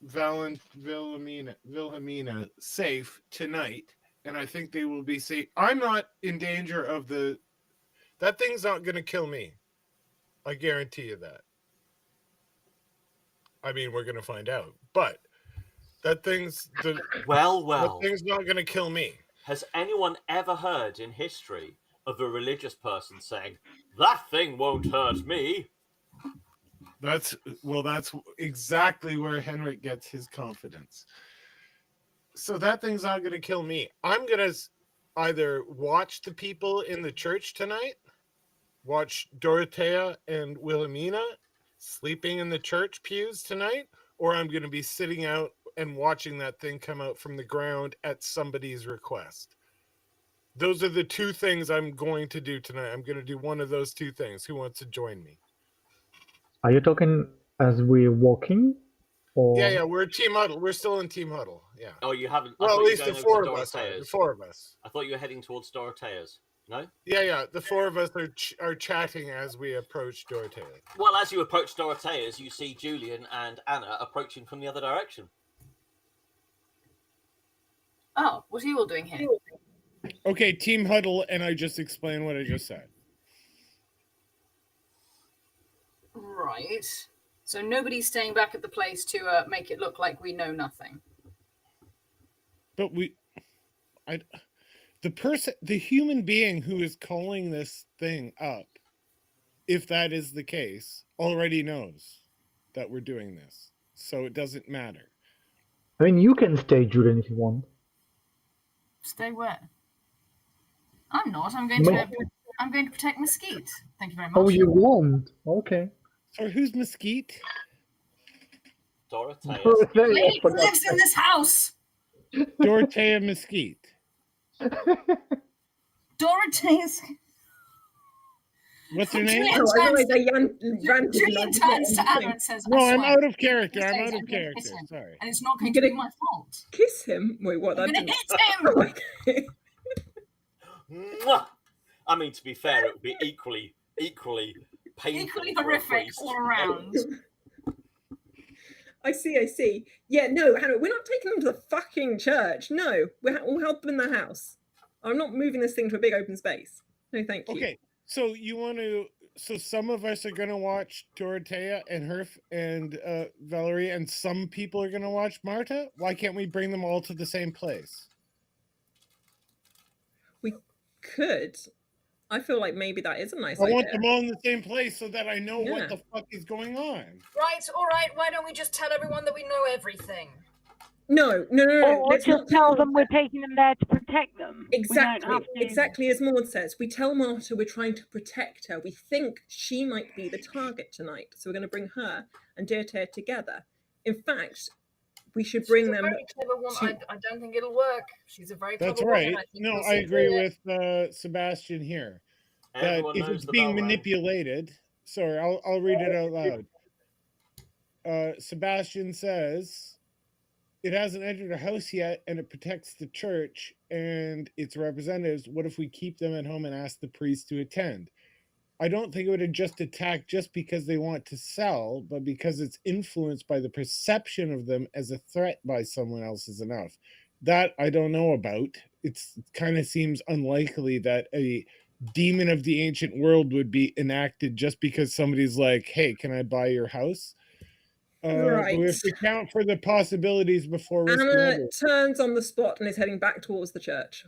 Vilhelmina safe tonight, and I think they will be safe. I'm not in danger of that thing's not going to kill me. I guarantee you that. I mean, we're going to find out, but that thing's that thing's not going to kill me. Has anyone ever heard in history of a religious person saying, "That thing won't hurt me"? That's exactly where Henrik gets his confidence. So that thing's not going to kill me. I'm going to either watch the people in the church tonight, watch Dorothea and Wilhelmina sleeping in the church pews tonight, or I'm going to be sitting out and watching that thing come out from the ground at somebody's request. Those are the two things I'm going to do tonight. I'm going to do one of those two things. Who wants to join me? Are you talking as we're walking? Or... Yeah, we're team huddle. We're still in team huddle. Yeah. Oh, you haven't. Well, at least the four of us. The four of us. I thought you were heading towards Dorothea's. No? Yeah. The four of us are chatting as we approach Dorothea. Well, as you approach Dorothea's, you see Julian and Anna approaching from the other direction. Oh, what are you all doing here? Okay, team huddle, and I just explained what I just said. Right. So nobody's staying back at the place to make it look like we know nothing. But the human being who is calling this thing up, if that is the case, already knows that we're doing this. So it doesn't matter. I mean, you can stay, Julian, if you want. Stay where? I'm not. I'm going to protect Mesquite. Thank you very much. Oh, you won't? Okay. So who's Mesquite? Dorothea. Lady lives in this house. Dorothea Mesquite. Dorothea's. What's her name? Julian turns to Anna and says, "No, I'm out of character. I'm out of character. Sorry." And it's not going to be my fault. Kiss him? Wait, what? I'm going to hit him. Mwah! I mean, to be fair, it would be equally painful. Equally horrific all around. I see. Yeah, no, Hannah, we're not taking them to the fucking church. No, we'll help them in the house. I'm not moving this thing to a big open space. No, thank you. Okay, so so some of us are going to watch Dorothea and Valerie, and some people are going to watch Marta? Why can't we bring them all to the same place? We could. I feel like maybe that is a nice idea. I want them all in the same place so that I know what the fuck is going on. Right, all right. Why don't we just tell everyone that we know everything? No. Or Let's just not tell them we're taking them there to protect them. Exactly. We don't have to... Exactly as Maude says. We tell Marta we're trying to protect her. We think she might be the target tonight. So we're going to bring her and Deirdre together. In fact, we should bring them. Very clever woman. I don't think it'll work. She's a very clever That's woman. right. I think No, we'll I agree succeed. with Sebastian here. That Everyone if knows it's the being bell rang. manipulated, sorry, I'll read it out loud. Sebastian says, it hasn't entered a house yet and it protects the church and its representatives. What if we keep them at home and ask the priest to attend? I don't think it would just attack just because they want to sell, but because it's influenced by the perception of them as a threat by someone else is enough. That I don't know about. It kind of seems unlikely that a demon of the ancient world would be enacted just because somebody's like, hey, can I buy your house? Right. But we have to account for the possibilities before risking Anna everything. turns on the spot and is heading back towards the church.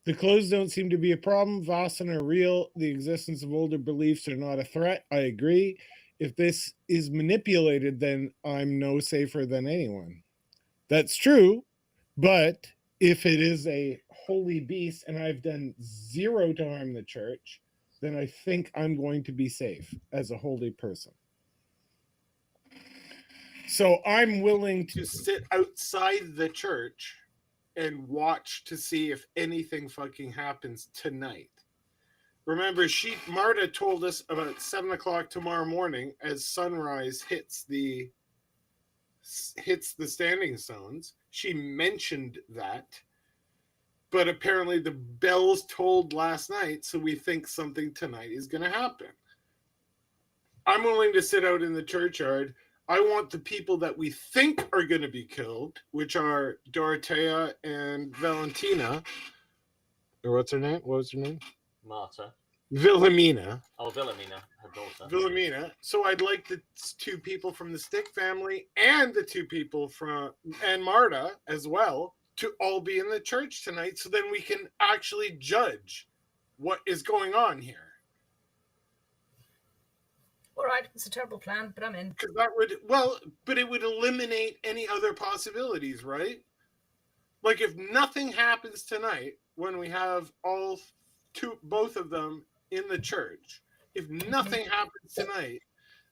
The clothes don't seem to be a problem. Vaesen are real. The existence of older beliefs are not a threat. I agree. If this is manipulated, then I'm no safer than anyone. That's true. But if it is a holy beast and I've done zero to harm the church, then I think I'm going to be safe as a holy person. So I'm willing to sit outside the church and watch to see if anything fucking happens tonight. Remember, Marta told us about 7 o'clock tomorrow morning as sunrise hits the standing stones. She mentioned that, but apparently the bells tolled last night, so we think something tonight is going to happen. I'm willing to sit out in the churchyard. I want the people that we think are going to be killed, which are Dorothea and Valentina. Or what's her name? What was her name? Marta. Vilhelmina. Oh, Vilhelmina, her daughter. Vilhelmina. So I'd like the two people from the Stick family and the two people and Marta as well to all be in the church tonight, so then we can actually judge what is going on here. All right, it's a terrible plan, but I'm in. Because but it would eliminate any other possibilities, right? Like if nothing happens tonight when we have both of them in the church, if nothing happens tonight,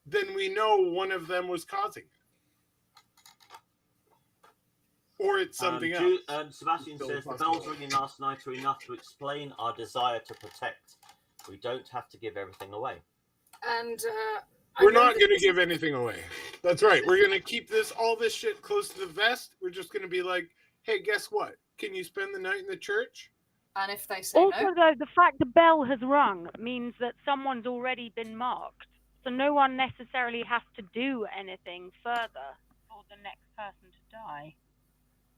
then we know one of them was causing it. Or it's something else. Sebastian says the bells ringing last night are enough to explain our desire to protect. We don't have to give everything away. And we're not going to give anything away. That's right. We're going to keep all this shit close to the vest. We're just going to be like, hey, guess what? Can you spend the night in the church? And if they say also, no? though, the fact the bell has rung means that someone's already been marked. So no one necessarily has to do anything further for the next person to die.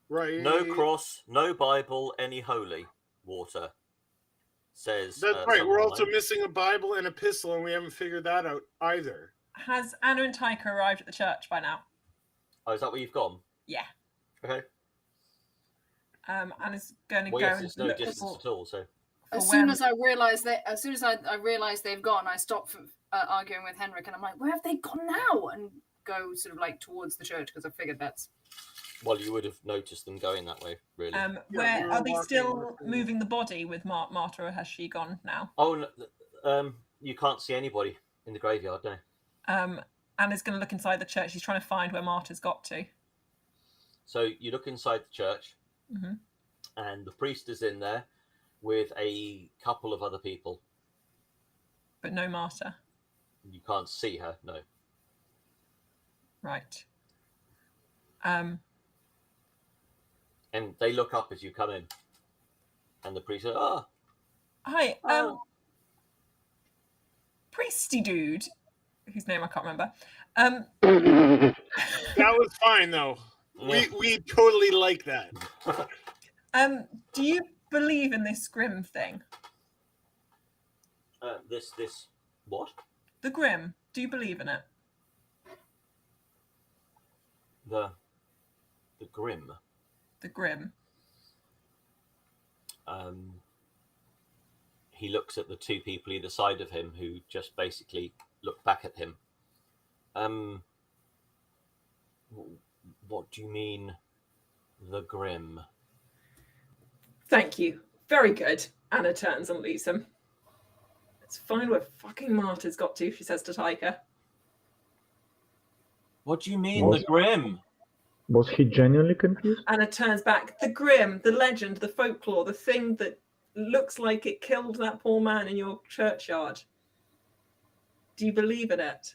Right. No cross, no Bible, any holy water. Says that's right. We're also missing a Bible and epistle, and we haven't figured that out either. Has Anna and Taika arrived at the church by now? Oh, is that where you've gone? Yeah. Okay. Anna's going to go and it's no look distance at all. So as soon as I realise they've gone, I stop arguing with Henrik, and I'm like, where have they gone now? And go sort of like towards the church because I figured that's. Well, you would have noticed them going that way, really. Where are they still moving the body with Marta, or has she gone now? Oh, no, you can't see anybody in the graveyard, no. Anna's going to look inside the church. She's trying to find where Marta's got to. So you look inside the church, and the priest is in there with a couple of other people. But no Marta. You can't see her, no. Right. And they look up as you come in. And the priest says, Hi, priesty dude, whose name I can't remember. That was fine, though. Yeah. We totally like that. Do you believe in this Grimm thing? This what? The Grimm. Do you believe in it? The Grimm. The Grimm. He looks at the two people either side of him who just basically look back at him. What do you mean the Grimm. Thank you. Very good. Anna turns and leaves him. Let's find where fucking Marta's got to, she says to Taika. What do you mean, the Grimm? Was he genuinely confused? Anna turns back. The Grimm, the legend, the folklore, the thing that looks like it killed that poor man in your churchyard. Do you believe in it?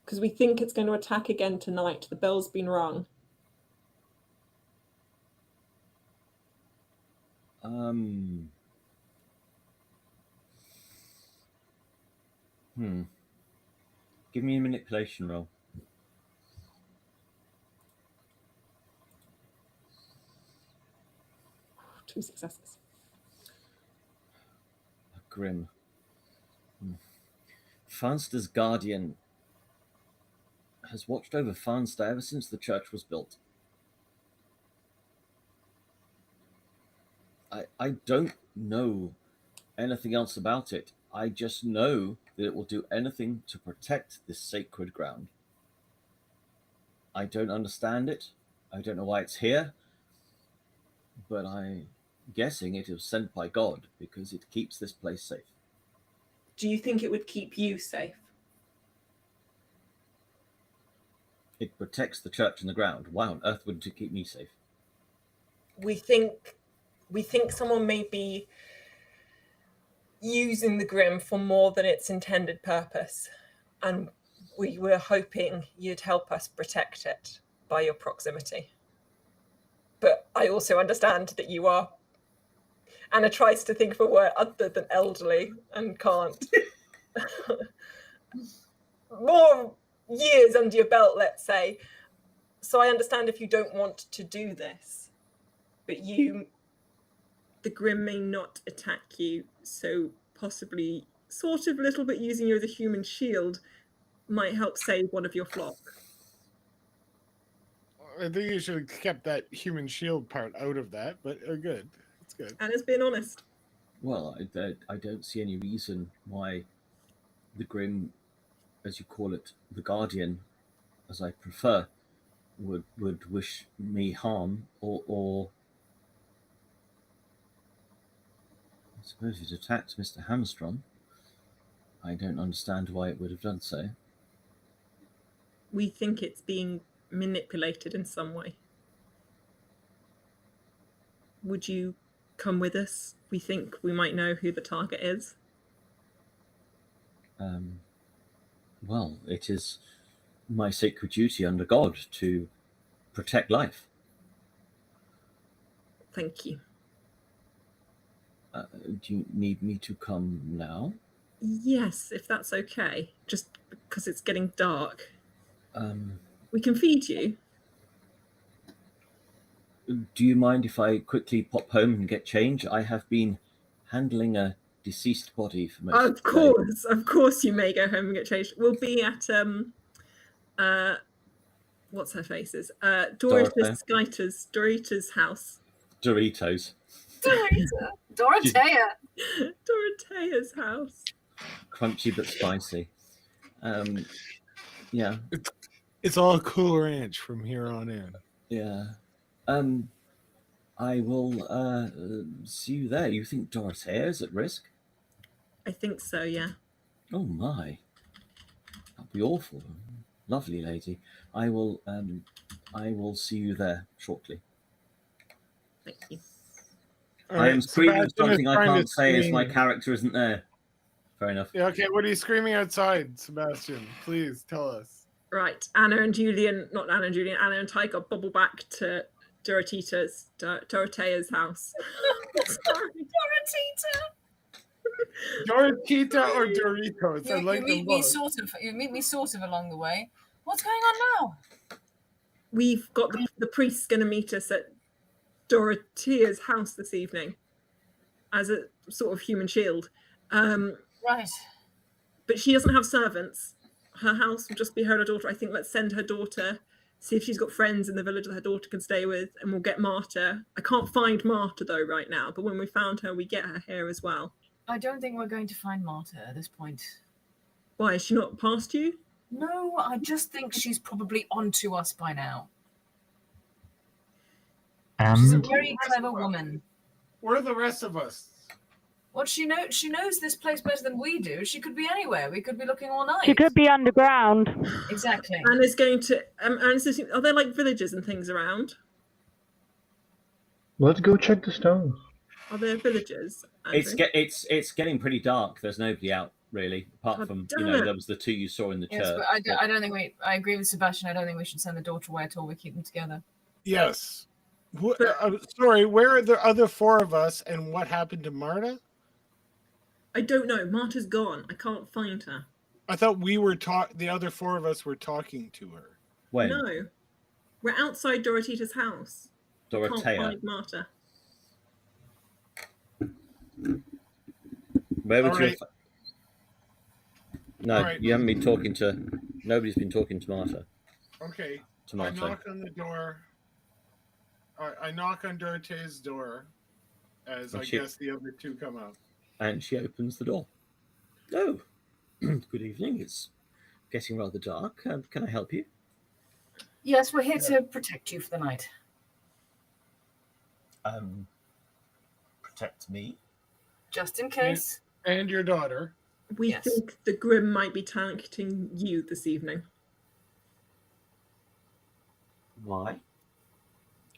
Because we think it's going to attack again tonight. The bell's been rung. Give me a manipulation roll. 2 successes. A Grimm. Farnsta's guardian has watched over Farnsta ever since the church was built. I don't know anything else about it. I just know that it will do anything to protect this sacred ground. I don't understand it. I don't know why it's here. But I'm guessing it was sent by God because it keeps this place safe. Do you think it would keep you safe? It protects the church and the ground. Why on earth wouldn't it keep me safe? We think someone may be using the Grimm for more than its intended purpose, and we were hoping you'd help us protect it by your proximity. But I also understand that you are... Anna tries to think of a word other than elderly and can't. More years under your belt, let's say. So I understand if you don't want to do this, but the Grimm may not attack you, so possibly sort of a little bit using you as a human shield might help save one of your flock. I think you should have kept that human shield part out of that, but good. It's good. Anna's being honest. Well, I don't see any reason why the Grimm, as you call it, the Guardian, as I prefer, would wish me harm, or I suppose it attacked Mr. Hammarstrom. I don't understand why it would have done so. We think it's being manipulated in some way. Would you come with us? We think we might know who the target is. Well, it is my sacred duty under God to protect life. Thank you. Do you need me to come now? Yes, if that's okay. Just because it's getting dark. Um, We can feed you. Do you mind if I quickly pop home and get change? I have been handling a deceased body for most of the day. Of course you may go home and get changed. We'll be at what's her face's? Dorita's house. Doritos. Dorothea's house. Crunchy but spicy. Yeah. It's all Cool Ranch from here on in. Yeah. I will see you there. You think Dorothea is at risk? I think so, yeah. Oh my. That'd be awful. Lovely lady. I will see you there shortly. Thank you. I am screaming something I can't say as my character isn't there. Fair enough. Yeah, okay, what are you screaming outside, Sebastian? Please tell us. Right, Anna and Taika bubble back to Dorothea's house. Sorry. Dorotita or Doritos? I like them both. You meet me sort of along the way. What's going on now? We've got the priest's going to meet us at Dorothea's house this evening as a sort of human shield. Right. But she doesn't have servants. Her house will just be her and her daughter. I think let's send her daughter, see if she's got friends in the village that her daughter can stay with, and we'll get Marta. I can't find Marta, though, right now, but when we found her, we get her here as well. I don't think we're going to find Marta at this point. Why, is she not past you? No, I just think she's probably onto us by now. She's a And very clever woman. Where are the rest of us? Well, she knows this place better than we do. She could be anywhere. We could be looking all night. She could be underground. Exactly. Anna's going to. Anna's listening. Are there like villages and things around? let's go check the stones. Are there villages? Andrew? It's getting pretty dark. There's nobody out really, apart God from damn it. there was the two you saw in the Yes, church. but I don't think we. I agree with Sebastian. I don't think we should send the daughter away at all. We keep them together. Yes. Sorry, where are the other four of us, and what happened to Marta? I don't know. Marta's gone. I can't find her. I thought we were the other four of us were talking to her. When? No. We're outside Dorotita's house. I can't Dorothea. find Marta. Where would All you? right. No, All right. you haven't been talking to. Nobody's been talking to Marta. Okay. I Tomato. knock on the door. I knock on Dorothea's door as And I she- guess the other two come out. And she opens the door. Oh, good evening. It's getting rather dark. Can I help you? Yes, we're here to protect you for the night. Protect me. Just in case. And your daughter. We Yes. think the Grimm might be targeting you this evening Why?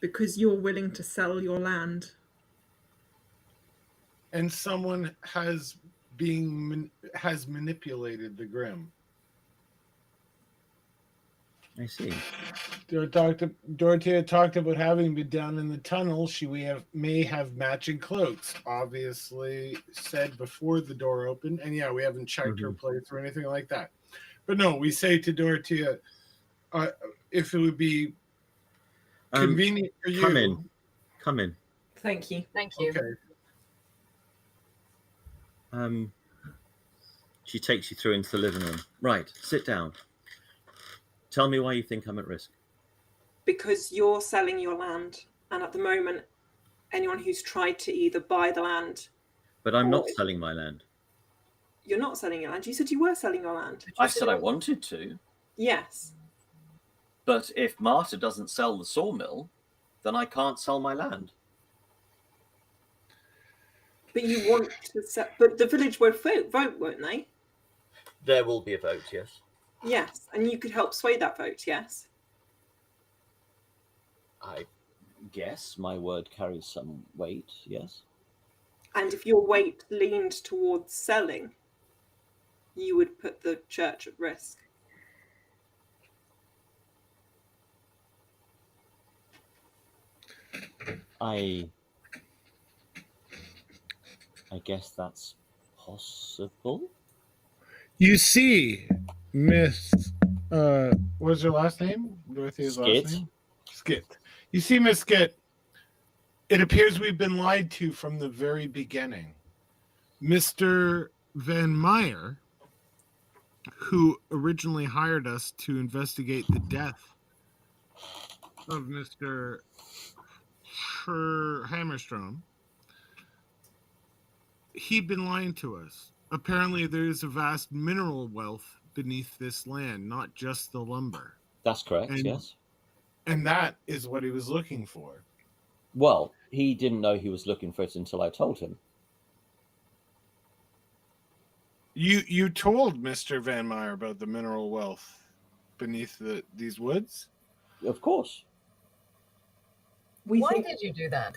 because you're willing to sell your land. And someone has manipulated the Grimm. I see. Dorothea talked about having been down in the tunnel. She may have matching cloaks. Obviously said before the door opened. And yeah, we haven't checked her place or anything like that. But no, we say to Dorothea, if it would be convenient for you. Come in. Thank you. Thank you. Okay. She takes you through into the living room. Right, sit down. Tell me why you think I'm at risk. Because you're selling your land, and at the moment, anyone who's tried to either buy the land. But I'm not selling my land. You're not selling your land. You said you were selling your land. I said I wanted to. Yes. But if Marta doesn't sell the sawmill, then I can't sell my land. But you want to sell. But the village will vote, won't they? There will be a vote, yes. Yes, and you could help sway that vote, yes? I guess my word carries some weight, yes. And if your weight leaned towards selling, you would put the church at risk. I guess that's possible. You see, Miss what's her last name? Dorothea's last Skytt. name? Skytt. You see, Miss Skytt, it appears we've been lied to from the very beginning. Mr. Van Meyer, who originally hired us to investigate the death of Mr. Hammarstrom, he'd been lying to us. Apparently, there is a vast mineral wealth beneath this land, not just the lumber. That's correct, And- yes. And that is what he was looking for. Well, he didn't know he was looking for it until I told him. You told Mr. Van Meyer about the mineral wealth beneath these woods? Of course, Why did you do that?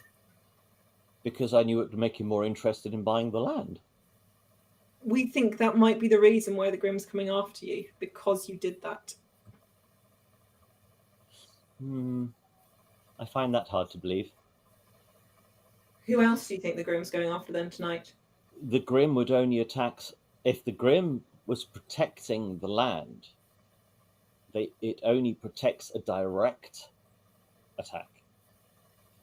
because I knew it would make him more interested in buying the land. We think that might be the reason why the Grimm's coming after you, because you did that. I find that hard to believe. Who else do you think the Grimm's going after then tonight? The Grimm would only attack if the Grimm was protecting the land. It only protects a direct attack.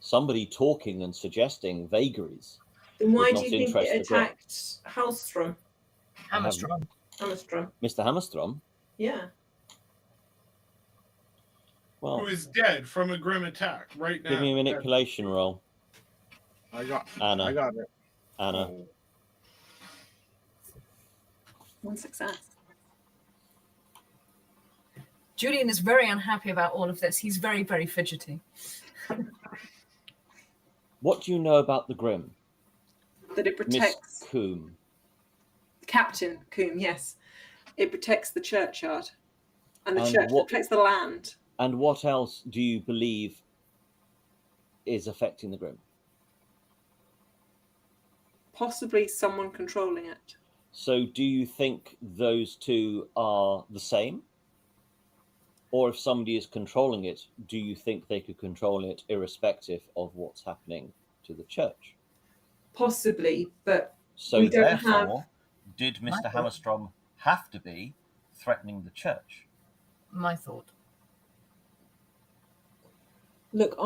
Somebody talking and suggesting vagaries. Then why would do you not think it interest the Grimm. attacked Hammarstrom? Hammarstrom. Mr. Hammarstrom? Yeah. Well, Who is dead from a Grimm attack right now? give me a manipulation roll, I got Anna. I got it. Anna. Oh. One success. Julian is very unhappy about all of this. He's very, very fidgety. What do you know about the Grimm? That it protects... Miss Coombe. Captain Coombe, yes. It protects the churchyard. And the church protects the land. And what else do you believe is affecting the Grimm? Possibly someone controlling it. So do you think those two are the same? Or if somebody is controlling it, do you think they could control it irrespective of what's happening to the church? Possibly, but so we don't therefore, have... did Mr. Hammarstrom have to be threatening the church? My thought. Look,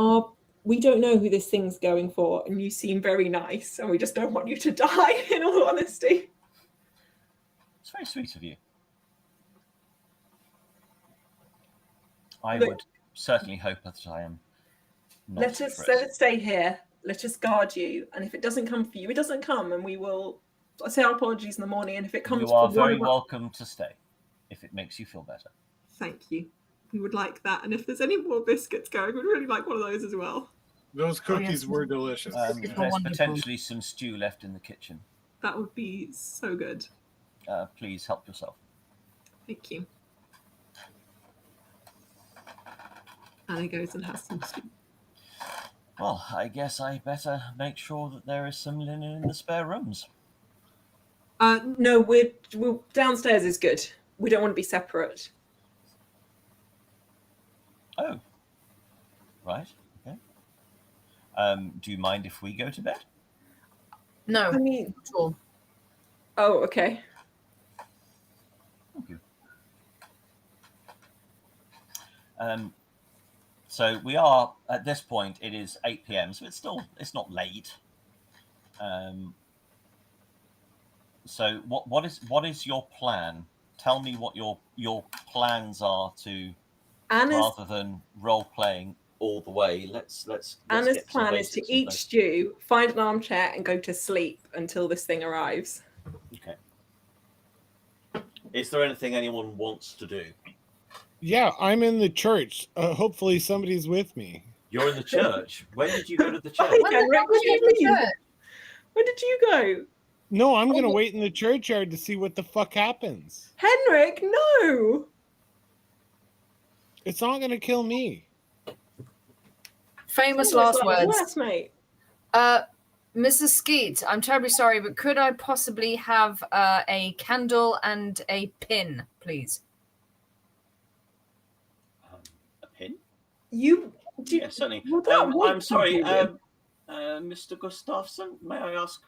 we don't know who this thing's going for, and you seem very nice, and we just don't want you to die, in all honesty. It's very sweet of you. I would certainly hope that I am not. Let us stay here. Let us guard you, and if it doesn't come for you, it doesn't come, and we will say our apologies in the morning, and if it comes... You are very welcome to stay, if it makes you feel better. Thank you. We would like that, and if there's any more biscuits going, we'd really like one of those as well. Those cookies were delicious. There's potentially some stew left in the kitchen. That would be so good. Please help yourself. Thank you. Anna goes and has some stew. Well, I guess I better make sure that there is some linen in the spare rooms. No, we're downstairs is good. We don't want to be separate. Oh, right. Okay. Do you mind if we go to bed? No, I mean, at all. Oh, okay. Thank you. So we are at this point. It is 8 p.m. So it's not late. So what is your plan? Tell me what your plans are to. Rather than role playing all the way, let's Anna's plan is to eat stew, find an armchair, and go to sleep until this thing arrives. Okay. Is there anything anyone wants to do? Yeah, I'm in the church. Hopefully somebody's with me. You're in the church. When did you go to the church? When did you go? No, I'm going to wait in the churchyard to see what the fuck happens. Henrik, no! It's not going to kill me. Famous last words. Worse, mate. Mrs. Skytt, I'm terribly sorry, but could I possibly have a candle and a pin, please? A pin? Yes, certainly. I'm sorry, Mr. Gustafsson, may I ask,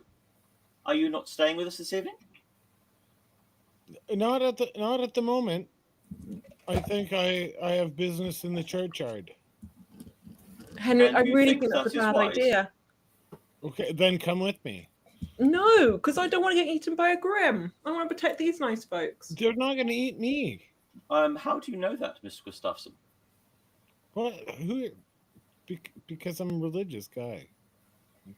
are you not staying with us this evening? Not at the moment. I think I have business in the churchyard. Henrik, I really think that's a bad idea. Okay, then come with me. No, because I don't want to get eaten by a Grimm. I want to protect these nice folks. They're not going to eat me. How do you know that, Mr. Gustafsson? Well, because I'm a religious guy.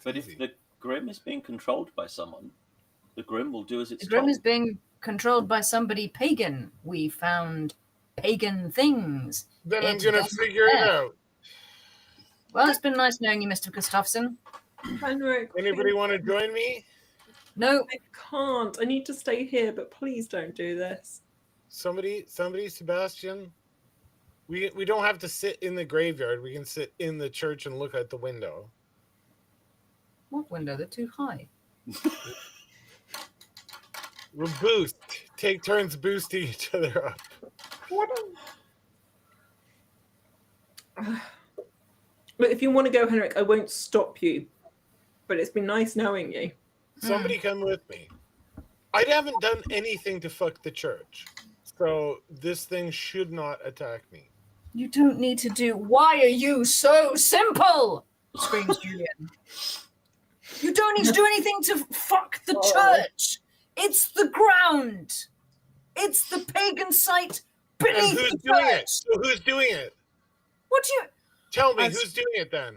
But if the Grimm is being controlled by someone, the Grimm will do as it's told. The Grimm is being controlled by somebody pagan. We found pagan things. Then I'm going to figure it out. Well, it's been nice knowing you, Mr. Gustafsson. Henrik, anybody want to join me? No. I can't. I need to stay here, but please don't do this. Somebody, Sebastian. We don't have to sit in the graveyard. We can sit in the church and look out the window. What window? They're too high. We'll boost. Take turns boosting each other up. Look, if you want to go, Henrik, I won't stop you. But it's been nice knowing you. Somebody come with me. I haven't done anything to fuck the church. So this thing should not attack me. You don't need to do. Why are you so simple? Screams Julian. You don't need to do anything to fuck the church. It's the ground. It's the pagan site beneath the church. So who's doing it? What do you... Tell me, who's doing it then?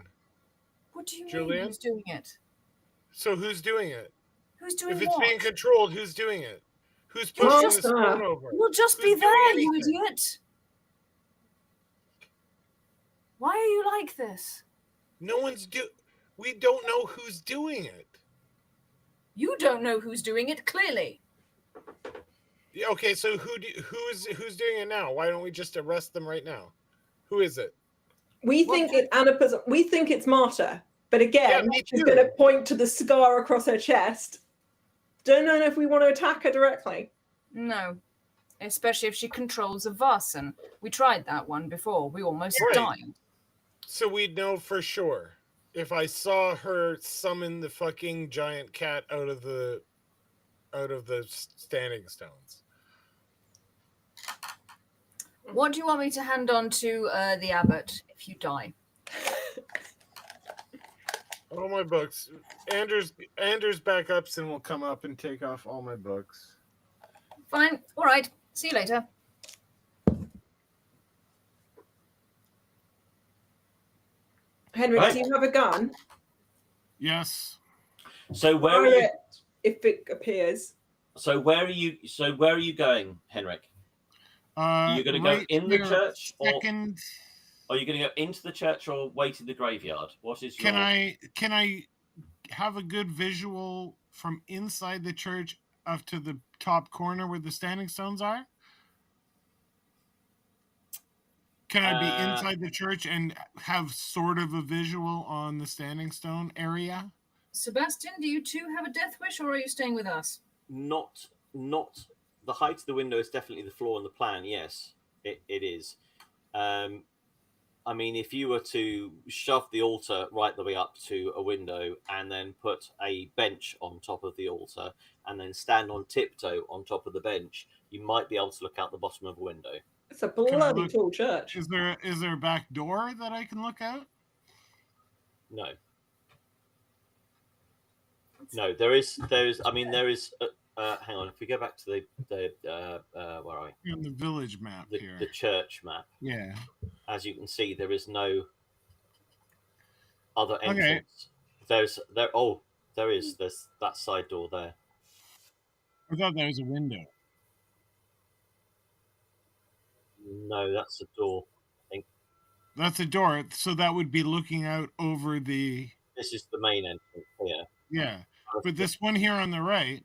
What do you Julian? mean who's doing it? So who's doing it? Who's doing If it's what? being controlled, who's doing it? Who's pushing the stone over? You'll just be there, you idiot. Why are you like this? No one's We don't know who's doing it. You don't know who's doing it, clearly. Yeah, okay, so who's doing it now? Why don't we just arrest them right now? Who is it? We think it's Marta, but again, Yeah, she's going to point to the scar across her chest. Don't know if we want to attack her directly. No, especially if she controls a Vaesen. We tried that one before. We almost died. So we'd know for sure if I saw her summon the fucking giant cat out of the standing stones. What do you want me to hand on to the abbot if you die? All my books. Anders backups and will come up and take off all my books. Fine. All right. See you later. Henrik, do you have a gun? Yes. So where are you? If it appears. So where are you? So where are you going, Henrik? Are you going to go in the church, or are you going to go into the church, or wait in the graveyard? What is your? Can I have a good visual from inside the church up to the top corner where the standing stones are? Can I be inside the church and have sort of a visual on the standing stone area? Sebastian, do you too have a death wish, or are you staying with us? Not the height of the window is definitely the flaw in the plan. Yes, it is. I mean, if you were to shove the altar right the way up to a window and then put a bench on top of the altar and then stand on tiptoe on top of the bench, you might be able to look out the bottom of a window. It's a bloody tall church. Is there a back door that I can look out? No. No, there is. I mean, there is. Hang on. If we go back to the where are we? On the village map here. The church map. Yeah. As you can see, there is no other entrance. Okay. There is. There's that side door there. I thought there was a window. No, that's a door. I think that's a door. So that would be looking out over the. This is the main entrance here. Yeah, but this one here on the right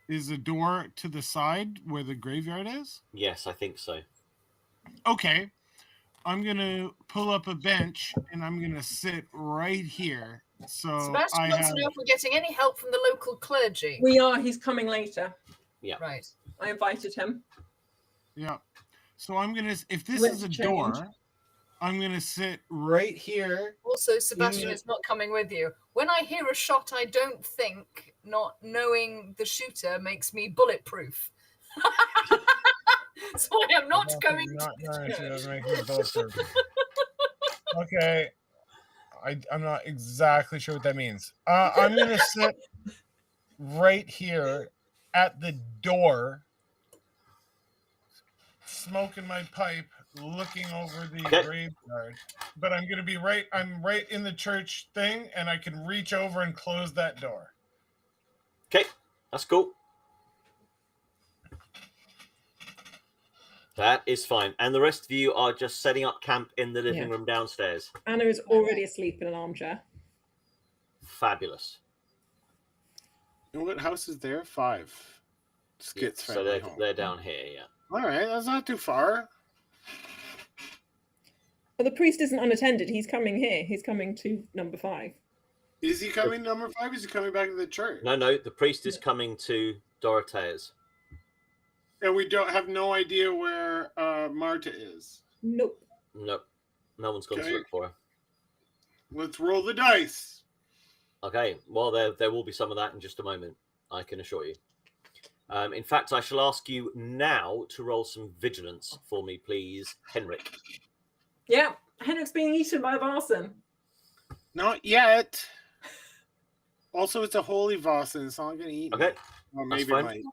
is a door to the side where the graveyard is? Yes, I think so. Okay. I'm going to pull up a bench and I'm going to sit right here. So Sebastian wants to know if we're getting any help from the local clergy. We are. He's coming later. Yeah. Right. I invited him. Yeah. So I'm going to, if this is a door, I'm going to sit right here. Also, Sebastian is not coming with you. When I hear a shot, I don't think not knowing the shooter makes me bulletproof. So I am not going to. Okay. I'm not exactly sure what that means. I'm going to sit right here at the door, smoking my pipe, looking over the graveyard. But I'm going to be I'm right in the church thing, and I can reach over and close that door. Okay, that's cool. That is fine. And the rest of you are just setting up camp in the living room downstairs. Anna is already asleep in an armchair. Fabulous. And what house is there? 5. Skytt's family home. They're down here, yeah. All right, that's not too far. But the priest isn't unattended. He's coming here. He's coming to number 5. Is he coming number 5? Is he coming back to the church? No, the priest is coming to Dorothea's. And we have no idea where Marta is. Nope. No one's going to look for her. Let's roll the dice. Okay. Well, there will be some of that in just a moment, I can assure you. In fact, I shall ask you now to roll some vigilance for me, please, Henrik. Yeah, Henrik's being eaten by a Vaesen. Not yet. Also, it's a holy Vaesen. It's not going to eat. Okay. Or maybe it might.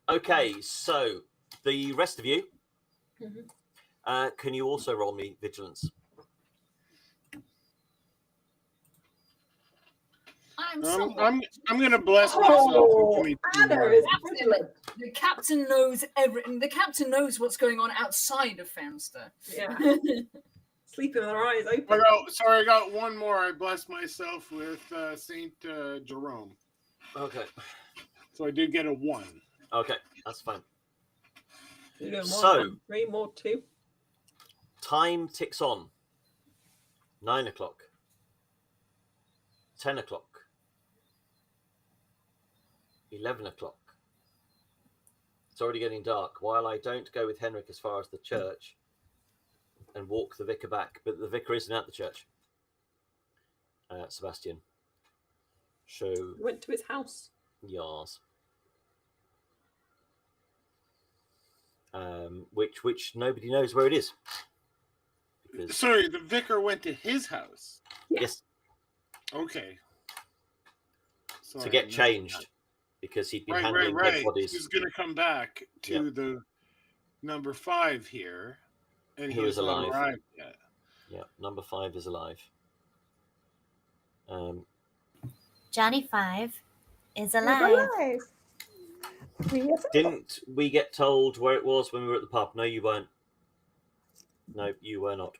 Okay, so the rest of you, can you also roll me vigilance? I'm going to bless myself. The captain knows everything. The captain knows what's going on outside of Farnsta. Yeah. Sleeping with our eyes open. I got one more. I blessed myself with Saint Jerome. Okay. So I do get a 1. Okay, that's fine. You're doing So- 1 and 3 more 2. Time ticks on. 9 o'clock. 10 o'clock. 11 o'clock. It's already getting dark. While I don't go with Henrik as far as the church and walk the vicar back, but the vicar isn't at the church. Sebastian. So, Went to his house. yes. Which nobody knows where it is. Because, Sorry, the vicar went to his house. yes, Okay. Sorry, to get I missed changed that. because he'd been Right. handling dead He's bodies. going to come back to the number 5 here, and Who is he's not alive. arrived yet. Yeah, number 5 is alive. Johnny 5 is alive. Didn't we get told where it was when we were at the pub? No, you weren't. No, you were not.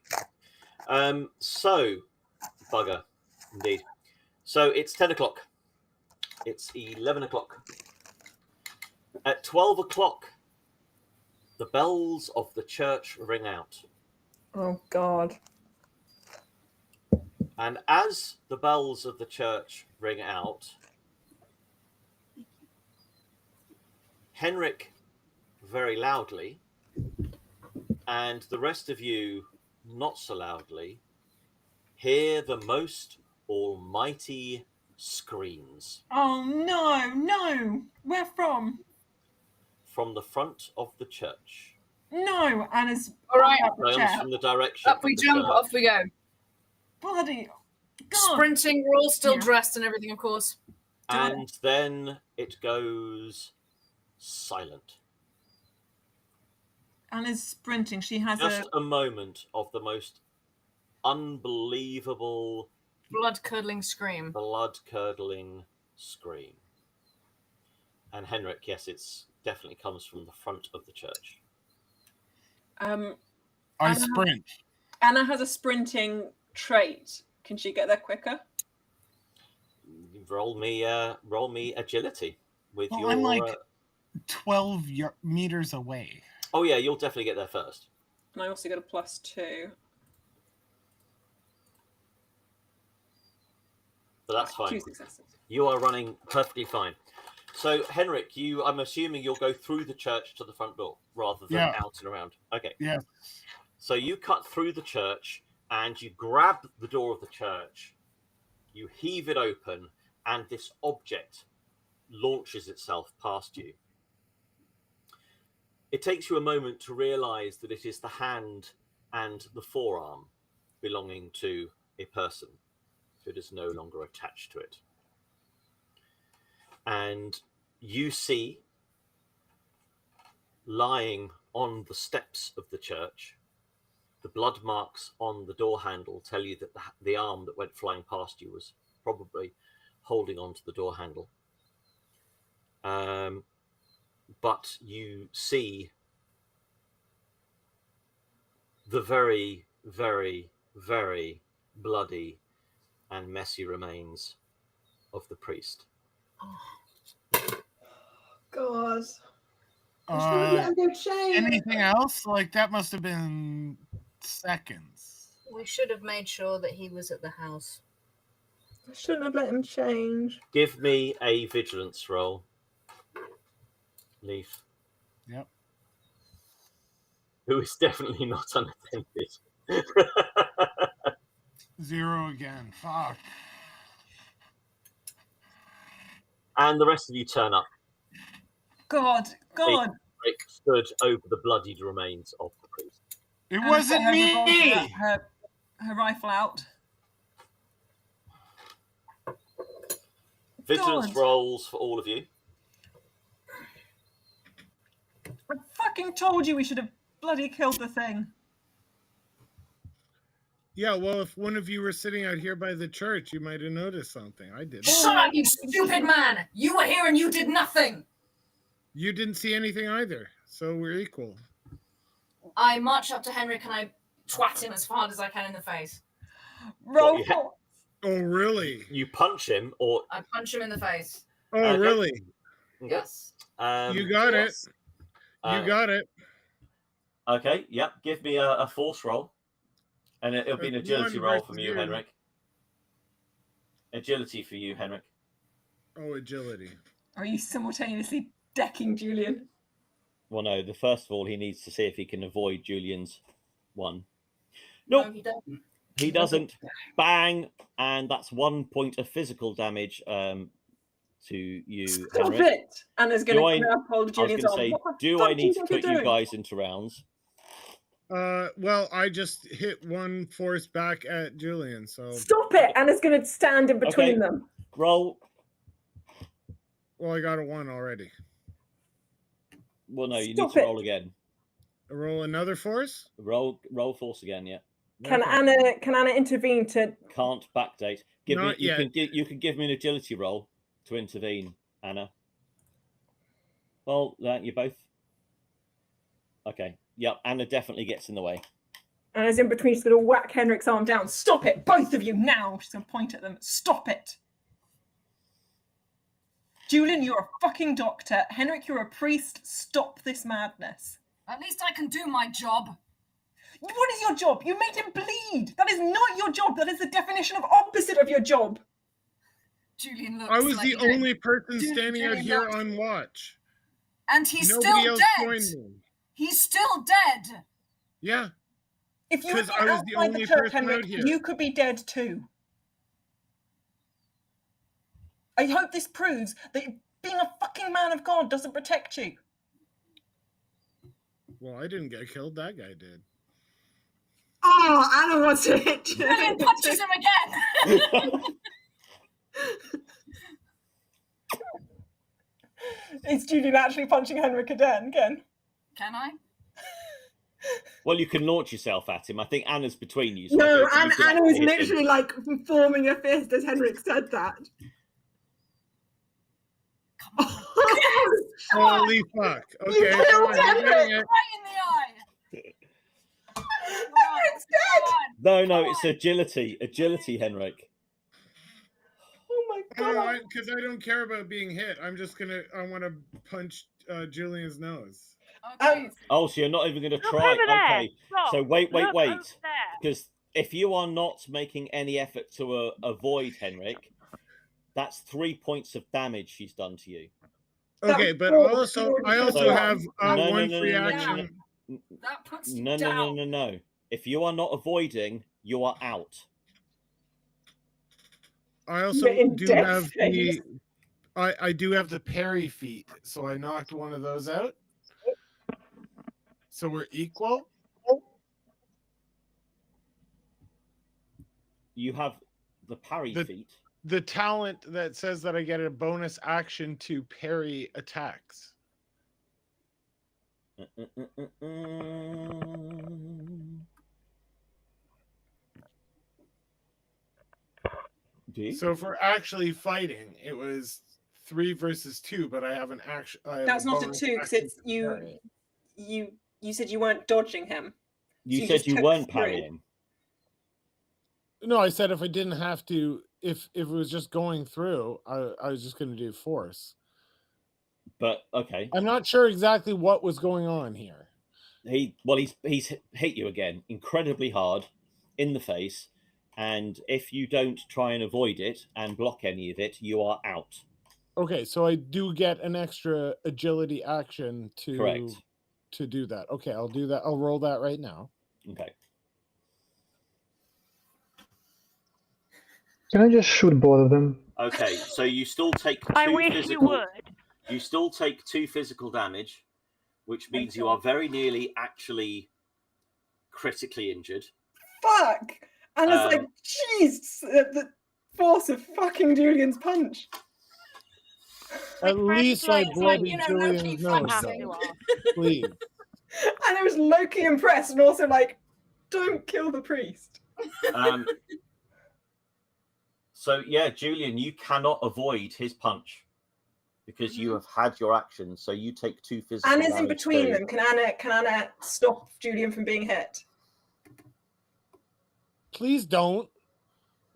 So, bugger, indeed. So it's 10 o'clock. It's 11 o'clock. At 12 o'clock, the bells of the church ring out. Oh, God. And as the bells of the church ring out, Henrik very loudly, and the rest of you not so loudly, hear the most almighty screams Oh no! Where from? from the front of the church. No, Anna's All right. up the Comes chair. from the direction Up we of the jump, church. off we go. Bloody God. Sprinting, we're all still Yeah. dressed and everything, of course. And then it goes silent. Anna's sprinting. She has Just a moment of the most unbelievable, Blood-curdling scream. blood-curdling scream. And Henrik, yes, it's definitely comes from the front of the church. I Anna- sprint. Anna has a sprinting trait. Can she get there quicker? Roll me agility with Well, your. I'm like 12 meters away. Oh yeah, you'll definitely get there first. And I also got a +2. So that's 2 fine. successes. You are running perfectly fine. So Henrik, I'm assuming you'll go through the church to the front door rather than out and around. Okay. Yeah. So you cut through the church and you grab the door of the church, you heave it open, and this object launches itself past you. It takes you a moment to realize that it is the hand and the forearm belonging to a person. So it is no longer attached to it. And you see, lying on the steps of the church, the blood marks on the door handle tell you that the arm that went flying past you was probably holding onto the door handle. But you see the very, very, very bloody and messy remains of the priest. God. I shouldn't let him go change. Anything else? Like, that must have been seconds. We should have made sure that he was at the house. I shouldn't have let him change. Give me a vigilance roll, Leaf. Yep. Who is definitely not unattended. 0 again. Fuck. And the rest of you turn up. God. Rick stood over the bloodied remains of the priest. It Anna's wasn't got me! her rifle out. Vigilance God. rolls for all of you. I fucking told you we should have bloody killed the thing. Yeah, well, if one of you were sitting out here by the church, you might have noticed something. I didn't. Shut up, you stupid man! You were here and you did nothing! You didn't see anything either, so we're equal. I march up to Henrik and I twat him as hard as I can in the face. Roll. Oh, really? You punch him, or I punch him in the face. Oh, Okay. really? Yes. You got it. You got it. Okay, yep. Give me a force roll. And it'll be an agility roll from you, Henrik. Agility for you, Henrik. Oh, agility. Are you simultaneously decking Julian? Well, no. The first of all, he needs to see if he can avoid Julian's one. Nope. No, he doesn't. He doesn't. Bang! And that's 1 point of physical damage to you, Stop Henrik. it! Anna's going to grab hold of Julian's arm. Say, do I need to put you guys into rounds? Well, I just hit one force back at Julian, so... Stop it! Anna's going to stand in between them. Roll. Well, I got a 1 already. Well, no, you need to roll again. Roll another force? Roll force again, yeah. Can Anna intervene to... Can't backdate. You can give me an agility roll to intervene, Anna. Well, you both... Okay. Yep, Anna definitely gets in the way. Anna's in between. She's going to whack Henrik's arm down. Stop it, both of you, now. She's going to point at them. Stop it. Julian, you're a fucking doctor. Henrik, you're a priest. Stop this madness. At least I can do my job. What is your job? You made him bleed. That is not your job. That is the definition of opposite of your job. Julian looks I was like the only person standing out here on watch. And he's Nobody still else dead. joined me. He's still dead. Yeah. If you were I was the outside only the church, person Henrik, out here. you could be dead too. I hope this proves that being a fucking man of God doesn't protect you. Well, I didn't get killed. That guy did. Oh, Anna wants to hit you. Julian punches him again. Is Julian actually punching Henrik again? Can I? Well, you can launch yourself at him. I think Anna's between you. So No, Anna was literally like forming a fist as Henrik said that. Holy fuck. Okay. You killed Henrik right in the eye. Henrik's dead. No, it's agility. Agility, Henrik. Oh my god. Because I don't care about being hit. I want to punch Julian's nose. Okay. So you're not even going to Look try. over there. Okay. Stop. So wait. Look over there. Because if you are not making any effort to avoid Henrik, that's 3 points of damage she's done to you. Okay, but I also have one free action. That puts you down. No. If you are not avoiding, you are out. I also do have I do have the parry feat, so I knocked one of those out. So we're equal. You have the parry feat. The talent that says that I get a bonus action to parry attacks. So if we're actually fighting, it was 3 versus 2, but I have an action. That's not a 2 because it's you said you weren't dodging him. You said you weren't parrying. No, I said if I didn't have to, if it was just going through, I was just going to do force. But okay, I'm not sure exactly what was going on here. He's hit you again incredibly hard in the face, and if you don't try and avoid it and block any of it, you are out. Okay, so I do get an extra agility action to do that. Okay, I'll do that. I'll roll that right now. Okay. Can I just shoot both of them? Okay, so you still take 2 I wish physical. you would. You still take 2 physical damage, which means you are very nearly actually critically injured. Fuck! And it's like, jeez, the force of fucking Julian's punch. At least I bloodied Julian's nose, please. And I was low-key impressed and also like, don't kill the priest. So yeah, Julian, you cannot avoid his punch because you have had your action. So you take 2 physical. Anna's in between them. Can Anna stop Julian from being hit? Please don't.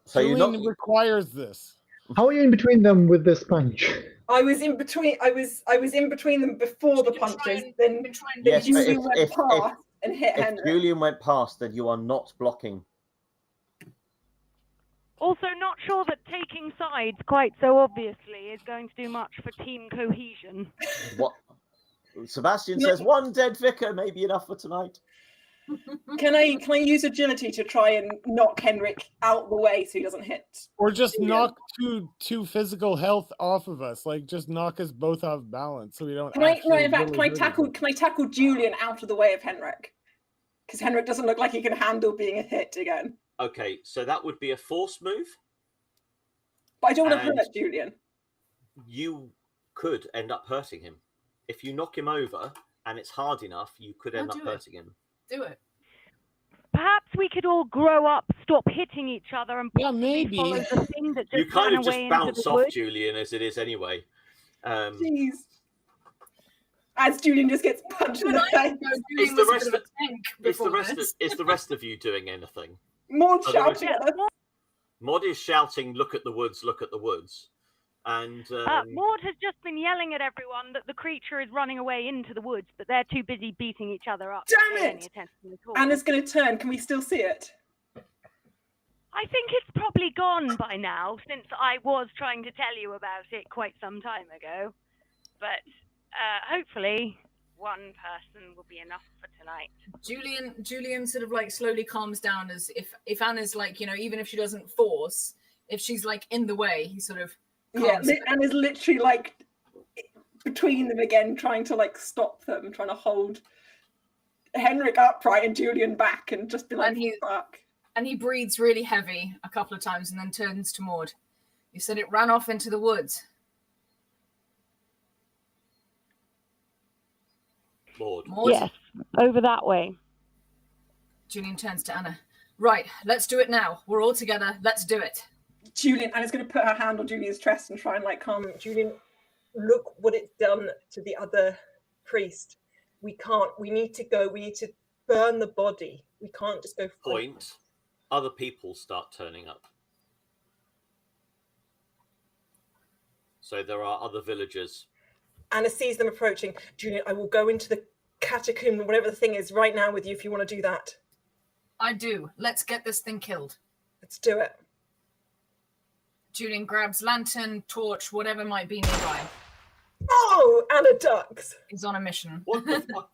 So Julian requires this. How are you in between them with this punch? I was in between. I was in between them before the punches. Then Yes, but Julian went past and hit if Henrik. Julian went past, then you are not blocking. Also, not sure that taking sides quite so obviously is going to do much for team cohesion. What? Sebastian says one dead vicar may be enough for tonight. Can I use agility to try and knock Henrik out the way so he doesn't hit? Or just Julian? knock two physical health off of us. Like just knock us both off balance so we don't. Can I tackle Julian out of the way of Henrik? Because Henrik doesn't look like he can handle being hit again. Okay, so that would be a force move. But I don't want to hurt Julian. You could end up hurting him. If you knock him over and it's hard enough, you could end up hurting him. Do it. Perhaps we could all grow up, stop hitting each other, and maybe follow the thing that just You kind ran of just away bounce into the off woods. Julian as it is anyway. Jeez. As Julian just gets punched in the face. Is the rest of you doing anything? Maud shouting at us. Maud is shouting, "Look at the woods! Look at the woods!" And Maud has just been yelling at everyone that the creature is running away into the woods, but they're too busy beating each other up. Damn to pay it! any attention at all. Anna's going to turn. Can we still see it? I think it's probably gone by now, since I was trying to tell you about it quite some time ago. But hopefully one person will be enough for tonight. Julian sort of like slowly calms down as if Anna's like, you know, even if she doesn't force, if she's like in the way, he sort of calms down. Anna's literally like between them again, trying to like stop them, trying to hold Henrik upright and Julian back and just be like, fuck. And he breathes really heavy a couple of times and then turns to Maud. You said it ran off into the woods. Maud. Yes, over that way. Julian turns to Anna. Right, let's do it now. We're all together. Let's do it. Anna's going to put her hand on Julian's chest and try and like calm him. Julian, look what it's done to the other priest. We need to go. We need to burn the body. We can't just go. Point. Other people start turning up. So there are other villagers. Anna sees them approaching. Julian, I will go into the catacomb, whatever the thing is, right now with you if you want to do that. I do. Let's get this thing killed. Let's do it. Julian grabs lantern, torch, whatever might be nearby. Oh, Anna ducks. He's on a mission. What the fuck?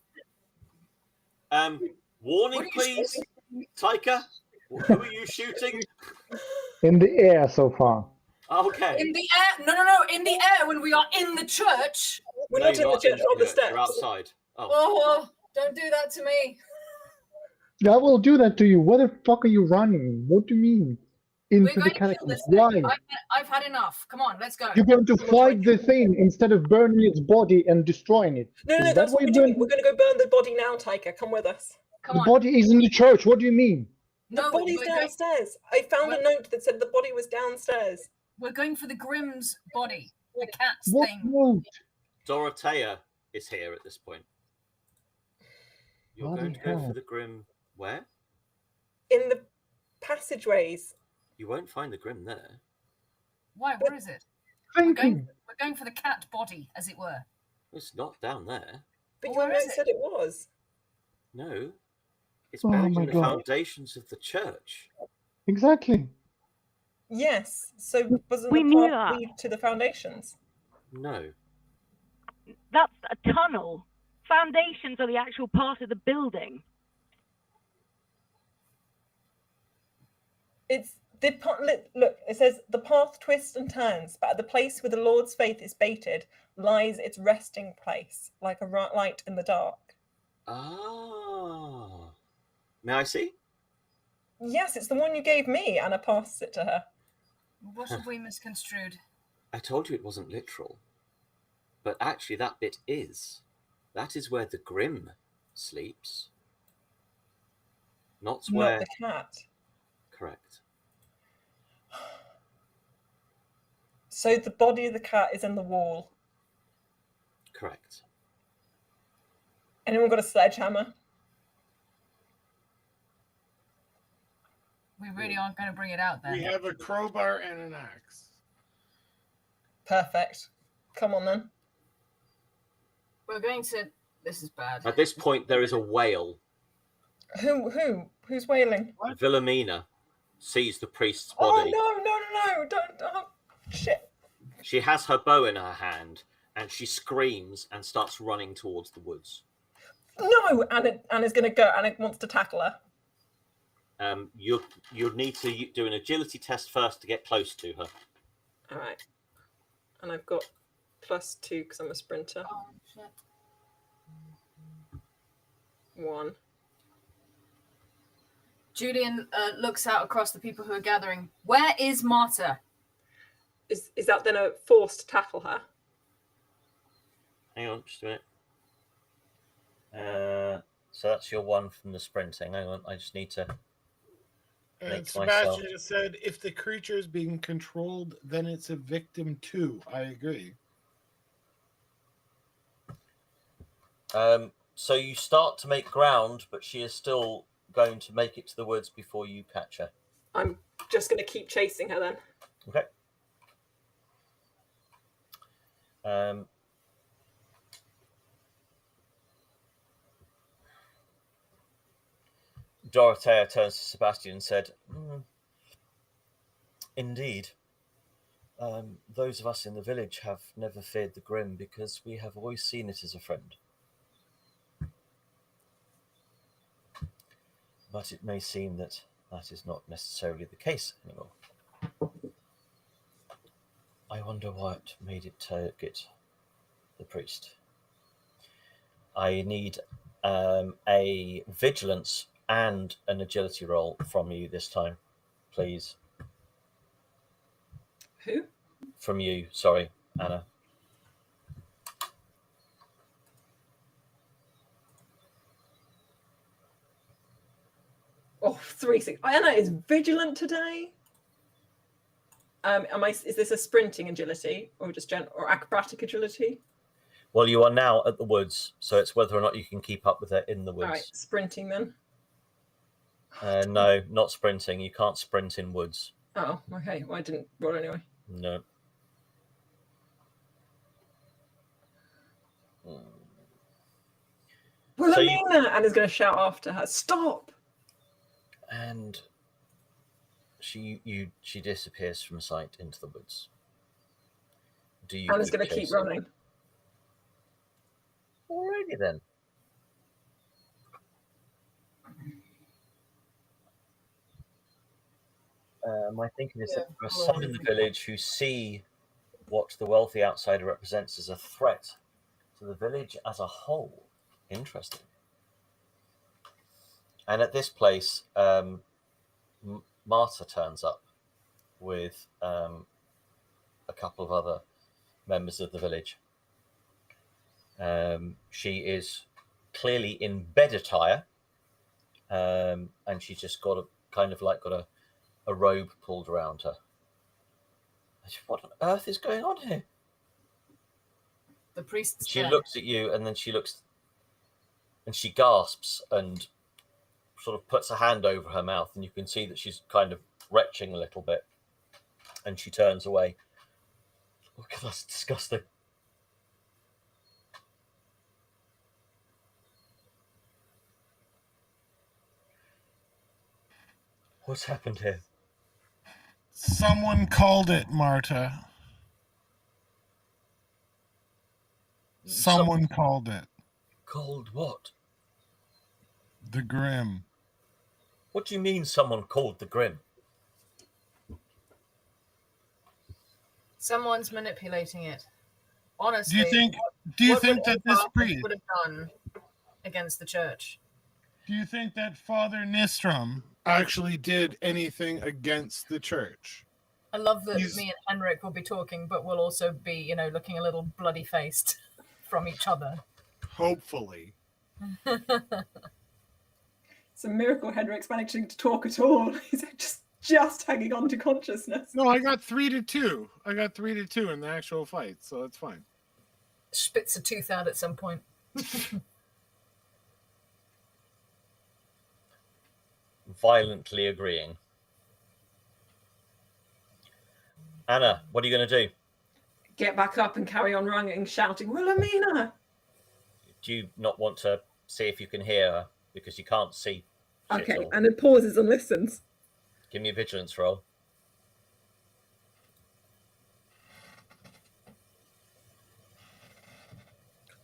Warning, please. Taika, who are you shooting? In the air so far. Okay. In the air? No. In the air when we are in the church. We're not in the church, on the steps. We're outside. Oh, don't do that to me. I will do that to you. Where the fuck are you running? What do you mean? Into the catacombs? Why? I've had enough. Come on, let's go. You're going to fight the thing instead of burning its body and destroying it. No, that's what we're doing. We're going to go burn the body now, Taika. Come with us. The body is in the church. What do you mean? The body's downstairs. I found a note that said the body was downstairs. We're going for the Grimm's body. The cat's What thing. note? Dorothea is here at this point. You're going to go for the Grimm where? In the passageways. You won't find the Grimm there. Why? Where is it? We're going for the cat body, as it were. It's not down there. But your note said it was. No. It's Oh buried my in the God. foundations of the church. Exactly. Yes. So wasn't We the knew path that. lead to the foundations? No. That's a tunnel. Foundations are the actual part of the building. It's the look. It says the path twists and turns, but at the place where the Lord's faith is baited lies its resting place, like a light in the dark. Ah. May I see? Yes, it's the one you gave me. Anna passes it to her. What have we misconstrued? I told you it wasn't literal. But actually that bit is. That is where the Grimm sleeps. Not where... Not the cat. Correct. So the body of the cat is in the wall. Correct. Anyone got a sledgehammer? We really aren't going to bring it out then. We have a crowbar and an axe. Perfect. Come on then. We're going to. This is bad. At this point, there is a wail. Who's wailing? Vilhelmina sees the priest's Oh body. no! Don't! Oh, shit! She has her bow in her hand, and she screams and starts running towards the woods. No! Anna's going to go. Anna wants to tackle her. You'll need to do an agility test first to get close to her. All right. And I've got +2 because I'm a sprinter. Oh, shit. 1. Julian looks out across the people who are gathering. Where is Marta? Is that then a force to tackle her? Hang on, just a minute. So that's your 1 from the sprinting. Hang on, I just need to And make Sebastian myself. just said, if the creature is being controlled, then it's a victim too. I agree. So you start to make ground, but she is still going to make it to the woods before you catch her. I'm just going to keep chasing her then. Okay. Dorothea turns to Sebastian and said, Indeed. Those of us in the village have never feared the Grimm because we have always seen it as a friend. But it may seem that that is not necessarily the case anymore. I wonder what made it target the priest. I need a vigilance and an agility roll from you this time, please. Who? From you, sorry, Anna. Oh, 3 6. Anna is vigilant today. Is this a sprinting agility or just or acrobatic agility? Well, you are now at the woods, so it's whether or not you can keep up with her in the woods. All right, sprinting then. No, not sprinting. You can't sprint in woods. Oh, okay. Well, I didn't roll anyway. No. Vilhelmina! Anna's going to shout after her. Stop! And she disappears from sight into the woods. Do you? Anna's going to keep running. Alrighty then. My thinking is that there are some in the village who see what the wealthy outsider represents as a threat to the village as a whole. Interesting. And at this place, Marta turns up with a couple of other members of the village. She is clearly in bed attire, and she's just got got a robe pulled around her. What on earth is going on here? The priest's She dead. looks at you, and then she looks, and she gasps and sort of puts a hand over her mouth, and you can see that she's kind of retching a little bit, and she turns away. Look, that's disgusting. What's happened here? Someone called it, Marta. Someone called it. Called what? The Grimm. What do you mean someone called the Grimm? Someone's manipulating it. Honestly, Do you think that this priest would have done against the church? Do you think that Father Nystrom actually did anything against the church? I love that me and Henrik will be talking, but we'll also be, looking a little bloody faced from each other. Hopefully. It's a miracle Henrik's managing to talk at all. He's just hanging on to consciousness. No, I got 3-2. I got 3-2 in the actual fight, so it's fine. Spits a tooth out at some point. Violently agreeing. Anna, what are you going to do? Get back up and carry on running, shouting, Wilhelmina! Do you not want to see if you can hear her? Because you can't see. Okay, and it pauses and listens. Give me a vigilance roll.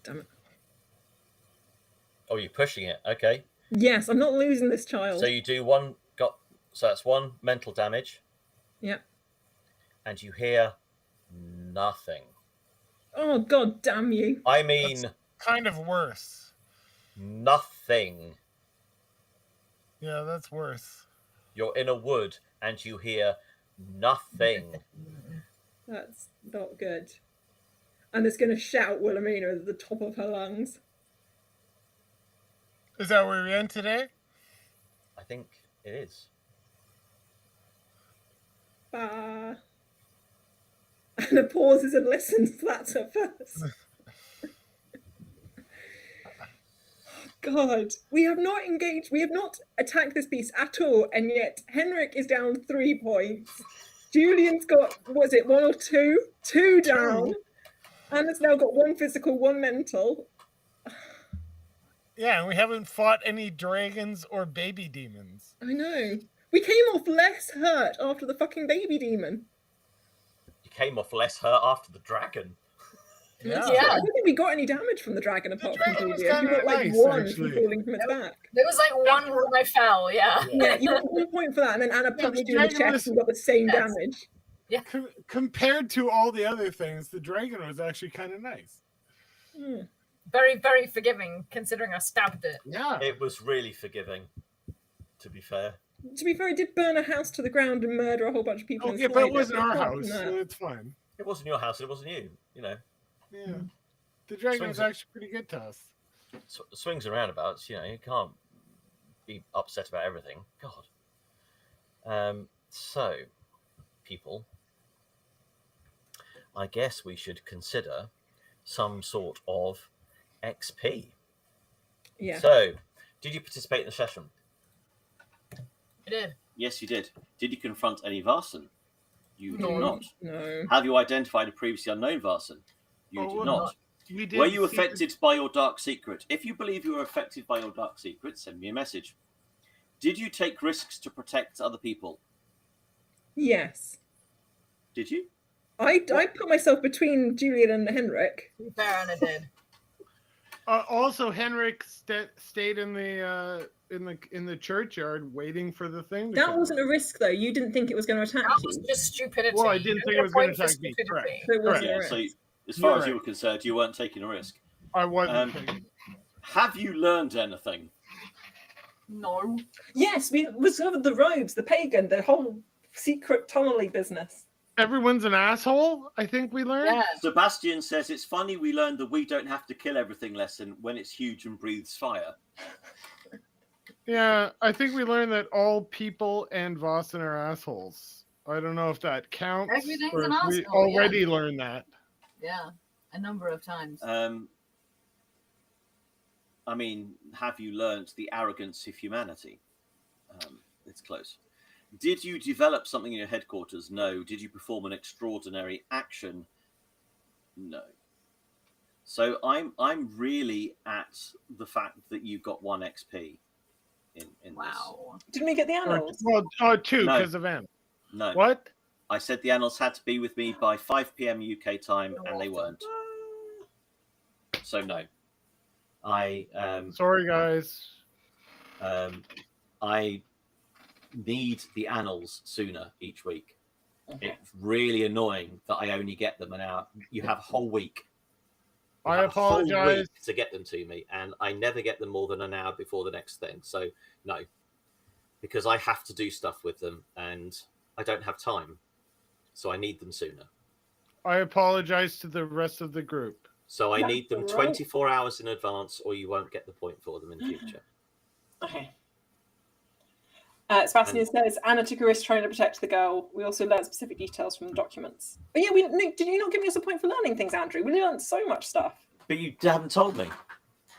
Damn it. Oh, you're pushing it. Okay. Yes, I'm not losing this child. So you do one. So that's one mental damage. Yep. And you hear nothing. Oh, God damn you. I mean... That's kind of worse. Nothing. Yeah, that's worse. You're in a wood and you hear nothing. That's not good. And it's going to shout Wilhelmina at the top of her lungs. Is that where we're in today? I think it is. And it pauses and listens. That's her first. God, we have not engaged, we have not attacked this beast at all, and yet Henrik is down 3 points. Julian's got, was it 1 or 2? 2 down. Anna's now got 1 physical, 1 mental. Yeah, and we haven't fought any dragons or baby demons. I know. We came off less hurt after the fucking baby demon. You came off less hurt after the dragon. Yeah. I don't think we got any damage from the dragon apart from Julian. You got like nice, 1 actually. from falling from its back. There was like 1 when I fell, yeah. Yeah, you got 1 point for that, and then Anna punched you in the chest and got the same damage. Yeah. Compared to all the other things, the dragon was actually kind of nice. Very, very forgiving, considering I stabbed it. Yeah. It was really forgiving, to be fair. To be fair, it did burn a house to the ground and murder a whole bunch of people. Okay, but it wasn't our house, so it's fine. It wasn't your house, it wasn't you, you know. Yeah. The dragon was actually pretty good to us. Swings and roundabouts, you know, you can't be upset about everything. God. So, people, I guess we should consider some sort of XP. Yeah. So, did you participate in the session? I did. Yes, you did. Did you confront any Vaesen? You did not. No. Have you identified a previously unknown Vaesen? You did not. We Were you affected by your dark secret? If you believe you were affected by your dark secret, send me a message. Did you take risks to protect other people? Yes. Did you? I put myself between Julian and Henrik. Fair, Anna did. Also, Henrik stayed in the churchyard waiting for the thing. That wasn't a risk, though. You didn't think it was going to attack That you. was just stupidity. Well, I didn't think it was going to attack me. Correct. So it wasn't a risk. So, as far as you were concerned, you weren't taking a risk. I wasn't taking. Have you learned anything? No. Yes, we discovered the robes, the pagan, the whole secret tunnely business. Everyone's an asshole, I think we learned. Yeah. Sebastian says it's funny we learned that we don't have to kill everything lesson when it's huge and breathes fire. Yeah, I think we learned that all people and Vaesen are assholes. I don't know if that counts. Everything's or an if we asshole, already learned that. Yeah, a number of times. I mean, have you learned the arrogance of humanity? It's close. Did you develop something in your headquarters? No. Did you perform an extraordinary action? No. So I'm really at the fact that you got 1 XP in wow. this. Didn't we get the annals? Well, 2 because of Anna. No. What? I said the annals had to be with me by 5 p.m. UK time, and they weren't. So no. Sorry, guys. I need the annals sooner each week. It's really annoying that I only get them an hour. You have a whole week. I apologize to get them to me, and I never get them more than an hour before the next thing. So no, because I have to do stuff with them, and I don't have time. So I need them sooner. I apologize to the rest of the group. So I need them 24 hours in advance, or you won't get the point for them in future. Okay. Sebastian says, Anna took a risk trying to protect the girl. We also learned specific details from the documents. But yeah, did you not give us a point for learning things, Andrew? We learned so much stuff. But you haven't told me.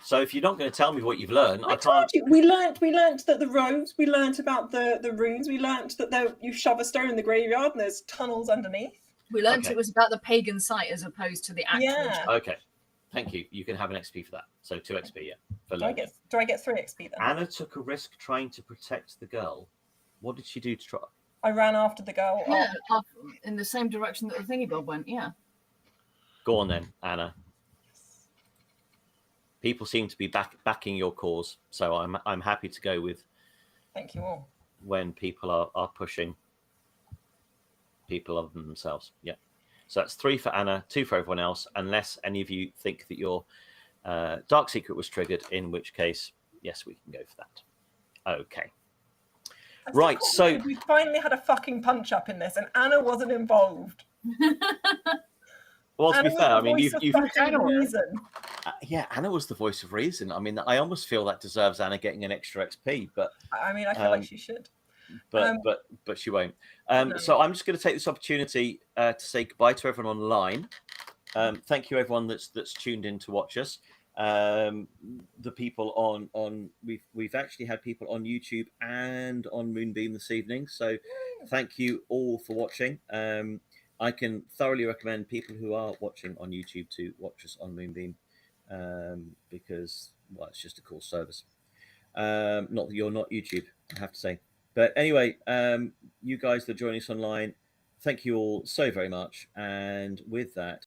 So if you're not going to tell me what you've learned, I told can't. you. We learned that the robes. We learned about the runes. We learned that you shove a stone in the graveyard and there's tunnels underneath. We learned Okay. it was about the pagan site as opposed to the actual. Yeah. Okay. Thank you. You can have an XP for that. So 2 XP, yeah. For Do I learning. get 3 XP then? Anna took a risk trying to protect the girl. What did she do to try? I ran after the girl. Yeah, up in the same direction that the thingy bob went. Yeah. Go on then, Anna. People seem to be backing your cause, so I'm happy to go with. Thank you all. When people are pushing people other than themselves, yeah. So that's 3 for Anna, 2 for everyone else, unless any of you think that your dark secret was triggered, in which case, yes, we can go for that. Okay. Right, so we finally had a fucking punch up in this, and Anna wasn't involved. Well, to Anna be was fair, the I mean, voice you've of fucking reason. Yeah, Anna was the voice of reason. I mean, I almost feel that deserves Anna getting an extra XP, but I mean, I feel like she should. But she won't. So I'm just going to take this opportunity to say goodbye to everyone online. Thank you, everyone that's tuned in to watch us. The people on we've actually had people on YouTube and on Moonbeam this evening. So thank you all for watching. I can thoroughly recommend people who are watching on YouTube to watch us on Moonbeam because, well, it's just a cool service. Not that you're not YouTube, I have to say. But anyway, you guys that join us online, thank you all so very much. And with that,